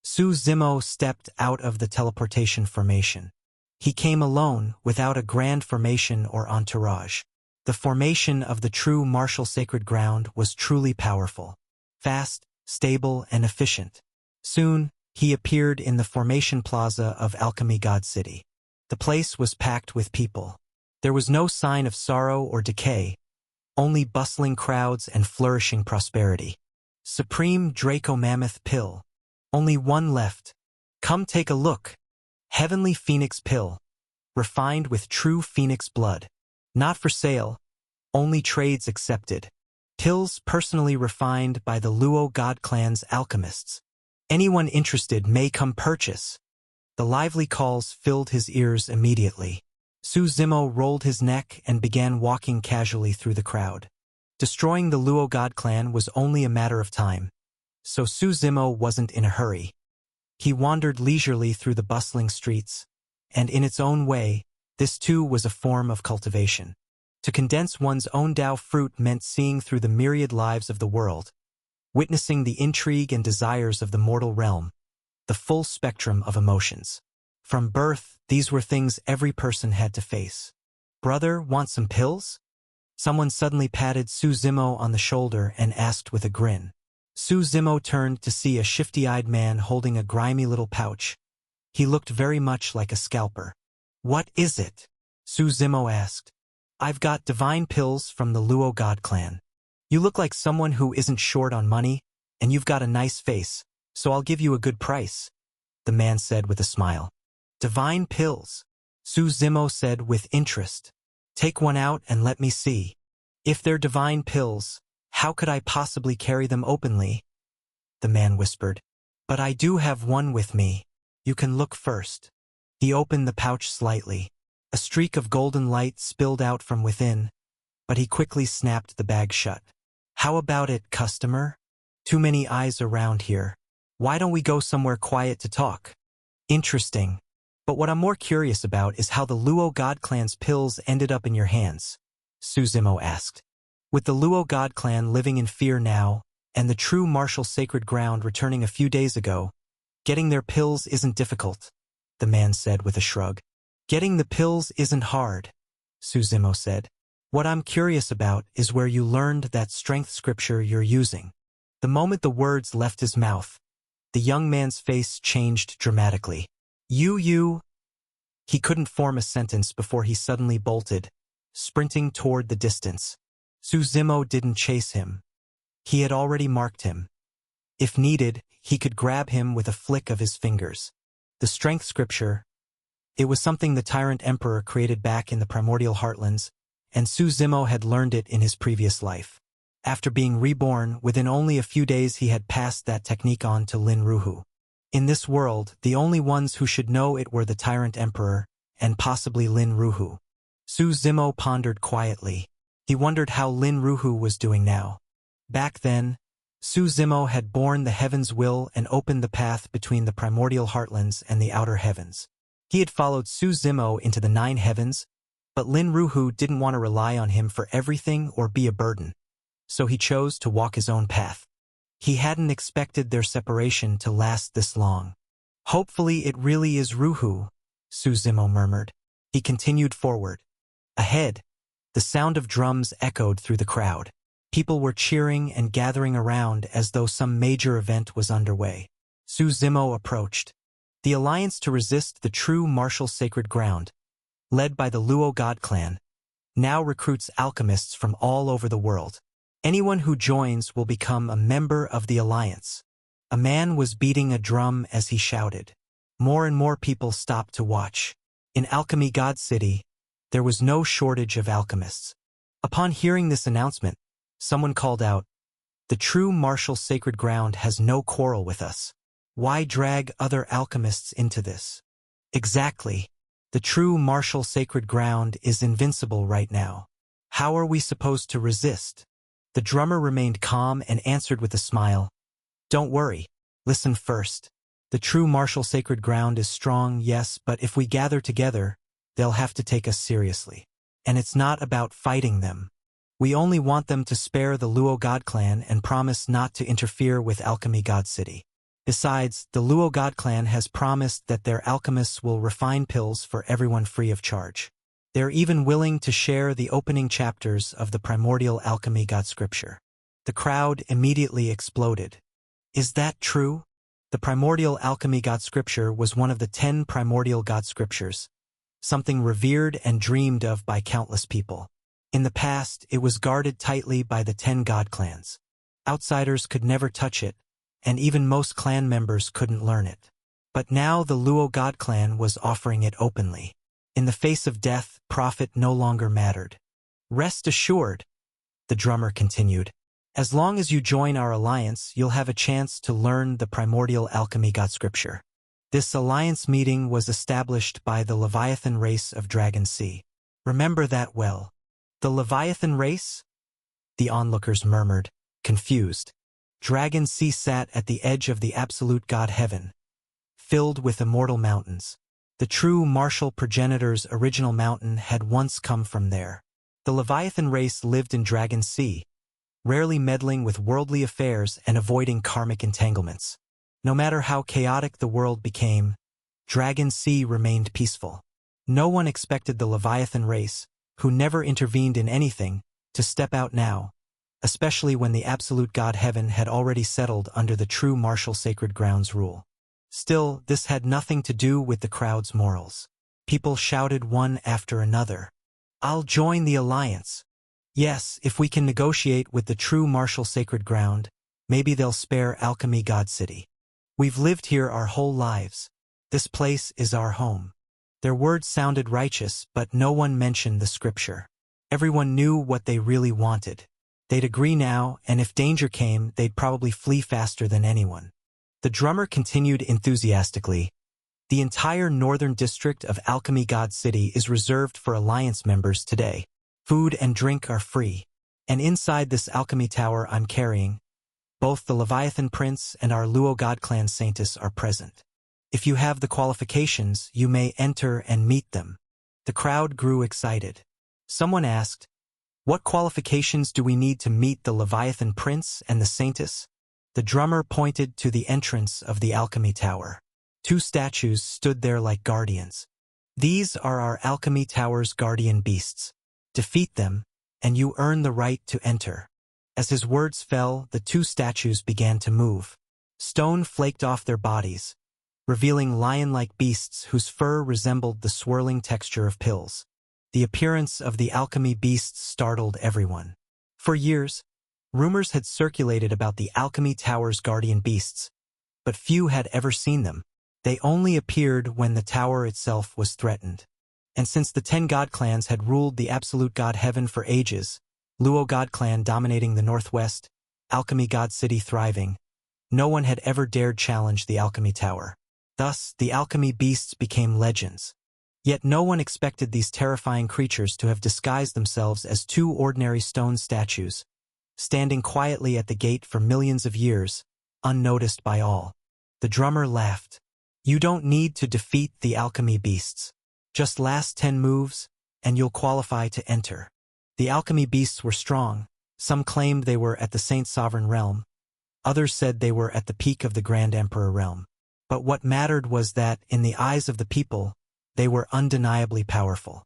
Su Zimo stepped out of the teleportation formation. He came alone, without a grand formation or entourage. The formation of the true martial sacred ground was truly powerful, fast, stable, and efficient. Soon, he appeared in the formation plaza of Alchemy God City. The place was packed with people. There was no sign of sorrow or decay, only bustling crowds and flourishing prosperity. Supreme Draco Mammoth Pill. Only one left. Come take a look. Heavenly Phoenix Pill. Refined with true phoenix blood. Not for sale. Only trades accepted. Pills personally refined by the Luo god clan's alchemists. Anyone interested may come purchase. The lively calls filled his ears immediately. Su Zimo rolled his neck and began walking casually through the crowd. Destroying the Luo god clan was only a matter of time, so Su Zimo wasn't in a hurry. He wandered leisurely through the bustling streets, and in its own way, this too was a form of cultivation. To condense one's own Tao fruit meant seeing through the myriad lives of the world, witnessing the intrigue and desires of the mortal realm, the full spectrum of emotions. From birth, these were things every person had to face. Brother, want some pills? Someone suddenly patted Su Zimo on the shoulder and asked with a grin. Su Zimo turned to see a shifty-eyed man holding a grimy little pouch. He looked very much like a scalper. What is it? Su Zimo asked. I've got divine pills from the Luo God clan. You look like someone who isn't short on money, and you've got a nice face, so I'll give you a good price, the man said with a smile. Divine pills, Su Zimo said with interest. Take one out and let me see. If they're divine pills, how could I possibly carry them openly? The man whispered. But I do have one with me. You can look first. He opened the pouch slightly. A streak of golden light spilled out from within, but he quickly snapped the bag shut. How about it, customer? Too many eyes around here. Why don't we go somewhere quiet to talk? Interesting. But what I'm more curious about is how the Luo God clan's pills ended up in your hands, Su Zimo asked. With the Luo God clan living in fear now, and the true martial sacred ground returning a few days ago, getting their pills isn't difficult, the man said with a shrug. Getting the pills isn't hard, Su Zimo said. What I'm curious about is where you learned that strength scripture you're using. The moment the words left his mouth, the young man's face changed dramatically. You. He couldn't form a sentence before he suddenly bolted, sprinting toward the distance. Su Zimo didn't chase him. He had already marked him. If needed, he could grab him with a flick of his fingers. The strength scripture, it was something the Tyrant Emperor created back in the primordial heartlands, and Su Zimo had learned it in his previous life. After being reborn, within only a few days he had passed that technique on to Lin Ruhu. In this world, the only ones who should know it were the Tyrant Emperor, and possibly Lin Ruhu. Su Zimo pondered quietly. He wondered how Lin Ruhu was doing now. Back then, Su Zimo had borne the heaven's will and opened the path between the primordial heartlands and the outer heavens. He had followed Su Zimo into the 9 heavens, but Lin Ruhu didn't want to rely on him for everything or be a burden, so he chose to walk his own path. He hadn't expected their separation to last this long. Hopefully it really is Ruhu, Su Zimo murmured. He continued forward. Ahead, the sound of drums echoed through the crowd. People were cheering and gathering around as though some major event was underway. Su Zimo approached. The alliance to resist the true martial sacred ground, led by the Luo God clan, now recruits alchemists from all over the world. Anyone who joins will become a member of the alliance. A man was beating a drum as he shouted. More and more people stopped to watch. In Alchemy God City, there was no shortage of alchemists. Upon hearing this announcement, someone called out, "The true martial sacred ground has no quarrel with us. Why drag other alchemists into this?" Exactly. The true martial sacred ground is invincible right now. How are we supposed to resist? The drummer remained calm and answered with a smile. Don't worry. Listen first. The true martial sacred ground is strong, yes, but if we gather together, they'll have to take us seriously. And it's not about fighting them. We only want them to spare the Luo God clan and promise not to interfere with Alchemy God City. Besides, the Luo God clan has promised that their alchemists will refine pills for everyone free of charge. They're even willing to share the opening chapters of the primordial Alchemy God Scripture. The crowd immediately exploded. Is that true? The primordial Alchemy God Scripture was one of the 10 primordial God Scriptures, something revered and dreamed of by countless people. In the past, it was guarded tightly by the 10 God clans. Outsiders could never touch it, and even most clan members couldn't learn it. But now the Luo God clan was offering it openly. In the face of death, profit no longer mattered. Rest assured, the drummer continued, as long as you join our alliance, you'll have a chance to learn the primordial Alchemy God Scripture. This alliance meeting was established by the Leviathan race of Dragon Sea. Remember that well. The Leviathan race? The onlookers murmured, confused. Dragon Sea sat at the edge of the absolute God heaven, filled with immortal mountains. The true martial progenitor's original mountain had once come from there. The Leviathan race lived in Dragon Sea, rarely meddling with worldly affairs and avoiding karmic entanglements. No matter how chaotic the world became, Dragon Sea remained peaceful. No one expected the Leviathan race, who never intervened in anything, to step out now, especially when the absolute God Heaven had already settled under the true martial sacred grounds rule. Still, this had nothing to do with the crowd's morals. People shouted one after another, "I'll join the alliance. Yes, if we can negotiate with the true martial sacred ground, maybe they'll spare Alchemy God City. We've lived here our whole lives. This place is our home." Their words sounded righteous, but no one mentioned the scripture. Everyone knew what they really wanted. They'd agree now, and if danger came, they'd probably flee faster than anyone. The drummer continued enthusiastically, "The entire northern district of Alchemy God City is reserved for Alliance members today. Food and drink are free. And inside this alchemy tower I'm carrying, both the Leviathan Prince and our Luo God Clan Saintus are present. If you have the qualifications, you may enter and meet them." The crowd grew excited. Someone asked, "What qualifications do we need to meet the Leviathan Prince and the Saintus?" The drummer pointed to the entrance of the alchemy tower. 2 statues stood there like guardians. "These are our alchemy tower's guardian beasts. Defeat them, and you earn the right to enter." As his words fell, the 2 statues began to move. Stone flaked off their bodies, revealing lion-like beasts whose fur resembled the swirling texture of pills. The appearance of the alchemy beasts startled everyone. For years, rumors had circulated about the alchemy tower's guardian beasts, but few had ever seen them. They only appeared when the tower itself was threatened. And since the 10 God clans had ruled the absolute God Heaven for ages, Luo God Clan dominating the Northwest, Alchemy God City thriving, no one had ever dared challenge the alchemy tower. Thus, the alchemy beasts became legends. Yet no one expected these terrifying creatures to have disguised themselves as 2 ordinary stone statues, standing quietly at the gate for millions of years, unnoticed by all. The drummer laughed. "You don't need to defeat the alchemy beasts. Just last 10 moves, and you'll qualify to enter." The alchemy beasts were strong. Some claimed they were at the Saint Sovereign realm. Others said they were at the peak of the Grand Emperor realm. But what mattered was that, in the eyes of the people, they were undeniably powerful.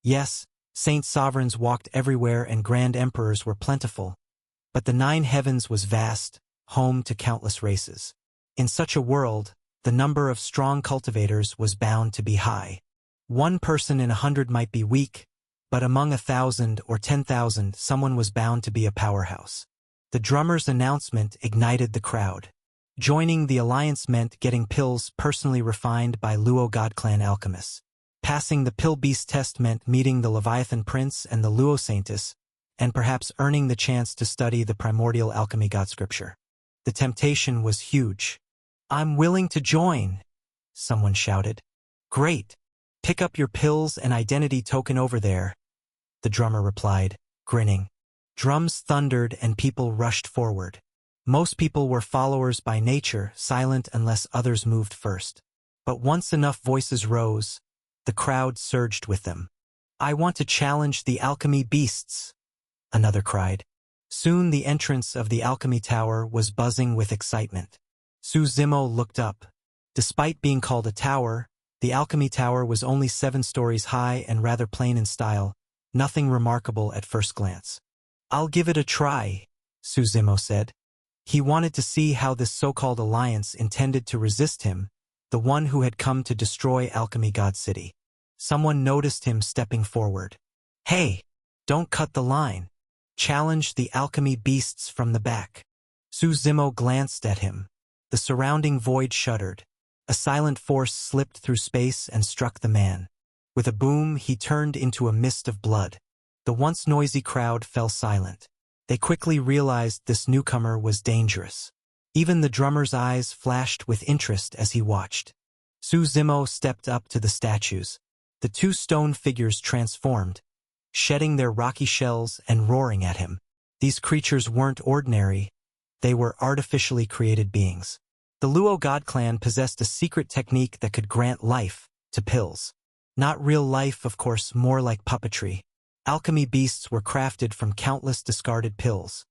Yes, Saint Sovereigns walked everywhere and Grand Emperors were plentiful, but the 9 heavens was vast, home to countless races. In such a world, the number of strong cultivators was bound to be high. 1 person in 100 might be weak, but among 1,000 or 10,000 someone was bound to be a powerhouse. The drummer's announcement ignited the crowd. Joining the alliance meant getting pills personally refined by Luo God Clan alchemists. Passing the pill beast test meant meeting the Leviathan Prince and the Luo Saintus, and perhaps earning the chance to study the primordial alchemy god scripture. The temptation was huge. "I'm willing to join," someone shouted. "Great! Pick up your pills and identity token over there," the drummer replied, grinning. Drums thundered and people rushed forward. Most people were followers by nature, silent unless others moved first. But once enough voices rose, the crowd surged with them. "I want to challenge the alchemy beasts," another cried. Soon the entrance of the alchemy tower was buzzing with excitement. Su Zimo looked up. Despite being called a tower, the alchemy tower was only 7 stories high and rather plain in style, nothing remarkable at first glance. "I'll give it a try," Su Zimo said. He wanted to see how this so-called alliance intended to resist him, the one who had come to destroy Alchemy God City. Someone noticed him stepping forward. "Hey, don't cut the line. Challenge the alchemy beasts from the back." Su Zimo glanced at him. The surrounding void shuddered. A silent force slipped through space and struck the man. With a boom, he turned into a mist of blood. The once noisy crowd fell silent. They quickly realized this newcomer was dangerous. Even the drummer's eyes flashed with interest as he watched. Su Zimo stepped up to the statues. The 2 stone figures transformed, shedding their rocky shells and roaring at him. These creatures weren't ordinary. They were artificially created beings. The Luo God Clan possessed a secret technique that could grant life to pills. Not real life, of course, more like puppetry. Alchemy beasts were crafted from countless discarded pills.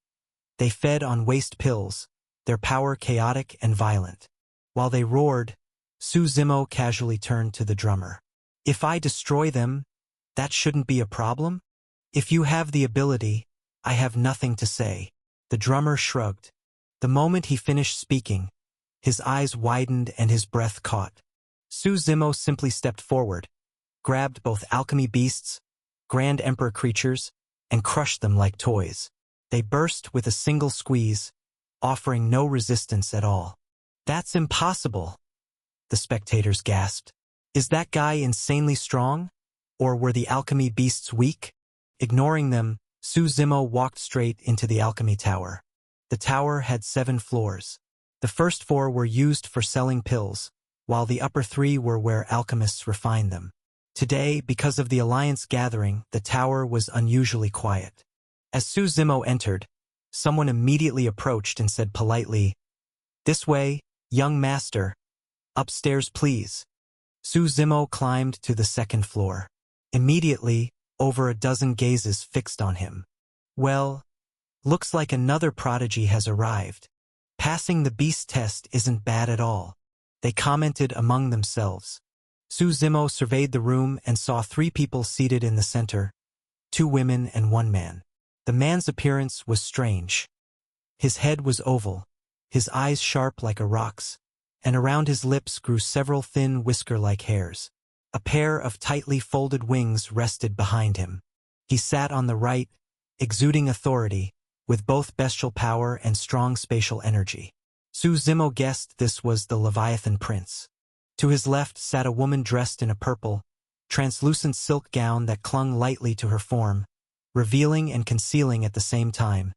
They fed on waste pills, their power chaotic and violent. While they roared, Su Zimo casually turned to the drummer. "If I destroy them, That shouldn't be a problem? If you have the ability, I have nothing to say. The drummer shrugged. The moment he finished speaking, his eyes widened and his breath caught. Su Zimo simply stepped forward, grabbed both alchemy beasts, Grand Emperor creatures, and crushed them like toys. They burst with a single squeeze, offering no resistance at all. That's impossible, the spectators gasped. Is that guy insanely strong? Or were the alchemy beasts weak? Ignoring them, Su Zimo walked straight into the alchemy tower. The tower had 7 floors. The first 4 were used for selling pills, while the upper 3 were where alchemists refined them. Today, because of the Alliance gathering, the tower was unusually quiet. As Su Zimo entered, someone immediately approached and said politely, "This way, young master. Upstairs, please." Su Zimo climbed to the 2nd floor. Immediately, over a dozen gazes fixed on him. "Well, looks like another prodigy has arrived. Passing the beast test isn't bad at all," they commented among themselves. Su Zimo surveyed the room and saw 3 people seated in the center, 2 women and 1 man. The man's appearance was strange. His head was oval, his eyes sharp like a rock's, and around his lips grew several thin whisker-like hairs. A pair of tightly folded wings rested behind him. He sat on the right, exuding authority, with both bestial power and strong spatial energy. Su Zimo guessed this was the Leviathan Prince. To his left sat a woman dressed in a purple, translucent silk gown that clung lightly to her form, revealing and concealing at the same time,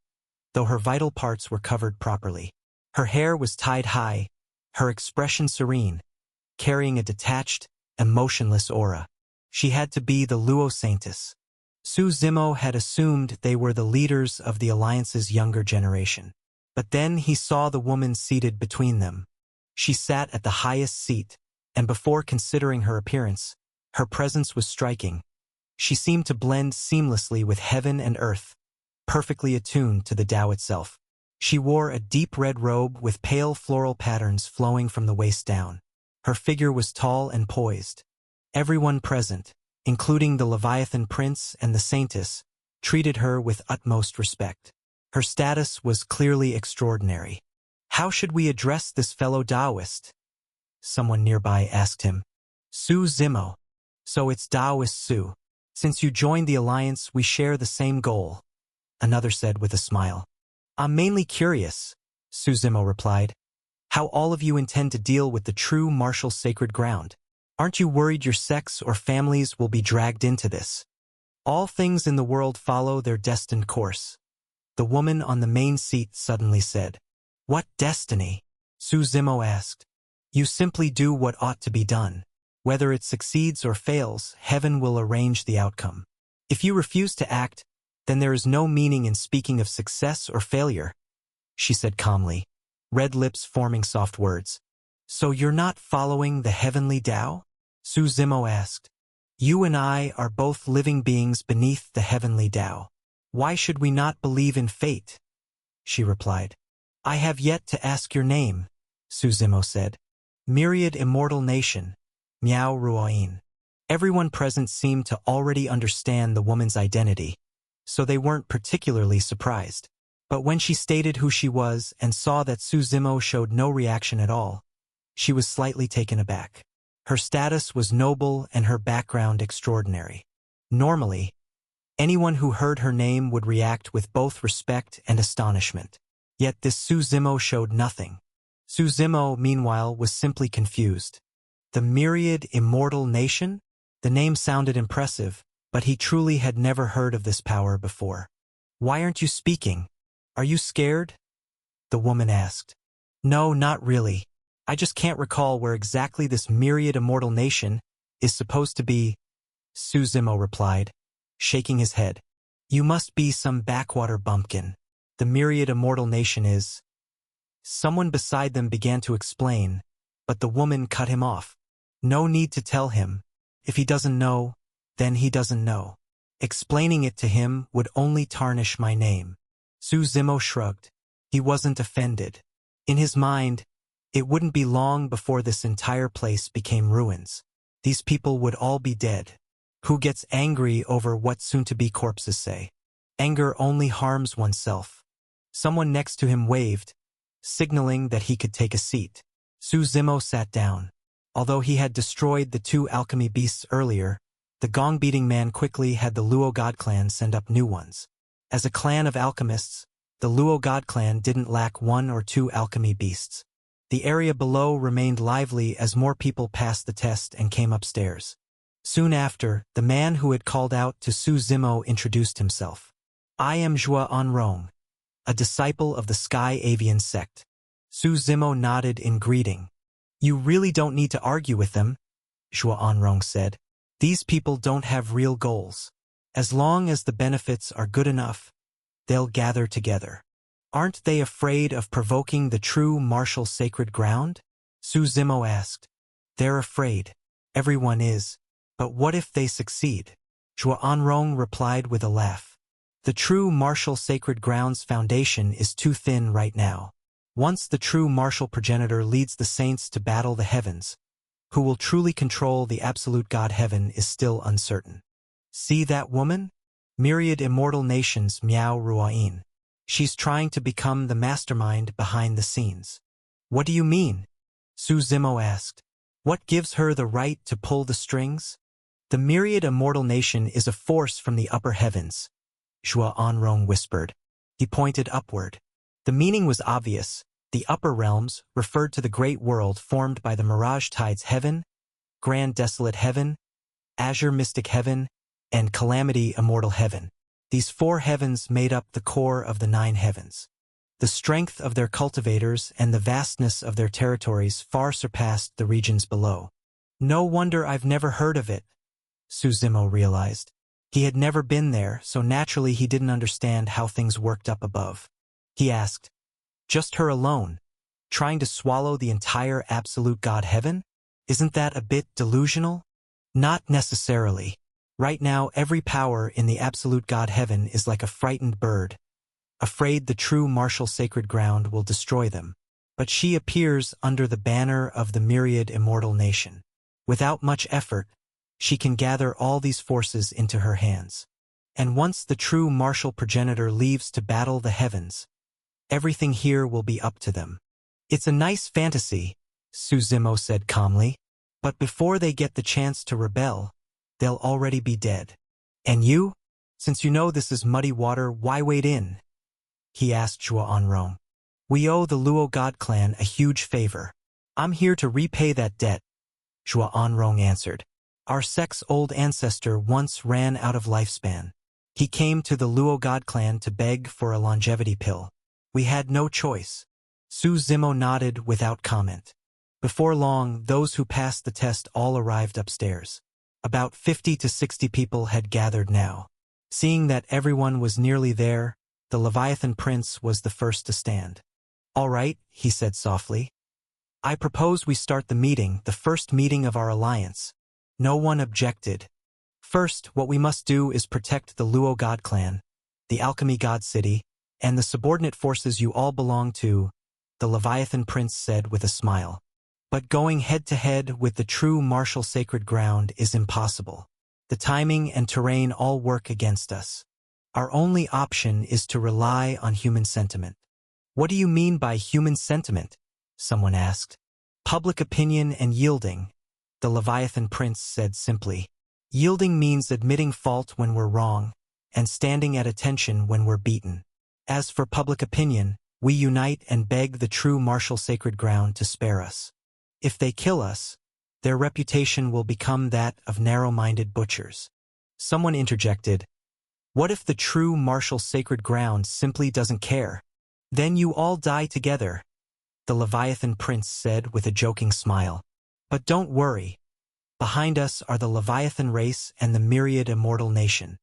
though her vital parts were covered properly. Her hair was tied high, her expression serene, carrying a detached, emotionless aura. She had to be the Luo Saintis. Su Zimo had assumed they were the leaders of the Alliance's younger generation. But then he saw the woman seated between them. She sat at the highest seat, and before considering her appearance, her presence was striking. She seemed to blend seamlessly with heaven and earth, perfectly attuned to the Tao itself. She wore a deep red robe with pale floral patterns flowing from the waist down. Her figure was tall and poised. Everyone present, including the Leviathan Prince and the Saintess, treated her with utmost respect. Her status was clearly extraordinary. "How should we address this fellow Taoist?" someone nearby asked him. "Su Zimo. So it's Taoist Su. Since you joined the Alliance, we share the same goal," another said with a smile. "I'm mainly curious," Su Zimo replied, "how all of you intend to deal with the true martial sacred ground. Aren't you worried your sects or families will be dragged into this? All things in the world follow their destined course." The woman on the main seat suddenly said. "What destiny?" Su Zimo asked. "You simply do what ought to be done. Whether it succeeds or fails, heaven will arrange the outcome. If you refuse to act, then there is no meaning in speaking of success or failure," she said calmly, red lips forming soft words. "So you're not following the heavenly Tao?" Su Zimo asked. "You and I are both living beings beneath the heavenly Tao. Why should we not believe in fate?" she replied. "I have yet to ask your name," Su Zimo said. "Myriad Immortal Nation, Miao Ruoyin." Everyone present seemed to already understand the woman's identity, so they weren't particularly surprised. But when she stated who she was and saw that Su Zimo showed no reaction at all, she was slightly taken aback. Her status was noble and her background extraordinary. Normally, anyone who heard her name would react with both respect and astonishment. Yet this Su Zimo showed nothing. Su Zimo, meanwhile, was simply confused. The Myriad Immortal Nation? The name sounded impressive, but he truly had never heard of this power before. "Why aren't you speaking? Are you scared?" the woman asked. "No, not really. I just can't recall where exactly this Myriad Immortal Nation is supposed to be," Su Zimo replied, shaking his head. "You must be some backwater bumpkin. The Myriad Immortal Nation is—" Someone beside them began to explain, but the woman cut him off. "No need to tell him. If he doesn't know, then he doesn't know. Explaining it to him would only tarnish my name." Su Zimo shrugged. He wasn't offended. In his mind, it wouldn't be long before this entire place became ruins. These people would all be dead, Who gets angry over what soon-to-be corpses say? Anger only harms oneself. Someone next to him waved, signaling that he could take a seat. Su Zimo sat down. Although he had destroyed the 2 alchemy beasts earlier, the gong-beating man quickly had the Luo God clan send up new ones. As a clan of alchemists, the Luo God clan didn't lack 1 or 2 alchemy beasts. The area below remained lively as more people passed the test and came upstairs. Soon after, the man who had called out to Su Zimo introduced himself. I am Zhua Anrong, a disciple of the Sky Avian sect. Su Zimo nodded in greeting. You really don't need to argue with them, Zhua Anrong said. These people don't have real goals. As long as the benefits are good enough, they'll gather together. Aren't they afraid of provoking the true martial sacred ground? Su Zimo asked. They're afraid. Everyone is. But what if they succeed? Zhua Anrong replied with a laugh. The true martial sacred ground's foundation is too thin right now. Once the true martial progenitor leads the saints to battle the heavens, who will truly control the absolute God heaven is still uncertain. See that woman? Myriad immortal nations Miao Ruain. She's trying to become the mastermind behind the scenes. What do you mean? Su Zimo asked. What gives her the right to pull the strings? The myriad immortal nation is a force from the upper heavens, Zhua Anrong whispered. He pointed upward. The meaning was obvious. The upper realms referred to the great world formed by the Mirage Tides Heaven, Grand Desolate Heaven, Azure Mystic Heaven, and Calamity Immortal Heaven. These 4 heavens made up the core of the 9 heavens. The strength of their cultivators and the vastness of their territories far surpassed the regions below. No wonder I've never heard of it, Su Zimo realized. He had never been there, so naturally he didn't understand how things worked up above. He asked, just her alone, trying to swallow the entire absolute God heaven? Isn't that a bit delusional? Not necessarily. Right now every power in the absolute God heaven is like a frightened bird, afraid the true martial sacred ground will destroy them. But she appears under the banner of the myriad immortal nation. Without much effort, she can gather all these forces into her hands. And once the true martial progenitor leaves to battle the heavens, everything here will be up to them. It's a nice fantasy, Su Zimo said calmly, but before they get the chance to rebel, they'll already be dead. And you? Since you know this is muddy water, why wade in? He asked Zhua Anrong. We owe the Luo God clan a huge favor. I'm here to repay that debt, Zhua Anrong answered. Our sect's old ancestor once ran out of lifespan. He came to the Luo God clan to beg for a longevity pill. We had no choice. Su Zimo nodded without comment. Before long, those who passed the test all arrived upstairs. About 50 to 60 people had gathered now. Seeing that everyone was nearly there, the Leviathan Prince was the first to stand. All right, he said softly. I propose we start the meeting, the first meeting of our alliance. No one objected. First, what we must do is protect the Luo God clan, the Alchemy God City, and the subordinate forces you all belong to, the Leviathan Prince said with a smile. But going head-to-head with the true martial sacred ground is impossible. The timing and terrain all work against us. Our only option is to rely on human sentiment. What do you mean by human sentiment? Someone asked. Public opinion and yielding, the Leviathan Prince said simply. Yielding means admitting fault when we're wrong, and standing at attention when we're beaten. As for public opinion, we unite and beg the true martial sacred ground to spare us. If they kill us, their reputation will become that of narrow-minded butchers. Someone interjected, what if the true martial sacred ground simply doesn't care? Then you all die together, the Leviathan Prince said with a joking smile. But don't worry. Behind us are the Leviathan race and the myriad immortal nation.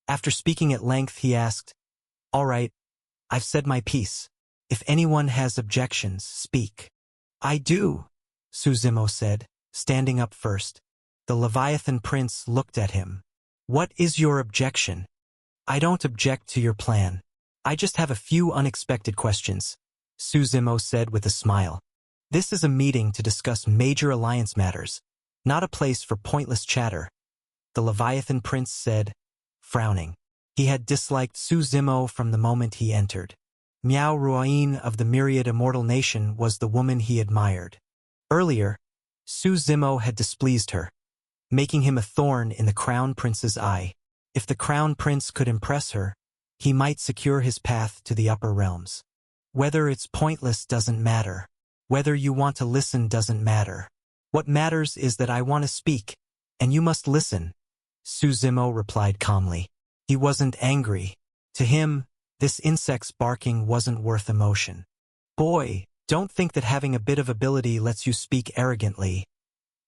After speaking at length, he asked, all right, I've said my piece. If anyone has objections, speak. I do, Su Zimo said, standing up first. The Leviathan Prince looked at him. What is your objection? I don't object to your plan. I just have a few unexpected questions, Su Zimo said with a smile. This is a meeting to discuss major alliance matters, not a place for pointless chatter. the Leviathan Prince said, frowning. He had disliked Su Zimo from the moment he entered. Miao Ruoyin of the Myriad Immortal Nation was the woman he admired. Earlier, Su Zimo had displeased her, making him a thorn in the Crown Prince's eye. If the Crown Prince could impress her, he might secure his path to the upper realms. Whether it's pointless doesn't matter. Whether you want to listen doesn't matter. What matters is that I want to speak, and you must listen, Su Zimo replied calmly. He wasn't angry. To him, this insect's barking wasn't worth emotion. Boy, don't think that having a bit of ability lets you speak arrogantly,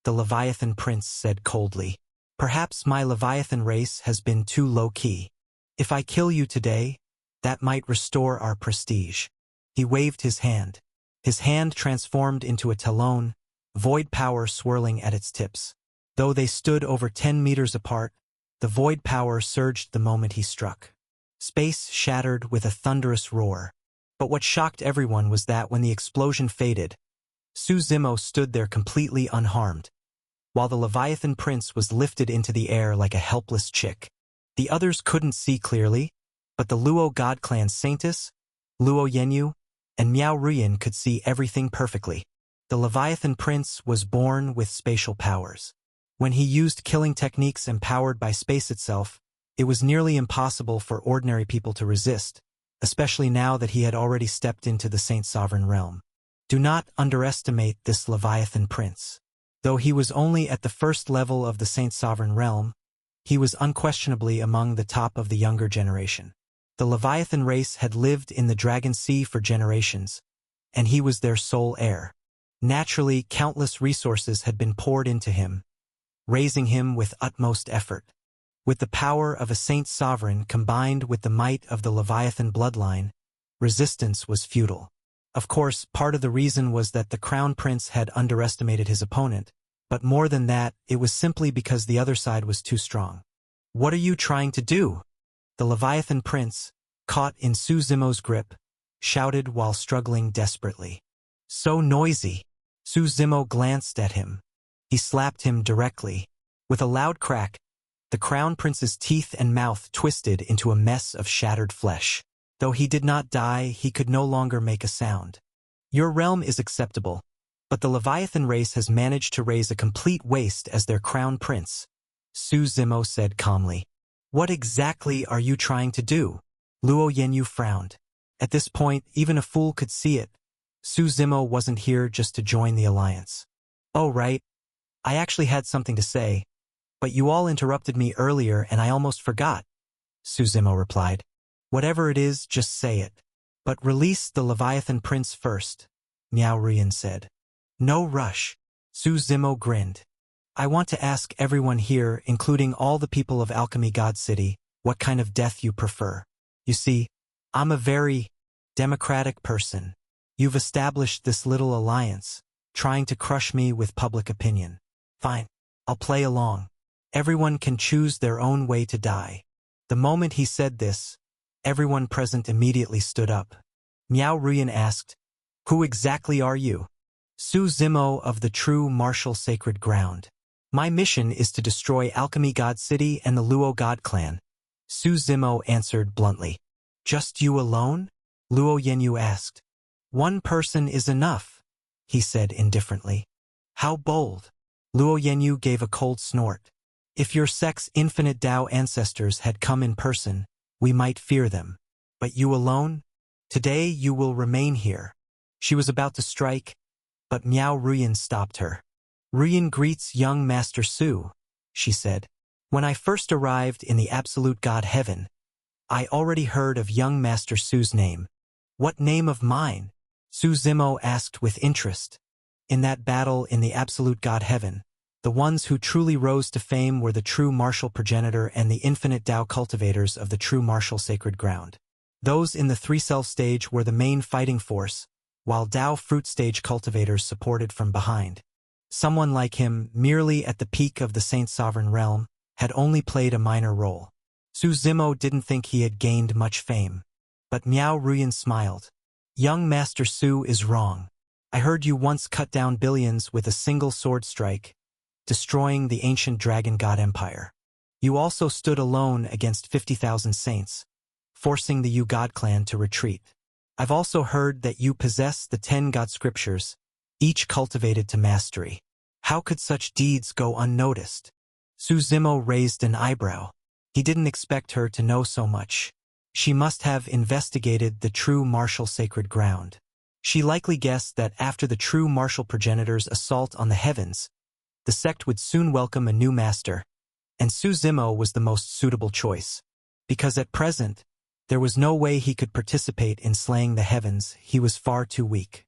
the Leviathan Prince said coldly. Perhaps my Leviathan race has been too low-key. If I kill you today, that might restore our prestige. He waved his hand. His hand transformed into a talon, void power swirling at its tips. Though they stood over 10 meters apart, the void power surged the moment he struck. Space shattered with a thunderous roar. But what shocked everyone was that when the explosion faded, Su Zimo stood there completely unharmed, while the Leviathan Prince was lifted into the air like a helpless chick. The others couldn't see clearly, but the Luo God Clan Saintess, Luo Yenyu, and Miao Ruyin could see everything perfectly. The Leviathan Prince was born with spatial powers. When he used killing techniques empowered by space itself, it was nearly impossible for ordinary people to resist, especially now that he had already stepped into the Saint Sovereign realm. Do not underestimate this Leviathan Prince. Though he was only at the first level of the Saint Sovereign realm, he was unquestionably among the top of the younger generation. The Leviathan race had lived in the Dragon Sea for generations, and he was their sole heir. Naturally, countless resources had been poured into him, raising him with utmost effort. With the power of a Saint Sovereign combined with the might of the Leviathan bloodline, resistance was futile. Of course, part of the reason was that the Crown Prince had underestimated his opponent, but more than that, it was simply because the other side was too strong. What are you trying to do? The Leviathan Prince, caught in Su Zimo's grip, shouted while struggling desperately. So noisy. Su Zimo glanced at him. He slapped him directly. With a loud crack, the Crown Prince's teeth and mouth twisted into a mess of shattered flesh. Though he did not die, he could no longer make a sound. Your realm is acceptable, but the Leviathan race has managed to raise a complete waste as their Crown Prince, Su Zimo said calmly. What exactly are you trying to do? Luo Yenyu frowned. At this point, even a fool could see it. Su Zimo wasn't here just to join the alliance. Oh right, I actually had something to say, but you all interrupted me earlier and I almost forgot, Su Zimo replied. Whatever it is, just say it. But release the Leviathan Prince first, Miao Ruyin said. No rush. Su Zimo grinned. I want to ask everyone here, including all the people of Alchemy God City, what kind of death you prefer. You see, I'm a very democratic person. You've established this little alliance, trying to crush me with public opinion. Fine, I'll play along. Everyone can choose their own way to die. The moment he said this, everyone present immediately stood up. Miao Ruyin asked, Who exactly are you? Su Zimo of the true martial sacred ground. My mission is to destroy Alchemy God City and the Luo God Clan. Su Zimo answered bluntly. Just you alone? Luo Yenyu asked. One person is enough, he said indifferently. How bold. Luo Yenyu gave a cold snort. If your sect's infinite Dao ancestors had come in person, we might fear them. But you alone? Today you will remain here. She was about to strike, but Miao Ruyin stopped her. Ruyin greets young Master Su, she said. When I first arrived in the Absolute God Heaven, I already heard of young Master Su's name. What name of mine? Su Zimo asked with interest. In that battle in the Absolute God Heaven, the ones who truly rose to fame were the true martial progenitor and the infinite Dao cultivators of the true martial sacred ground. Those in the three-self stage were the main fighting force, while Dao fruit stage cultivators supported from behind. Someone like him, merely at the peak of the Saint Sovereign realm, had only played a minor role. Su Zimo didn't think he had gained much fame. But Miao Ruyin smiled. Young Master Su is wrong. I heard you once cut down billions with a single sword strike, destroying the ancient Dragon God Empire. You also stood alone against 50,000 saints, forcing the Yu God clan to retreat. I've also heard that you possess the 10 God scriptures, each cultivated to mastery. How could such deeds go unnoticed? Su Zimo raised an eyebrow. He didn't expect her to know so much. She must have investigated the true martial sacred ground. She likely guessed that after the true martial progenitor's assault on the heavens, the sect would soon welcome a new master, and Su Zimo was the most suitable choice. Because at present, there was no way he could participate in slaying the heavens. He was far too weak.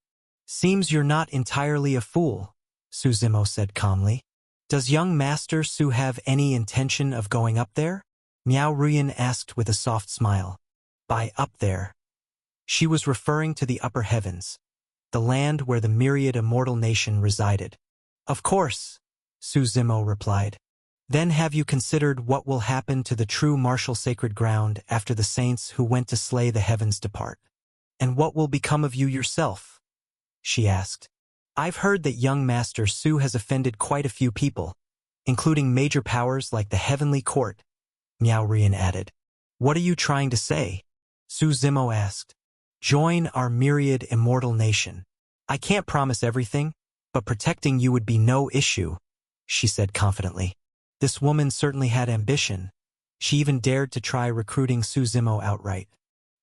Seems you're not entirely a fool, Su Zimo said calmly. Does young Master Su have any intention of going up there? Miao Ruyan asked with a soft smile. By up there, she was referring to the upper heavens, the land where the myriad immortal nation resided. Of course, Su Zimo replied. Then have you considered what will happen to the true martial sacred ground after the saints who went to slay the heavens depart? And what will become of you yourself? She asked. I've heard that young Master Su has offended quite a few people, including major powers like the Heavenly Court, Miao Ruyan added. What are you trying to say? Su Zimo asked. Join our myriad immortal nation. I can't promise everything, but protecting you would be no issue, she said confidently. This woman certainly had ambition. She even dared to try recruiting Su Zimo outright.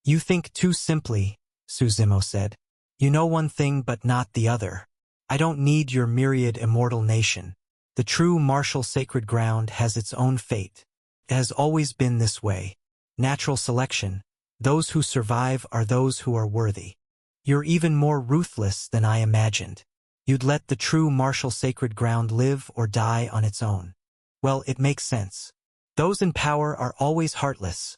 You think too simply, Su Zimo said. You know one thing but not the other. I don't need your myriad immortal nation. The true martial sacred ground has its own fate. It has always been this way. Natural selection. Those who survive are those who are worthy. You're even more ruthless than I imagined. You'd let the true martial sacred ground live or die on its own. Well, it makes sense. Those in power are always heartless,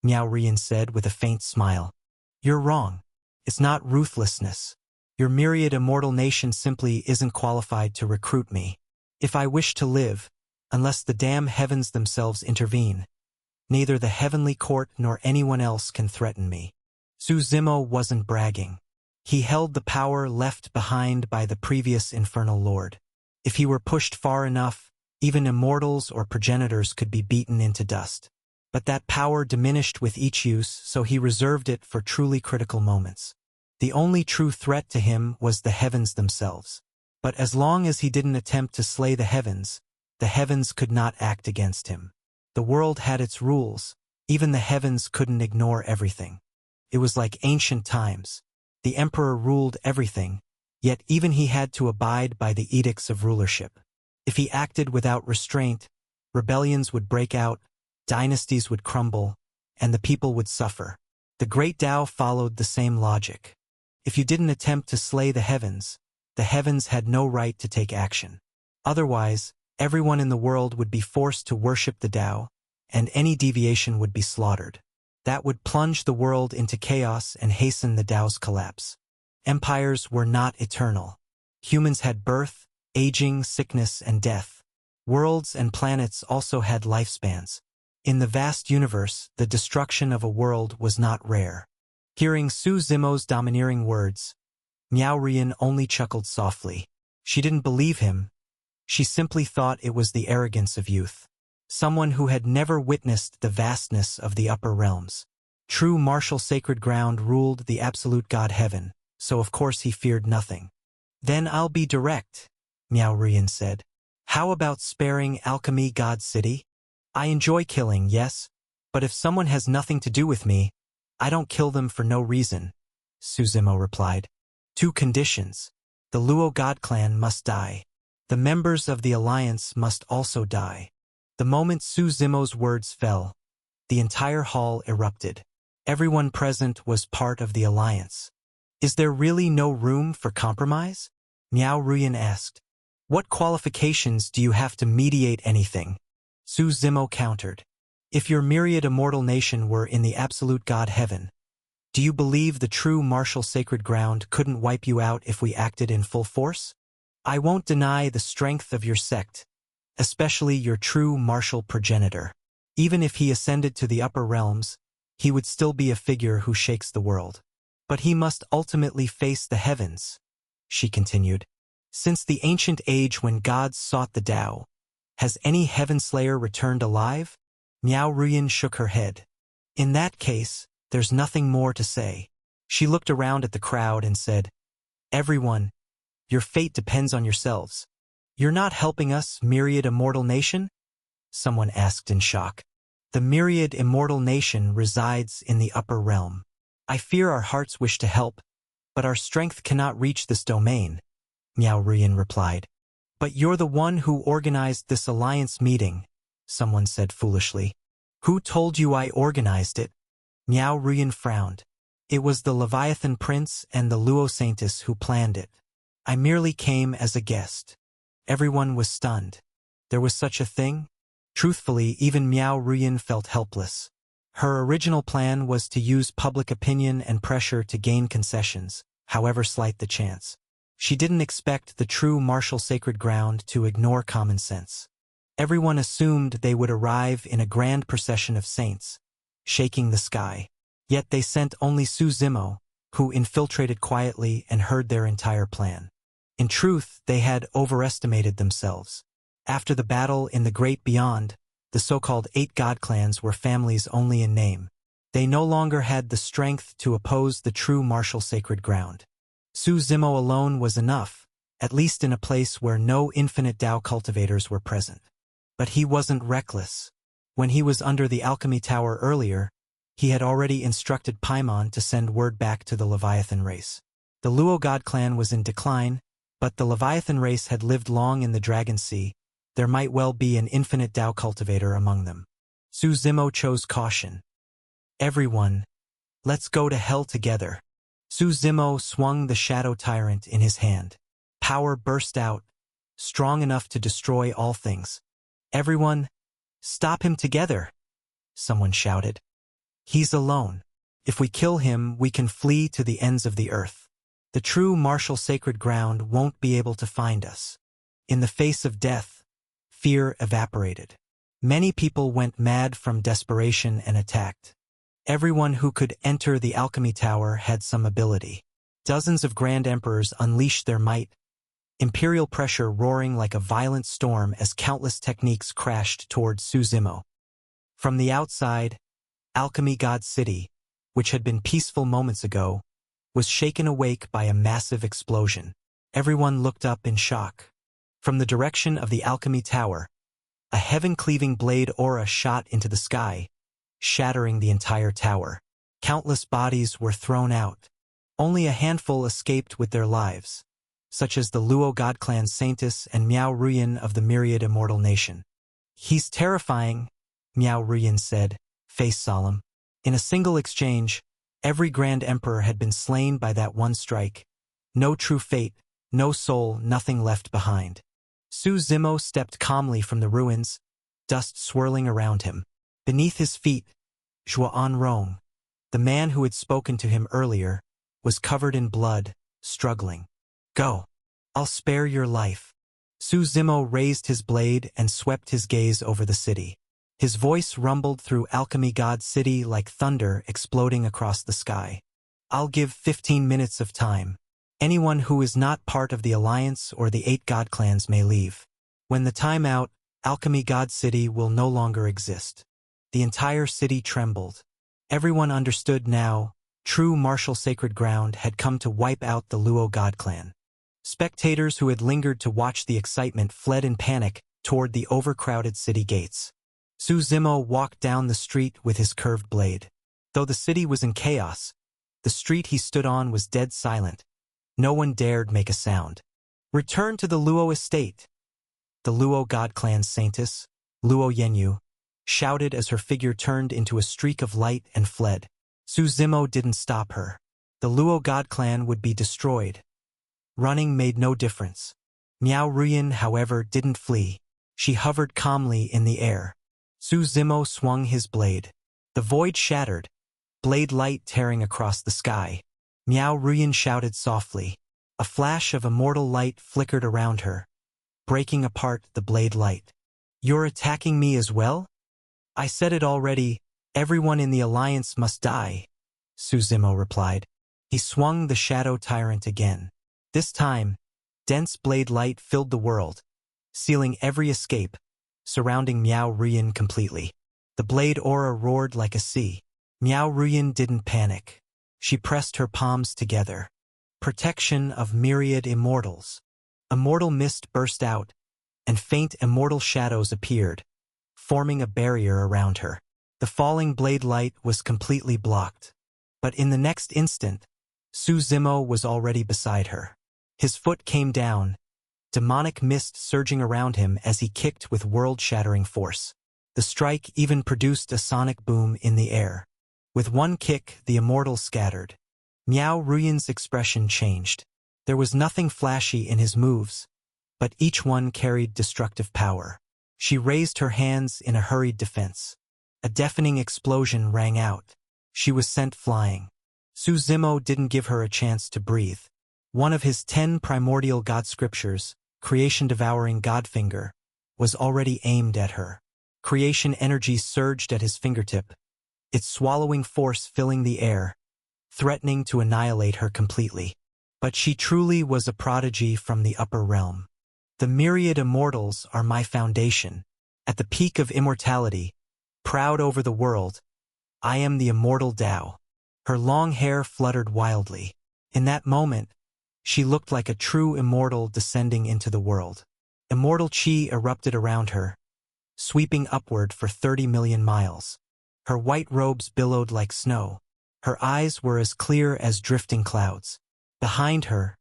Miao Ruyan said with a faint smile. You're wrong. It's not ruthlessness. Your myriad immortal nation simply isn't qualified to recruit me. If I wish to live, unless the damn heavens themselves intervene, neither the Heavenly Court nor anyone else can threaten me. Su Zimo wasn't bragging. He held the power left behind by the previous Infernal Lord. If he were pushed far enough, even immortals or progenitors could be beaten into dust. But that power diminished with each use, so he reserved it for truly critical moments. The only true threat to him was the heavens themselves. But as long as he didn't attempt to slay the heavens could not act against him. The world had its rules. Even the heavens couldn't ignore everything. It was like ancient times. The emperor ruled everything, yet even he had to abide by the edicts of rulership. If he acted without restraint, rebellions would break out, dynasties would crumble, and the people would suffer. The Great Tao followed the same logic. If you didn't attempt to slay the heavens had no right to take action. Otherwise, everyone in the world would be forced to worship the Tao, and any deviation would be slaughtered. That would plunge the world into chaos and hasten the Tao's collapse. Empires were not eternal. Humans had birth, aging, sickness, and death. Worlds and planets also had lifespans. In the vast universe, the destruction of a world was not rare. Hearing Su Zimo's domineering words, Miao Ruyan only chuckled softly. She didn't believe him. She simply thought it was the arrogance of youth. Someone who had never witnessed the vastness of the upper realms. True martial sacred ground ruled the absolute God heaven, so of course he feared nothing. Then I'll be direct, Miao Ruyan said. How about sparing Alchemy God City? I enjoy killing, yes, but if someone has nothing to do with me, I don't kill them for no reason, Su Zimo replied. 2 conditions. The Luo God clan must die. The members of the alliance must also die. The moment Su Zimo's words fell, the entire hall erupted. Everyone present was part of the alliance. Is there really no room for compromise? Miao Ruyan asked. What qualifications do you have to mediate anything? Su Zimo countered. If your myriad immortal nation were in the absolute God heaven, do you believe the true martial sacred ground couldn't wipe you out if we acted in full force? I won't deny the strength of your sect, especially your true martial progenitor. Even if he ascended to the upper realms, he would still be a figure who shakes the world. But he must ultimately face the heavens, she continued. Since the ancient age when gods sought the Tao, Has any Heaven Slayer returned alive? Miao Ruyin shook her head. In that case, there's nothing more to say. She looked around at the crowd and said, Everyone, your fate depends on yourselves. You're not helping us, Myriad Immortal Nation? Someone asked in shock. The Myriad Immortal Nation resides in the upper realm. I fear our hearts wish to help, but our strength cannot reach this domain, Miao Ruyin replied. But you're the one who organized this alliance meeting, someone said foolishly. Who told you I organized it? Miao Ruyin frowned. It was the Leviathan Prince and the Luo Saintess who planned it. I merely came as a guest. Everyone was stunned. There was such a thing? Truthfully, even Miao Ruyin felt helpless. Her original plan was to use public opinion and pressure to gain concessions, however slight the chance. She didn't expect the true martial sacred ground to ignore common sense. Everyone assumed they would arrive in a grand procession of saints, shaking the sky. Yet they sent only Su Zimo, who infiltrated quietly and heard their entire plan. In truth, they had overestimated themselves. After the battle in the Great Beyond, the so-called 8 God clans were families only in name. They no longer had the strength to oppose the true martial sacred ground. Su Zimo alone was enough, at least in a place where no infinite Tao cultivators were present. But he wasn't reckless. When he was under the alchemy tower earlier, he had already instructed Paimon to send word back to the Leviathan race. The Luo God clan was in decline, but the Leviathan race had lived long in the Dragon Sea. There might well be an infinite Tao cultivator among them. Su Zimo chose caution. Everyone, let's go to hell together. Su Zimo swung the Shadow Tyrant in his hand. Power burst out, strong enough to destroy all things. Everyone, stop him together, someone shouted. He's alone. If we kill him, we can flee to the ends of the earth. The true martial sacred ground won't be able to find us. In the face of death, fear evaporated. Many people went mad from desperation and attacked. Everyone who could enter the alchemy tower had some ability. Dozens of Grand Emperors unleashed their might, imperial pressure roaring like a violent storm as countless techniques crashed toward Su Zimo. From the outside, Alchemy God City, which had been peaceful moments ago, was shaken awake by a massive explosion. Everyone looked up in shock. From the direction of the alchemy tower, a heaven-cleaving blade aura shot into the sky, shattering the entire tower. Countless bodies were thrown out. Only a handful escaped with their lives, such as the Luo God Clan Saintess and Miao Ruyin of the Myriad Immortal Nation. He's terrifying, Miao Ruyin said, face solemn. In a single exchange, every Grand Emperor had been slain by that one strike. No true fate, no soul, nothing left behind. Su Zimo stepped calmly from the ruins, dust swirling around him. Beneath his feet, Zhuan Rong, the man who had spoken to him earlier, was covered in blood, struggling. Go. I'll spare your life. Su Zimo raised his blade and swept his gaze over the city. His voice rumbled through Alchemy God City like thunder exploding across the sky. I'll give 15 minutes of time. Anyone who is not part of the Alliance or the 8 God clans may leave. When the time out, Alchemy God City will no longer exist. The entire city trembled. Everyone understood now, true martial sacred ground had come to wipe out the Luo God clan. Spectators who had lingered to watch the excitement fled in panic toward the overcrowded city gates. Su Zimo walked down the street with his curved blade. Though the city was in chaos, the street he stood on was dead silent. No one dared make a sound. Return to the Luo estate. The Luo God clan Saintess, Luo Yenyu, shouted as her figure turned into a streak of light and fled. Su Zimo didn't stop her. The Luo God clan would be destroyed. Running made no difference. Miao Ruyin, however, didn't flee. She hovered calmly in the air. Su Zimo swung his blade. The void shattered, blade light tearing across the sky. Miao Ruyin shouted softly. A flash of immortal light flickered around her, breaking apart the blade light. You're attacking me as well? I said it already, everyone in the Alliance must die, Su Zimo replied. He swung the Shadow Tyrant again. This time, dense blade light filled the world, sealing every escape. surrounding Miao Ruyan completely. The blade aura roared like a sea. Miao Ruyan didn't panic. She pressed her palms together. Protection of myriad immortals. Immortal mist burst out, and faint immortal shadows appeared, forming a barrier around her. The falling blade light was completely blocked. But in the next instant, Su Zimo was already beside her. His foot came down, demonic mist surging around him as he kicked with world-shattering force. The strike even produced a sonic boom in the air. With one kick, the immortal scattered. Miao Ruyan's expression changed. There was nothing flashy in his moves, but each one carried destructive power. She raised her hands in a hurried defense. A deafening explosion rang out. She was sent flying. Su Zimo didn't give her a chance to breathe. One of his 10 primordial god scriptures, creation-devouring Godfinger, was already aimed at her. Creation energy surged at his fingertip, its swallowing force filling the air, threatening to annihilate her completely. But she truly was a prodigy from the upper realm. The myriad immortals are my foundation. At the peak of immortality, proud over the world, I am the immortal Tao. Her long hair fluttered wildly. In that moment, she looked like a true immortal descending into the world. Immortal chi erupted around her, sweeping upward for 30 million miles. Her white robes billowed like snow. Her eyes were as clear as drifting clouds. Behind her,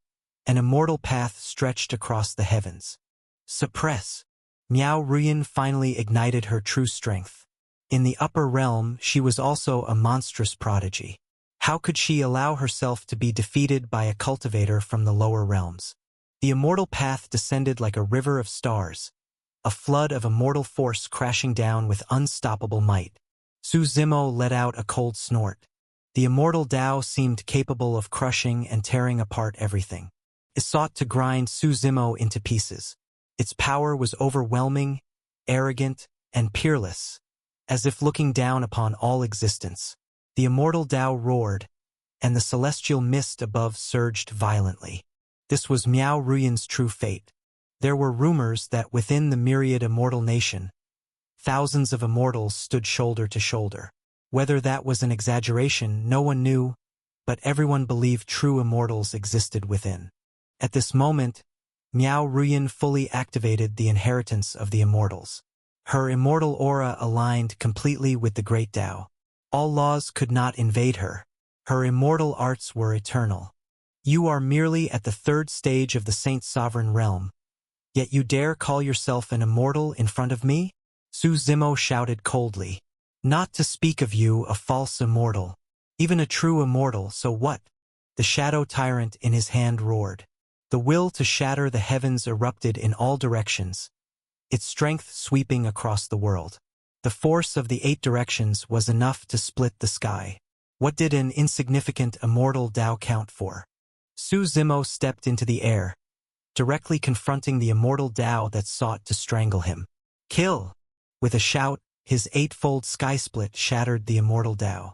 an immortal path stretched across the heavens. Suppress. Miao Ruyan finally ignited her true strength. In the upper realm, she was also a monstrous prodigy. How could she allow herself to be defeated by a cultivator from the lower realms? The immortal path descended like a river of stars, a flood of immortal force crashing down with unstoppable might. Su Zimo let out a cold snort. The immortal Tao seemed capable of crushing and tearing apart everything. It sought to grind Su Zimo into pieces. Its power was overwhelming, arrogant, and peerless, as if looking down upon all existence. The immortal Tao roared, and the celestial mist above surged violently. This was Miao Ruyan's true fate. There were rumors that within the myriad immortal nation, thousands of immortals stood shoulder to shoulder. Whether that was an exaggeration, no one knew, but everyone believed true immortals existed within. At this moment, Miao Ruyan fully activated the inheritance of the immortals. Her immortal aura aligned completely with the great Tao. All laws could not invade her. Her immortal arts were eternal. You are merely at the third stage of the Saint Sovereign realm, yet you dare call yourself an immortal in front of me? Su Zimo shouted coldly. Not to speak of you, a false immortal. Even a true immortal, so what? The shadow tyrant in his hand roared. The will to shatter the heavens erupted in all directions, its strength sweeping across the world. The force of the 8 directions was enough to split the sky. What did an insignificant immortal Tao count for? Su Zimo stepped into the air, directly confronting the immortal Tao that sought to strangle him. Kill! With a shout, his 8-fold sky split shattered the immortal Tao.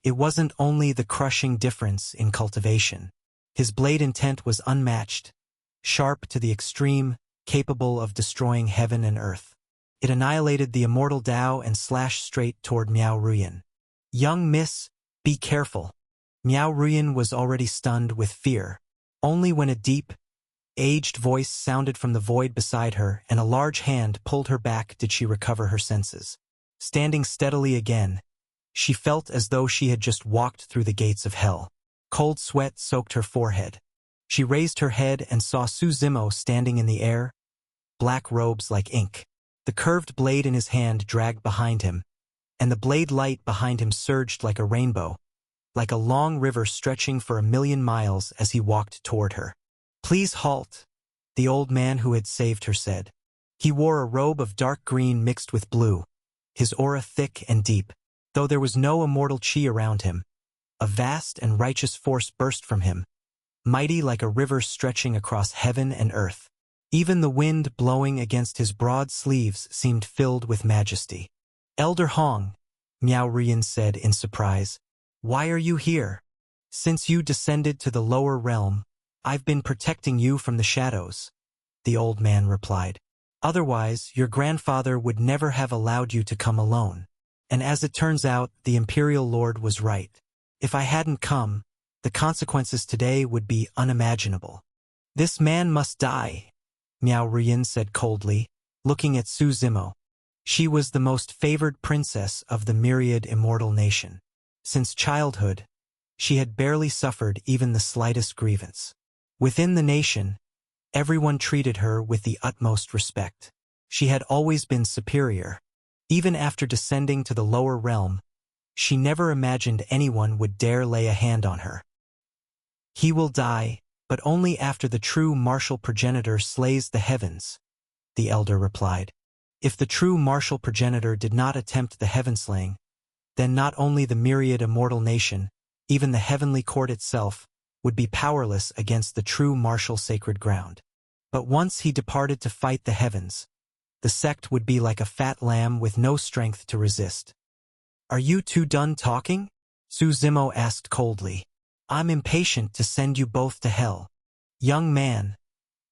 It wasn't only the crushing difference in cultivation. His blade intent was unmatched, sharp to the extreme, capable of destroying heaven and earth. It annihilated the immortal Tao and slashed straight toward Miao Ruyan. Young miss, be careful. Miao Ruyan was already stunned with fear. Only when a deep, aged voice sounded from the void beside her and a large hand pulled her back did she recover her senses. Standing steadily again, she felt as though she had just walked through the gates of hell. Cold sweat soaked her forehead. She raised her head and saw Su Zimo standing in the air, black robes like ink. The curved blade in his hand dragged behind him, and the blade light behind him surged like a rainbow, like a long river stretching for 1,000,000 miles as he walked toward her. Please halt, the old man who had saved her said. He wore a robe of dark green mixed with blue, his aura thick and deep. Though there was no immortal chi around him, a vast and righteous force burst from him, mighty like a river stretching across heaven and earth. Even the wind blowing against his broad sleeves seemed filled with majesty. Elder Hong, Miao Ruyan said in surprise, why are you here? Since you descended to the lower realm, I've been protecting you from the shadows, the old man replied. Otherwise, your grandfather would never have allowed you to come alone. And as it turns out, the Imperial Lord was right. If I hadn't come, the consequences today would be unimaginable. This man must die, Miao Ruyin said coldly, looking at Su Zimo. She was the most favored princess of the myriad immortal nation. Since childhood, she had barely suffered even the slightest grievance. Within the nation, everyone treated her with the utmost respect. She had always been superior. Even after descending to the lower realm, she never imagined anyone would dare lay a hand on her. He will die, but only after the true martial progenitor slays the heavens, the elder replied. If the true martial progenitor did not attempt the heaven-slaying, then not only the myriad immortal nation, even the heavenly court itself, would be powerless against the true martial sacred ground. But once he departed to fight the heavens, the sect would be like a fat lamb with no strength to resist. Are you two done talking? Su Zimo asked coldly. I'm impatient to send you both to hell. Young man,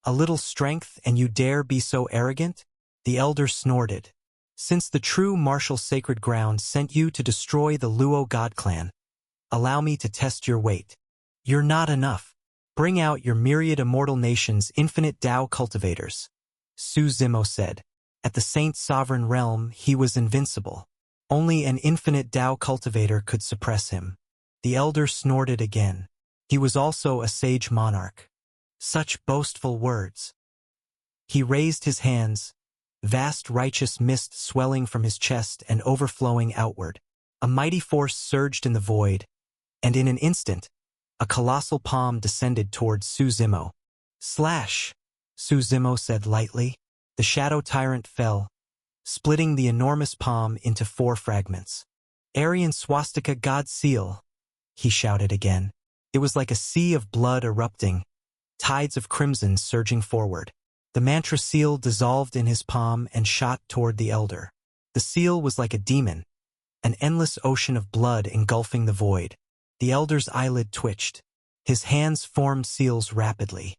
a little strength and you dare be so arrogant? The elder snorted. Since the true martial sacred ground sent you to destroy the Luo God clan, allow me to test your weight. You're not enough. Bring out your myriad immortal nation's infinite Tao cultivators, Su Zimo said. At the Saint Sovereign realm, he was invincible. Only an infinite Tao cultivator could suppress him. The elder snorted again. He was also a sage monarch. Such boastful words. He raised his hands, vast righteous mist swelling from his chest and overflowing outward. A mighty force surged in the void, and in an instant, a colossal palm descended towards Su Zimo. Slash, Su Zimo said lightly. The shadow tyrant fell, splitting the enormous palm into 4 fragments. Aryan swastika god seal, he shouted again. It was like a sea of blood erupting, tides of crimson surging forward. The mantra seal dissolved in his palm and shot toward the elder. The seal was like a demon, an endless ocean of blood engulfing the void. The elder's eyelid twitched. His hands formed seals rapidly.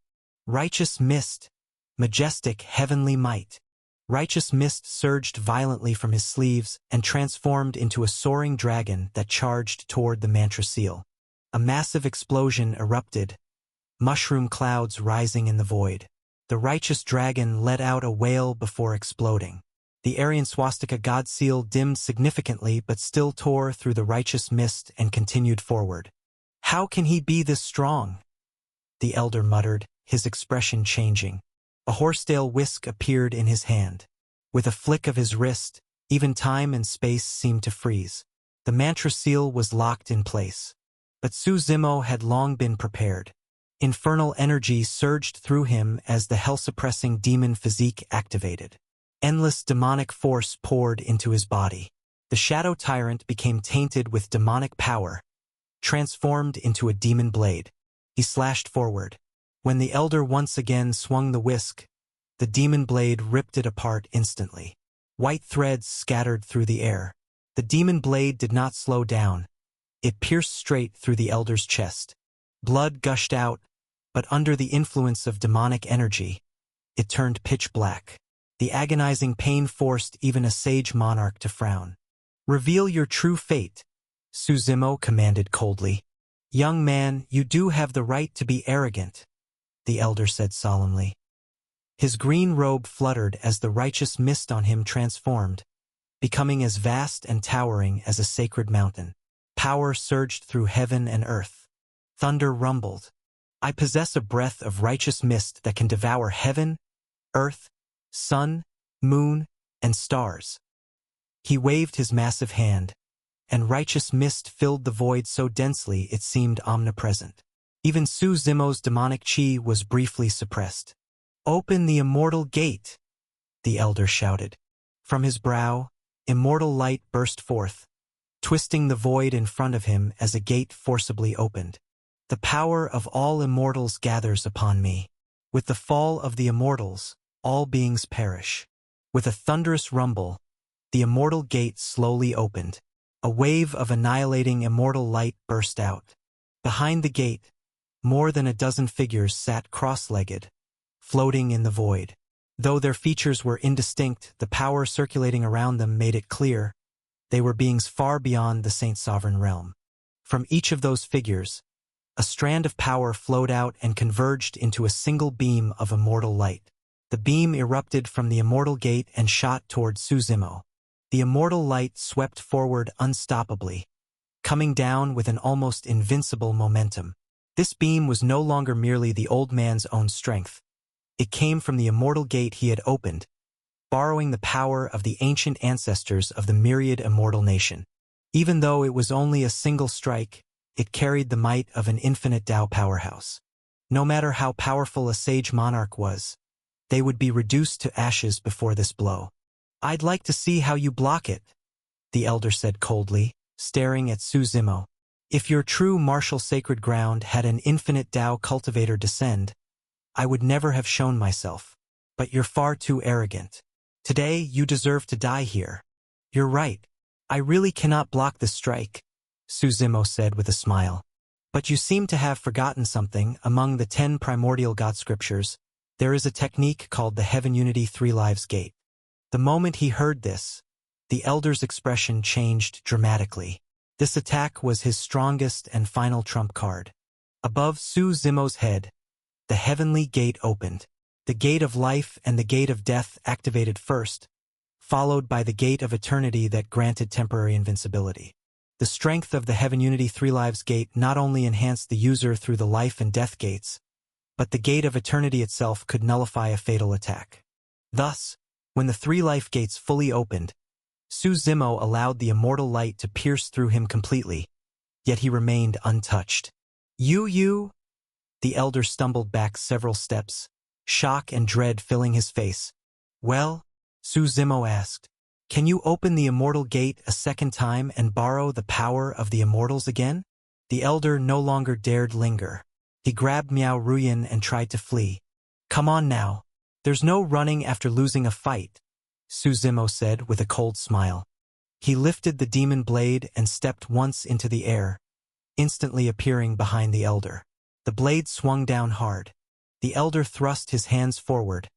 Righteous mist, majestic heavenly might. Righteous mist surged violently from his sleeves and transformed into a soaring dragon that charged toward the mantra seal. A massive explosion erupted, mushroom clouds rising in the void. The righteous dragon let out a wail before exploding. The Aryan swastika god seal dimmed significantly but still tore through the righteous mist and continued forward. How can he be this strong? The elder muttered, his expression changing. A horsetail whisk appeared in his hand. With a flick of his wrist, even time and space seemed to freeze. The mantra seal was locked in place. But Su Zimo had long been prepared. Infernal energy surged through him as the hell-suppressing demon physique activated. Endless demonic force poured into his body. The shadow tyrant became tainted with demonic power, transformed into a demon blade. He slashed forward. When the elder once again swung the whisk, the demon blade ripped it apart instantly. White threads scattered through the air. The demon blade did not slow down. It pierced straight through the elder's chest. Blood gushed out, but under the influence of demonic energy, it turned pitch black. The agonizing pain forced even a sage monarch to frown. Reveal your true fate, Su Zimo commanded coldly. Young man, you do have the right to be arrogant, the elder said solemnly. His green robe fluttered as the righteous mist on him transformed, becoming as vast and towering as a sacred mountain. Power surged through heaven and earth. Thunder rumbled. I possess a breath of righteous mist that can devour heaven, earth, sun, moon, and stars. He waved his massive hand, and righteous mist filled the void so densely it seemed omnipresent. Even Su Zimo's demonic chi was briefly suppressed. Open the immortal gate, the elder shouted. From his brow, immortal light burst forth, twisting the void in front of him as a gate forcibly opened. The power of all immortals gathers upon me. With the fall of the immortals, all beings perish. With a thunderous rumble, the immortal gate slowly opened. A wave of annihilating immortal light burst out. Behind the gate, more than a dozen figures sat cross-legged, floating in the void. Though their features were indistinct, the power circulating around them made it clear they were beings far beyond the Saint Sovereign realm. From each of those figures, a strand of power flowed out and converged into a single beam of immortal light. The beam erupted from the immortal gate and shot toward Suzimo. The immortal light swept forward unstoppably, coming down with an almost invincible momentum. This beam was no longer merely the old man's own strength. It came from the immortal gate he had opened, borrowing the power of the ancient ancestors of the myriad immortal nation. Even though it was only a single strike, it carried the might of an infinite Tao powerhouse. No matter how powerful a sage monarch was, they would be reduced to ashes before this blow. "I'd like to see how you block it," the elder said coldly, staring at Suzimo. "If your true martial sacred ground had an infinite Tao cultivator descend, I would never have shown myself. But you're far too arrogant. Today you deserve to die here." "You're right. I really cannot block this strike," Suzimo said with a smile. "But you seem to have forgotten something. Among the 10 primordial God scriptures, there is a technique called the Heaven Unity Three Lives Gate." The moment he heard this, the elder's expression changed dramatically. This attack was his strongest and final trump card. Above Suzimo's head, the heavenly gate opened. The gate of life and the gate of death activated first, followed by the gate of eternity that granted temporary invincibility. The strength of the Heaven Unity Three Lives Gate not only enhanced the user through the life and death gates, but the gate of eternity itself could nullify a fatal attack. Thus, when the 3 life gates fully opened, Suzimo allowed the immortal light to pierce through him completely, yet he remained untouched. You? The elder stumbled back several steps, shock and dread filling his face. "Well?" Suzimo asked. "Can you open the immortal gate a second time and borrow the power of the immortals again?" The elder no longer dared linger. He grabbed Miao Ruyan and tried to flee. "Come on now. There's no running after losing a fight," Suzimo said with a cold smile. He lifted the demon blade and stepped once into the air, instantly appearing behind the elder. The blade swung down hard. The elder thrust his hands forward,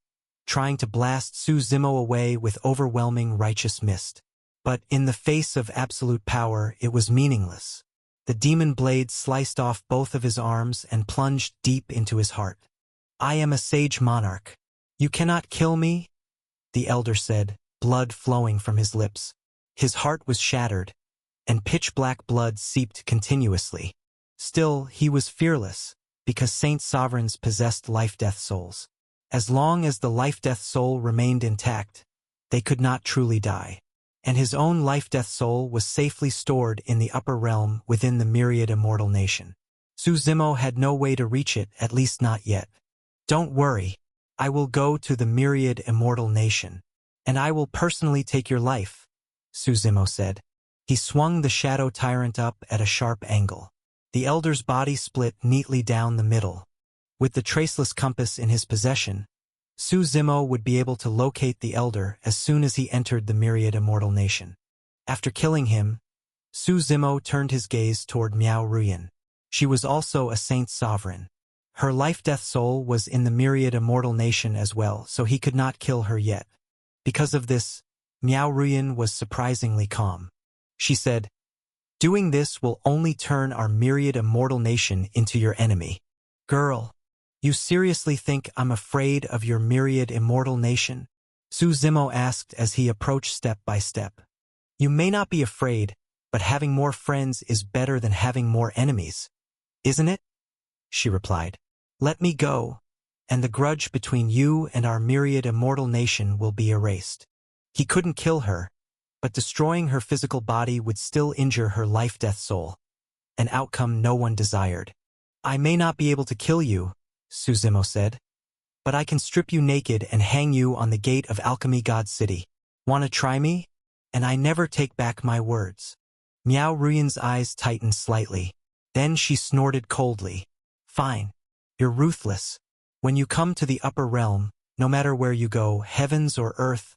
trying to blast Suzimo away with overwhelming righteous mist. But in the face of absolute power, it was meaningless. The demon blade sliced off both of his arms and plunged deep into his heart. "I am a sage monarch. You cannot kill me," the elder said, blood flowing from his lips. His heart was shattered, and pitch-black blood seeped continuously. Still, he was fearless, because Saint Sovereigns possessed life-death souls. As long as the life-death soul remained intact, they could not truly die. And his own life-death soul was safely stored in the upper realm within the myriad immortal nation. Suzimo had no way to reach it, at least not yet. "Don't worry. I will go to the myriad immortal nation, and I will personally take your life," Suzimo said. He swung the shadow tyrant up at a sharp angle. The elder's body split neatly down the middle. With the traceless compass in his possession, Suzimo would be able to locate the elder as soon as he entered the myriad immortal nation. After killing him, Suzimo turned his gaze toward Miao Ruyan. She was also a saint sovereign. Her life-death soul was in the myriad immortal nation as well, so he could not kill her yet. Because of this, Miao Ruyan was surprisingly calm. She said, "Doing this will only turn our myriad immortal nation into your enemy. Girl, you seriously think I'm afraid of your myriad immortal nation?" Suzimo asked as he approached step by step. "You may not be afraid, but having more friends is better than having more enemies, isn't it?" she replied. "Let me go, and the grudge between you and our myriad immortal nation will be erased." He couldn't kill her, but destroying her physical body would still injure her life-death soul, an outcome no one desired. "I may not be able to kill you," Suzimo said, "but I can strip you naked and hang you on the gate of Alchemy God City. Want to try me? And I never take back my words." Miao Ruyan's eyes tightened slightly. Then she snorted coldly. "Fine. You're ruthless. When you come to the upper realm, no matter where you go, heavens or earth,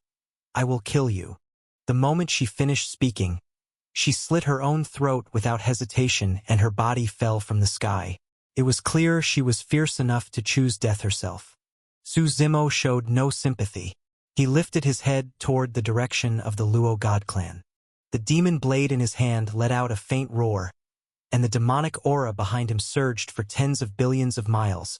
I will kill you." The moment she finished speaking, she slit her own throat without hesitation and her body fell from the sky. It was clear she was fierce enough to choose death herself. Su Zimo showed no sympathy. He lifted his head toward the direction of the Luo God clan. The demon blade in his hand let out a faint roar, and the demonic aura behind him surged for tens of billions of miles,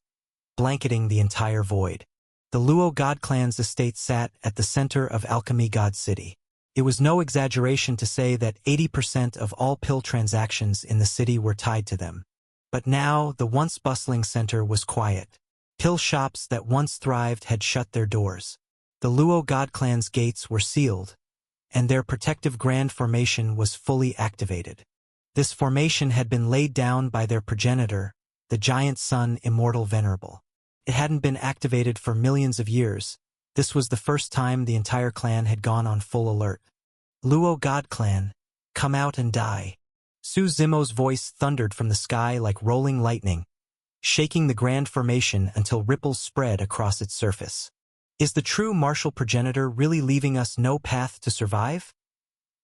blanketing the entire void. The Luo God clan's estate sat at the center of Alchemy God City. It was no exaggeration to say that 80% of all pill transactions in the city were tied to them. But now, the once bustling center was quiet. Pill shops that once thrived had shut their doors. The Luo God clan's gates were sealed, and their protective grand formation was fully activated. This formation had been laid down by their progenitor, the giant sun Immortal Venerable. It hadn't been activated for millions of years. This was the first time the entire clan had gone on full alert. Luo God clan, come out and die. Su Zimo's voice thundered from the sky like rolling lightning, shaking the grand formation until ripples spread across its surface. Is the true martial progenitor really leaving us no path to survive?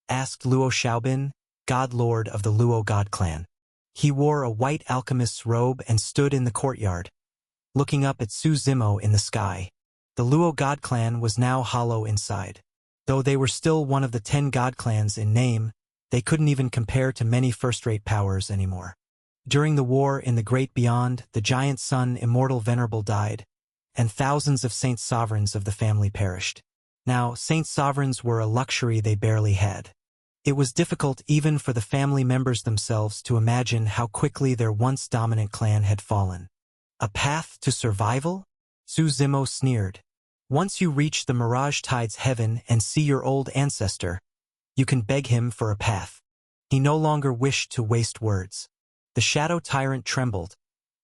Asked Luo Xiaobin, God Lord of the Luo God clan. He wore a white alchemist's robe and stood in the courtyard, looking up at Su Zimo in the sky. The Luo God clan was now hollow inside. Though they were still one of the 10 God clans in name, they couldn't even compare to many first-rate powers anymore. During the war in the Great Beyond, the giant sun Immortal Venerable died, and thousands of Saint Sovereigns of the family perished. Now, Saint Sovereigns were a luxury they barely had. It was difficult even for the family members themselves to imagine how quickly their once dominant clan had fallen. A path to survival? Su Zimo sneered. Once you reach the Mirage Tide's heaven and see your old ancestor, you can beg him for a path. He no longer wished to waste words. The Shadow Tyrant trembled,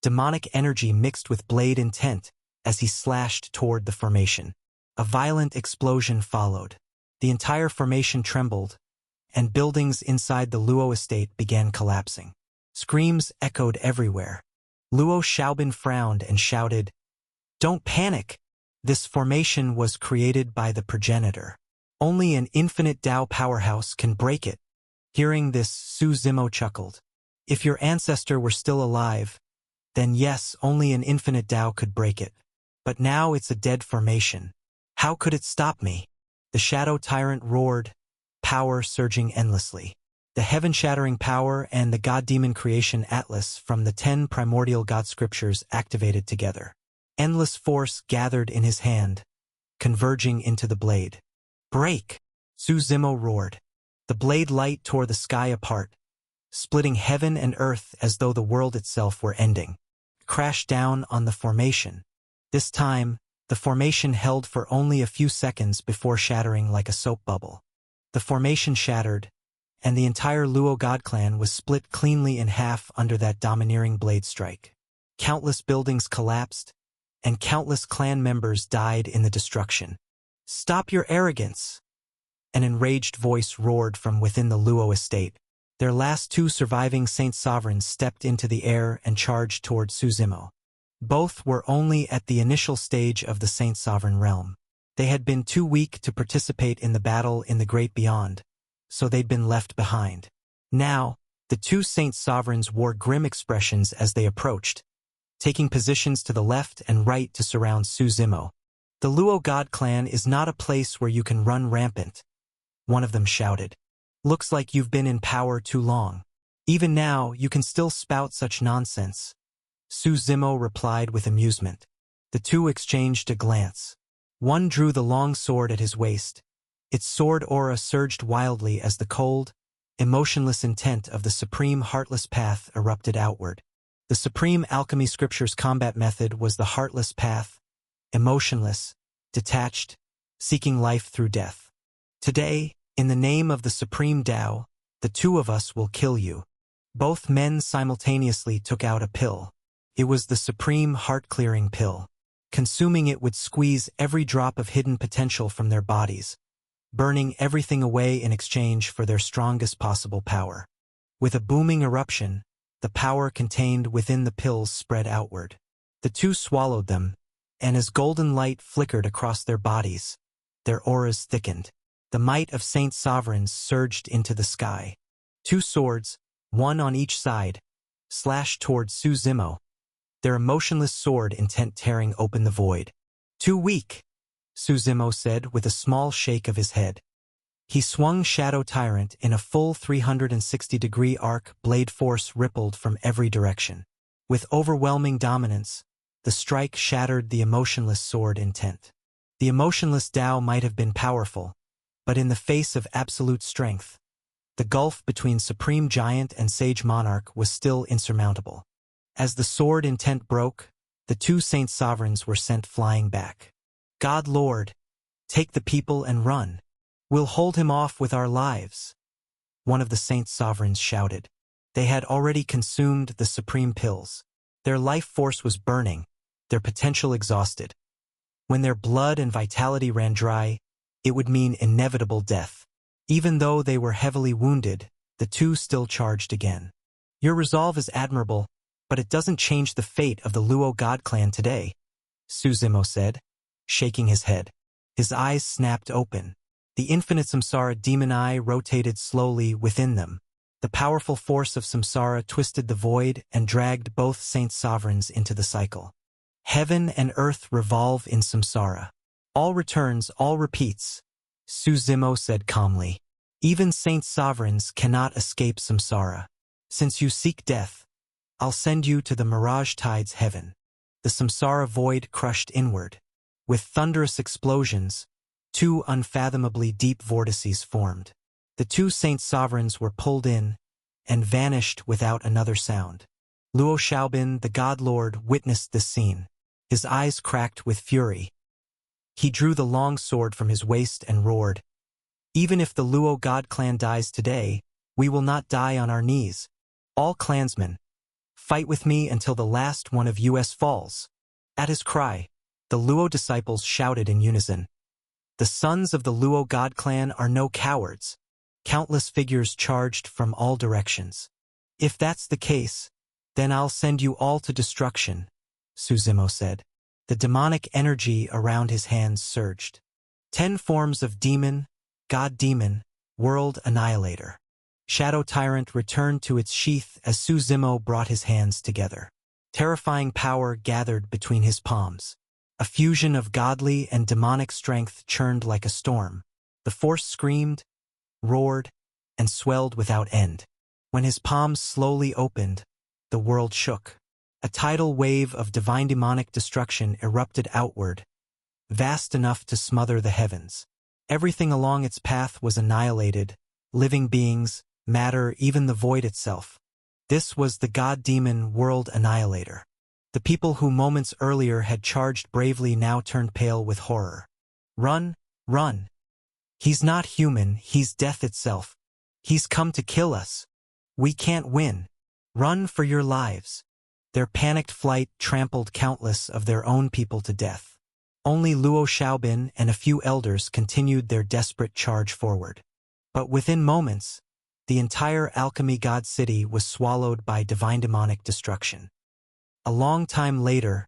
demonic energy mixed with blade intent, as he slashed toward the formation. A violent explosion followed. The entire formation trembled, and buildings inside the Luo estate began collapsing. Screams echoed everywhere. Luo Xiaobin frowned and shouted, "Don't panic! This formation was created by the progenitor. Only an infinite Tao powerhouse can break it." Hearing this, Su Zimo chuckled. If your ancestor were still alive, then yes, only an infinite Tao could break it. But now it's a dead formation. How could it stop me? The Shadow Tyrant roared, power surging endlessly. The heaven-shattering power and the God-demon creation atlas from the 10 primordial God scriptures activated together. Endless force gathered in his hand, converging into the blade. Break! Su Zimo roared. The blade light tore the sky apart, splitting heaven and earth as though the world itself were ending. It crashed down on the formation. This time, the formation held for only a few seconds before shattering like a soap bubble. The formation shattered, and the entire Luo God clan was split cleanly in half under that domineering blade strike. Countless buildings collapsed, and countless clan members died in the destruction. "Stop your arrogance!" An enraged voice roared from within the Luo estate. Their last 2 surviving Saint Sovereigns stepped into the air and charged toward Su Zimo. Both were only at the initial stage of the Saint Sovereign realm. They had been too weak to participate in the battle in the Great Beyond, so they'd been left behind. Now, the 2 Saint Sovereigns wore grim expressions as they approached, taking positions to the left and right to surround Su Zimo. "The Luo God clan is not a place where you can run rampant," one of them shouted. "Looks like you've been in power too long. Even now, you can still spout such nonsense." Su Zimo replied with amusement. The 2 exchanged a glance. One drew the long sword at his waist. Its sword aura surged wildly as the cold, emotionless intent of the Supreme Heartless Path erupted outward. The Supreme Alchemy Scripture's combat method was the Heartless Path, emotionless, detached, seeking life through death. "Today, in the name of the Supreme Tao, the 2 of us will kill you." Both men simultaneously took out a pill. It was the Supreme Heart-Clearing Pill. Consuming it would squeeze every drop of hidden potential from their bodies, burning everything away in exchange for their strongest possible power. With a booming eruption, the power contained within the pills spread outward. The 2 swallowed them, and as golden light flickered across their bodies, their auras thickened. The might of Saint Sovereigns surged into the sky. 2 swords, one on each side, slashed toward Su Zimo, their emotionless sword intent tearing open the void. Too weak, Su Zimo said with a small shake of his head. He swung Shadow Tyrant in a full 360-degree arc. Blade force rippled from every direction. With overwhelming dominance, the strike shattered the emotionless sword intent. The emotionless Tao might have been powerful, but in the face of absolute strength, the gulf between Supreme Giant and Sage Monarch was still insurmountable. As the sword intent broke, the two Saint Sovereigns were sent flying back. God Lord, take the people and run. We'll hold him off with our lives. One of the Saint Sovereigns shouted. They had already consumed the supreme pills. Their life force was burning, their potential exhausted. When their blood and vitality ran dry, it would mean inevitable death. Even though they were heavily wounded, the two still charged again. Your resolve is admirable, but it doesn't change the fate of the Luo God clan today, Su Zimo said, shaking his head. His eyes snapped open. The infinite Samsara demon eye rotated slowly within them. The powerful force of Samsara twisted the void and dragged both Saint Sovereigns into the cycle. Heaven and earth revolve in Samsara. All returns, all repeats, Su Zimo said calmly. Even Saint Sovereigns cannot escape Samsara. Since you seek death, I'll send you to the Mirage Tide's heaven. The Samsara void crushed inward. With thunderous explosions, two unfathomably deep vortices formed. The two Saint Sovereigns were pulled in and vanished without another sound. Luo Xiaobin, the God Lord, witnessed this scene. His eyes cracked with fury. He drew the long sword from his waist and roared, "Even if the Luo God clan dies today, we will not die on our knees. All clansmen, fight with me until the last one of us falls." At his cry, the Luo disciples shouted in unison. The sons of the Luo God clan are no cowards. Countless figures charged from all directions. If that's the case, then I'll send you all to destruction, Su Zimo said. The demonic energy around his hands surged. 10 forms of demon, God demon, world annihilator. Shadow Tyrant returned to its sheath as Su Zimo brought his hands together. Terrifying power gathered between his palms. A fusion of godly and demonic strength churned like a storm. The force screamed, roared, and swelled without end. When his palms slowly opened, the world shook. A tidal wave of divine demonic destruction erupted outward, vast enough to smother the heavens. Everything along its path was annihilated, living beings, matter, even the void itself. This was the God-demon world annihilator. The people who moments earlier had charged bravely now turned pale with horror. Run, run. He's not human, he's death itself. He's come to kill us. We can't win. Run for your lives. Their panicked flight trampled countless of their own people to death. Only Luo Xiaobin and a few elders continued their desperate charge forward. But within moments, the entire Alchemy God City was swallowed by divine demonic destruction. A long time later,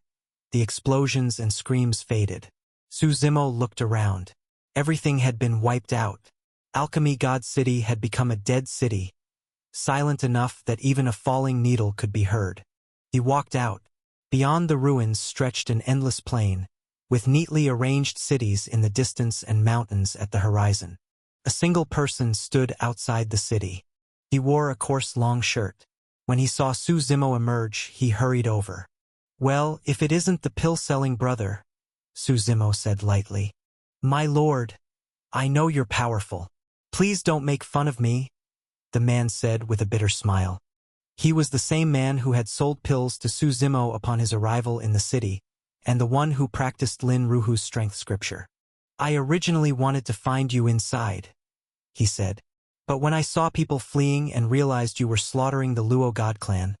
the explosions and screams faded. Su Zimo looked around. Everything had been wiped out. Alchemy God City had become a dead city, silent enough that even a falling needle could be heard. He walked out. Beyond the ruins stretched an endless plain, with neatly arranged cities in the distance and mountains at the horizon. A single person stood outside the city. He wore a coarse long shirt. When he saw Su Zimo emerge, he hurried over. "Well, if it isn't the pill-selling brother," Su Zimo said lightly. "My lord, I know you're powerful. Please don't make fun of me," the man said with a bitter smile. He was the same man who had sold pills to Su Zimo upon his arrival in the city, and the one who practiced Lin Ruhu's strength scripture. "I originally wanted to find you inside," he said. "But when I saw people fleeing and realized you were slaughtering the Luo God clan,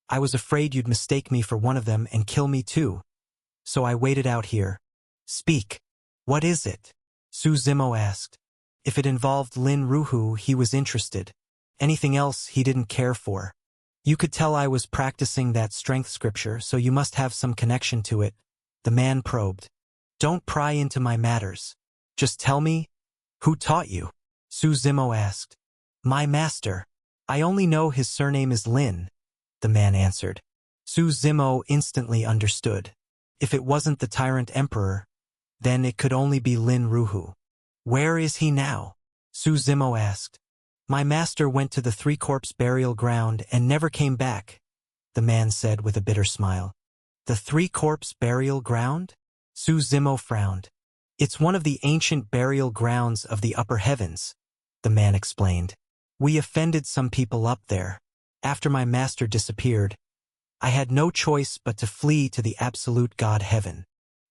I was afraid you'd mistake me for one of them and kill me too. So I waited out here." "Speak. What is it?" Su Zimo asked. If it involved Lin Ruhu, he was interested. Anything else he didn't care for. "You could tell I was practicing that strength scripture, so you must have some connection to it," the man probed. "Don't pry into my matters. Just tell me, who taught you?" Su Zimo asked. "My master. I only know his surname is Lin," the man answered. Su Zimo instantly understood. If it wasn't the tyrant emperor, Then it could only be Lin Ruhu. Where is he now? Su Zimo asked. My master went to the three-corpse burial ground and never came back, the man said with a bitter smile. The three-corpse burial ground? Su Zimo frowned. It's one of the ancient burial grounds of the upper heavens, the man explained. We offended some people up there. After my master disappeared, I had no choice but to flee to the absolute God heaven.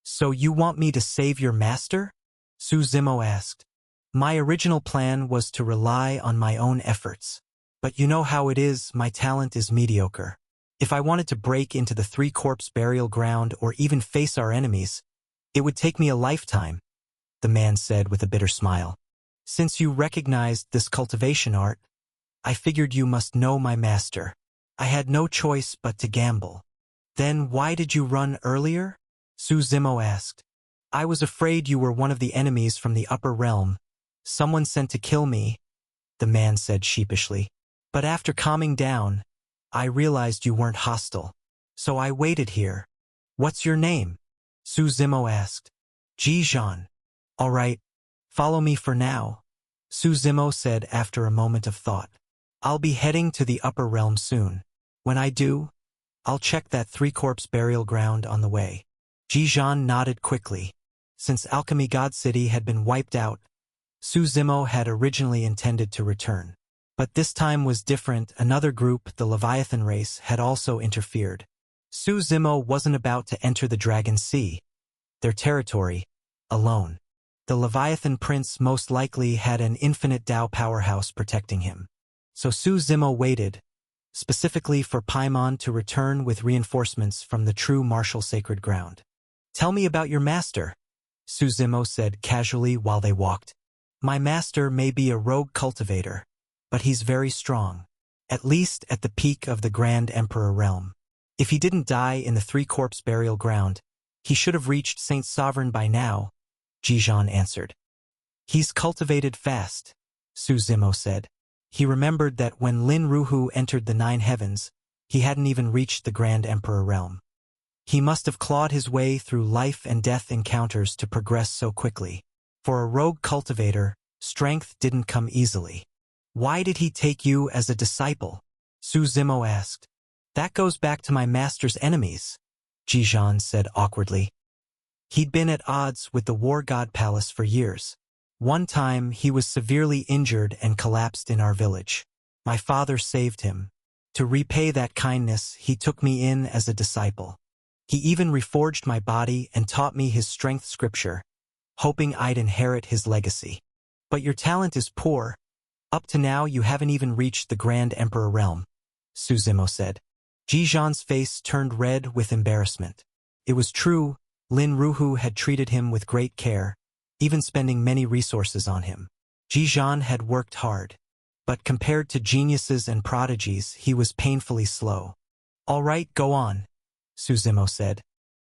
So you want me to save your master? Su Zimo asked. My original plan was to rely on my own efforts. But you know how it is, my talent is mediocre. If I wanted to break into the three-corpse burial ground or even face our enemies, it would take me a lifetime, the man said with a bitter smile. Since you recognized this cultivation art, I figured you must know my master. I had no choice but to gamble. Then why did you run earlier? Su Zimo asked. I was afraid you were one of the enemies from the upper realm. Someone sent to kill me, the man said sheepishly. But after calming down, I realized you weren't hostile. So I waited here. What's your name? Su Zimo asked. Ji Zhan. All right, follow me for now, Su Zimo said after a moment of thought. I'll be heading to the upper realm soon. When I do, I'll check that three-corpse burial ground on the way. Ji Zhan nodded quickly. Since Alchemy God City had been wiped out, Su Zimo had originally intended to return. But this time was different. Another group, the Leviathan race, had also interfered. Su Zimo wasn't about to enter the Dragon Sea, their territory, alone. The Leviathan prince most likely had an infinite Tao powerhouse protecting him. So Su Zimo waited, specifically for Paimon to return with reinforcements from the true martial sacred ground. Tell me about your master, Su Zimo said casually while they walked. My master may be a rogue cultivator, but he's very strong, at least at the peak of the Grand Emperor realm. If he didn't die in the three-corpse burial ground, he should have reached Saint Sovereign by now, Ji Zhan answered. He's cultivated fast, Su Zimo said. He remembered that when Lin Ruhu entered the Nine Heavens, he hadn't even reached the Grand Emperor realm. He must have clawed his way through life and death encounters to progress so quickly. For a rogue cultivator, strength didn't come easily. Why did he take you as a disciple? Su Zimo asked. That goes back to my master's enemies, Ji Zhan said awkwardly. He'd been at odds with the War God Palace for years. One time he was severely injured and collapsed in our village. My father saved him. To repay that kindness, he took me in as a disciple. He even reforged my body and taught me his strength scripture, hoping I'd inherit his legacy. But your talent is poor. Up to now you haven't even reached the Grand Emperor realm, Su Zimo said. Ji Zhan's face turned red with embarrassment. It was true, Lin Ruhu had treated him with great care, even spending many resources on him. Ji Zhan had worked hard, but compared to geniuses and prodigies, he was painfully slow. All right, go on, Su Zimo said.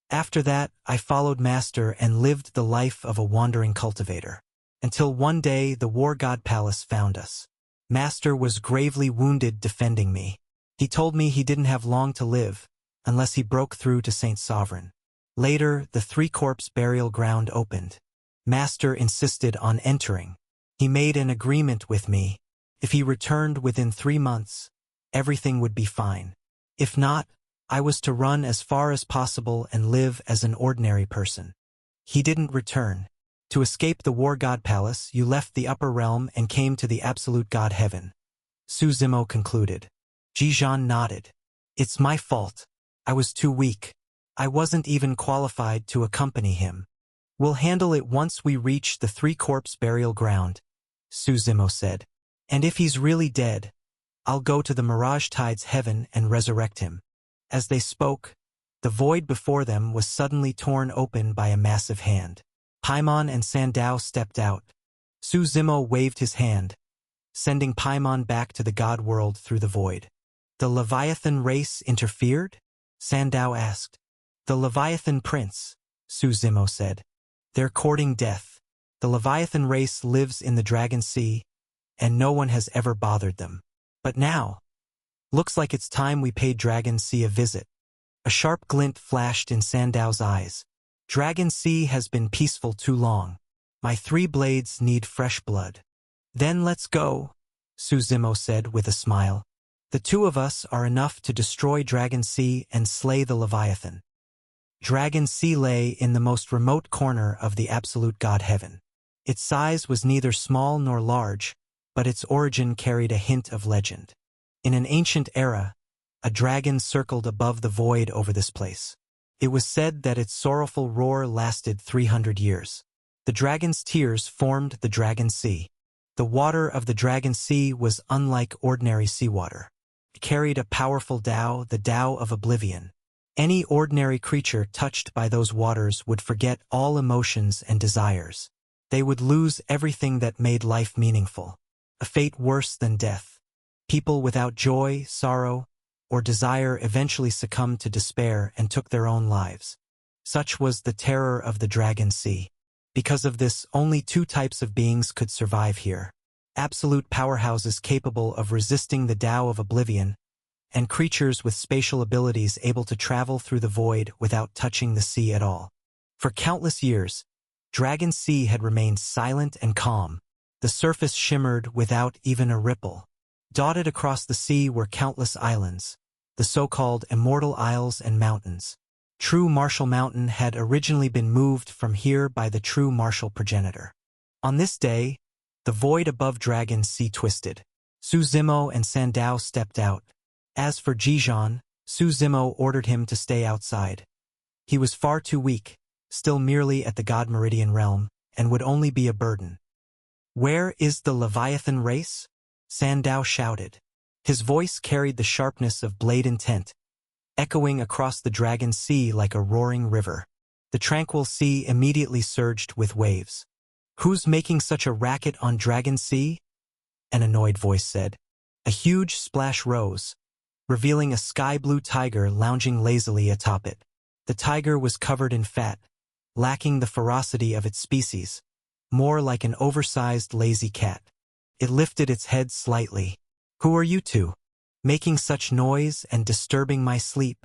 After that, I followed Master and lived the life of a wandering cultivator. Until one day the War God Palace found us. Master was gravely wounded defending me. He told me he didn't have long to live, unless he broke through to Saint Sovereign. Later, the three-corpse burial ground opened. Master insisted on entering. He made an agreement with me. If he returned within 3 months, everything would be fine. If not, I was to run as far as possible and live as an ordinary person. He didn't return. To escape the War God Palace, you left the upper realm and came to the absolute God heaven, Su Zimo concluded. Ji Zhan nodded. It's my fault. I was too weak. I wasn't even qualified to accompany him. We'll handle it once we reach the three-corpse burial ground, Su Zimo said. And if he's really dead, I'll go to the Mirage Tide's heaven and resurrect him. As they spoke, the void before them was suddenly torn open by a massive hand. Paimon and Sandao stepped out. Su Zimo waved his hand, sending Paimon back to the God world through the void. The Leviathan race interfered? Sandao asked. The Leviathan prince, Su Zimo said. They're courting death. The Leviathan race lives in the Dragon Sea, and no one has ever bothered them. But now, looks like it's time we paid Dragon Sea a visit. A sharp glint flashed in Sandao's eyes. Dragon Sea has been peaceful too long. My 3 blades need fresh blood. Then let's go, Suzimo said with a smile. The 2 of us are enough to destroy Dragon Sea and slay the Leviathan. Dragon Sea lay in the most remote corner of the absolute God heaven. Its size was neither small nor large, but its origin carried a hint of legend. In an ancient era, a dragon circled above the void over this place. It was said that its sorrowful roar lasted 300 years. The dragon's tears formed the Dragon Sea. The water of the Dragon Sea was unlike ordinary seawater. It carried a powerful Tao, the Tao of oblivion. Any ordinary creature touched by those waters would forget all emotions and desires. They would lose everything that made life meaningful. A fate worse than death. People without joy, sorrow, or desire eventually succumbed to despair and took their own lives. Such was the terror of the Dragon Sea. Because of this, only 2 types of beings could survive here. Absolute powerhouses capable of resisting the Tao of oblivion, and creatures with spatial abilities able to travel through the void without touching the sea at all. For countless years, Dragon Sea had remained silent and calm. The surface shimmered without even a ripple. Dotted across the sea were countless islands, the so-called Immortal Isles and Mountains. True Martial Mountain had originally been moved from here by the true Martial progenitor. On this day, the void above Dragon Sea twisted. Suzimo and Sandao stepped out. As for Jijan, Suzimo ordered him to stay outside. He was far too weak, still merely at the God Meridian realm, and would only be a burden. "Where is the Leviathan race?" Sandao shouted. His voice carried the sharpness of blade intent, echoing across the Dragon Sea like a roaring river. The tranquil sea immediately surged with waves. "Who's making such a racket on Dragon Sea?" an annoyed voice said. A huge splash rose, revealing a sky-blue tiger lounging lazily atop it. The tiger was covered in fat, lacking the ferocity of its species, more like an oversized lazy cat. It lifted its head slightly. "Who are you 2? Making such noise and disturbing my sleep?"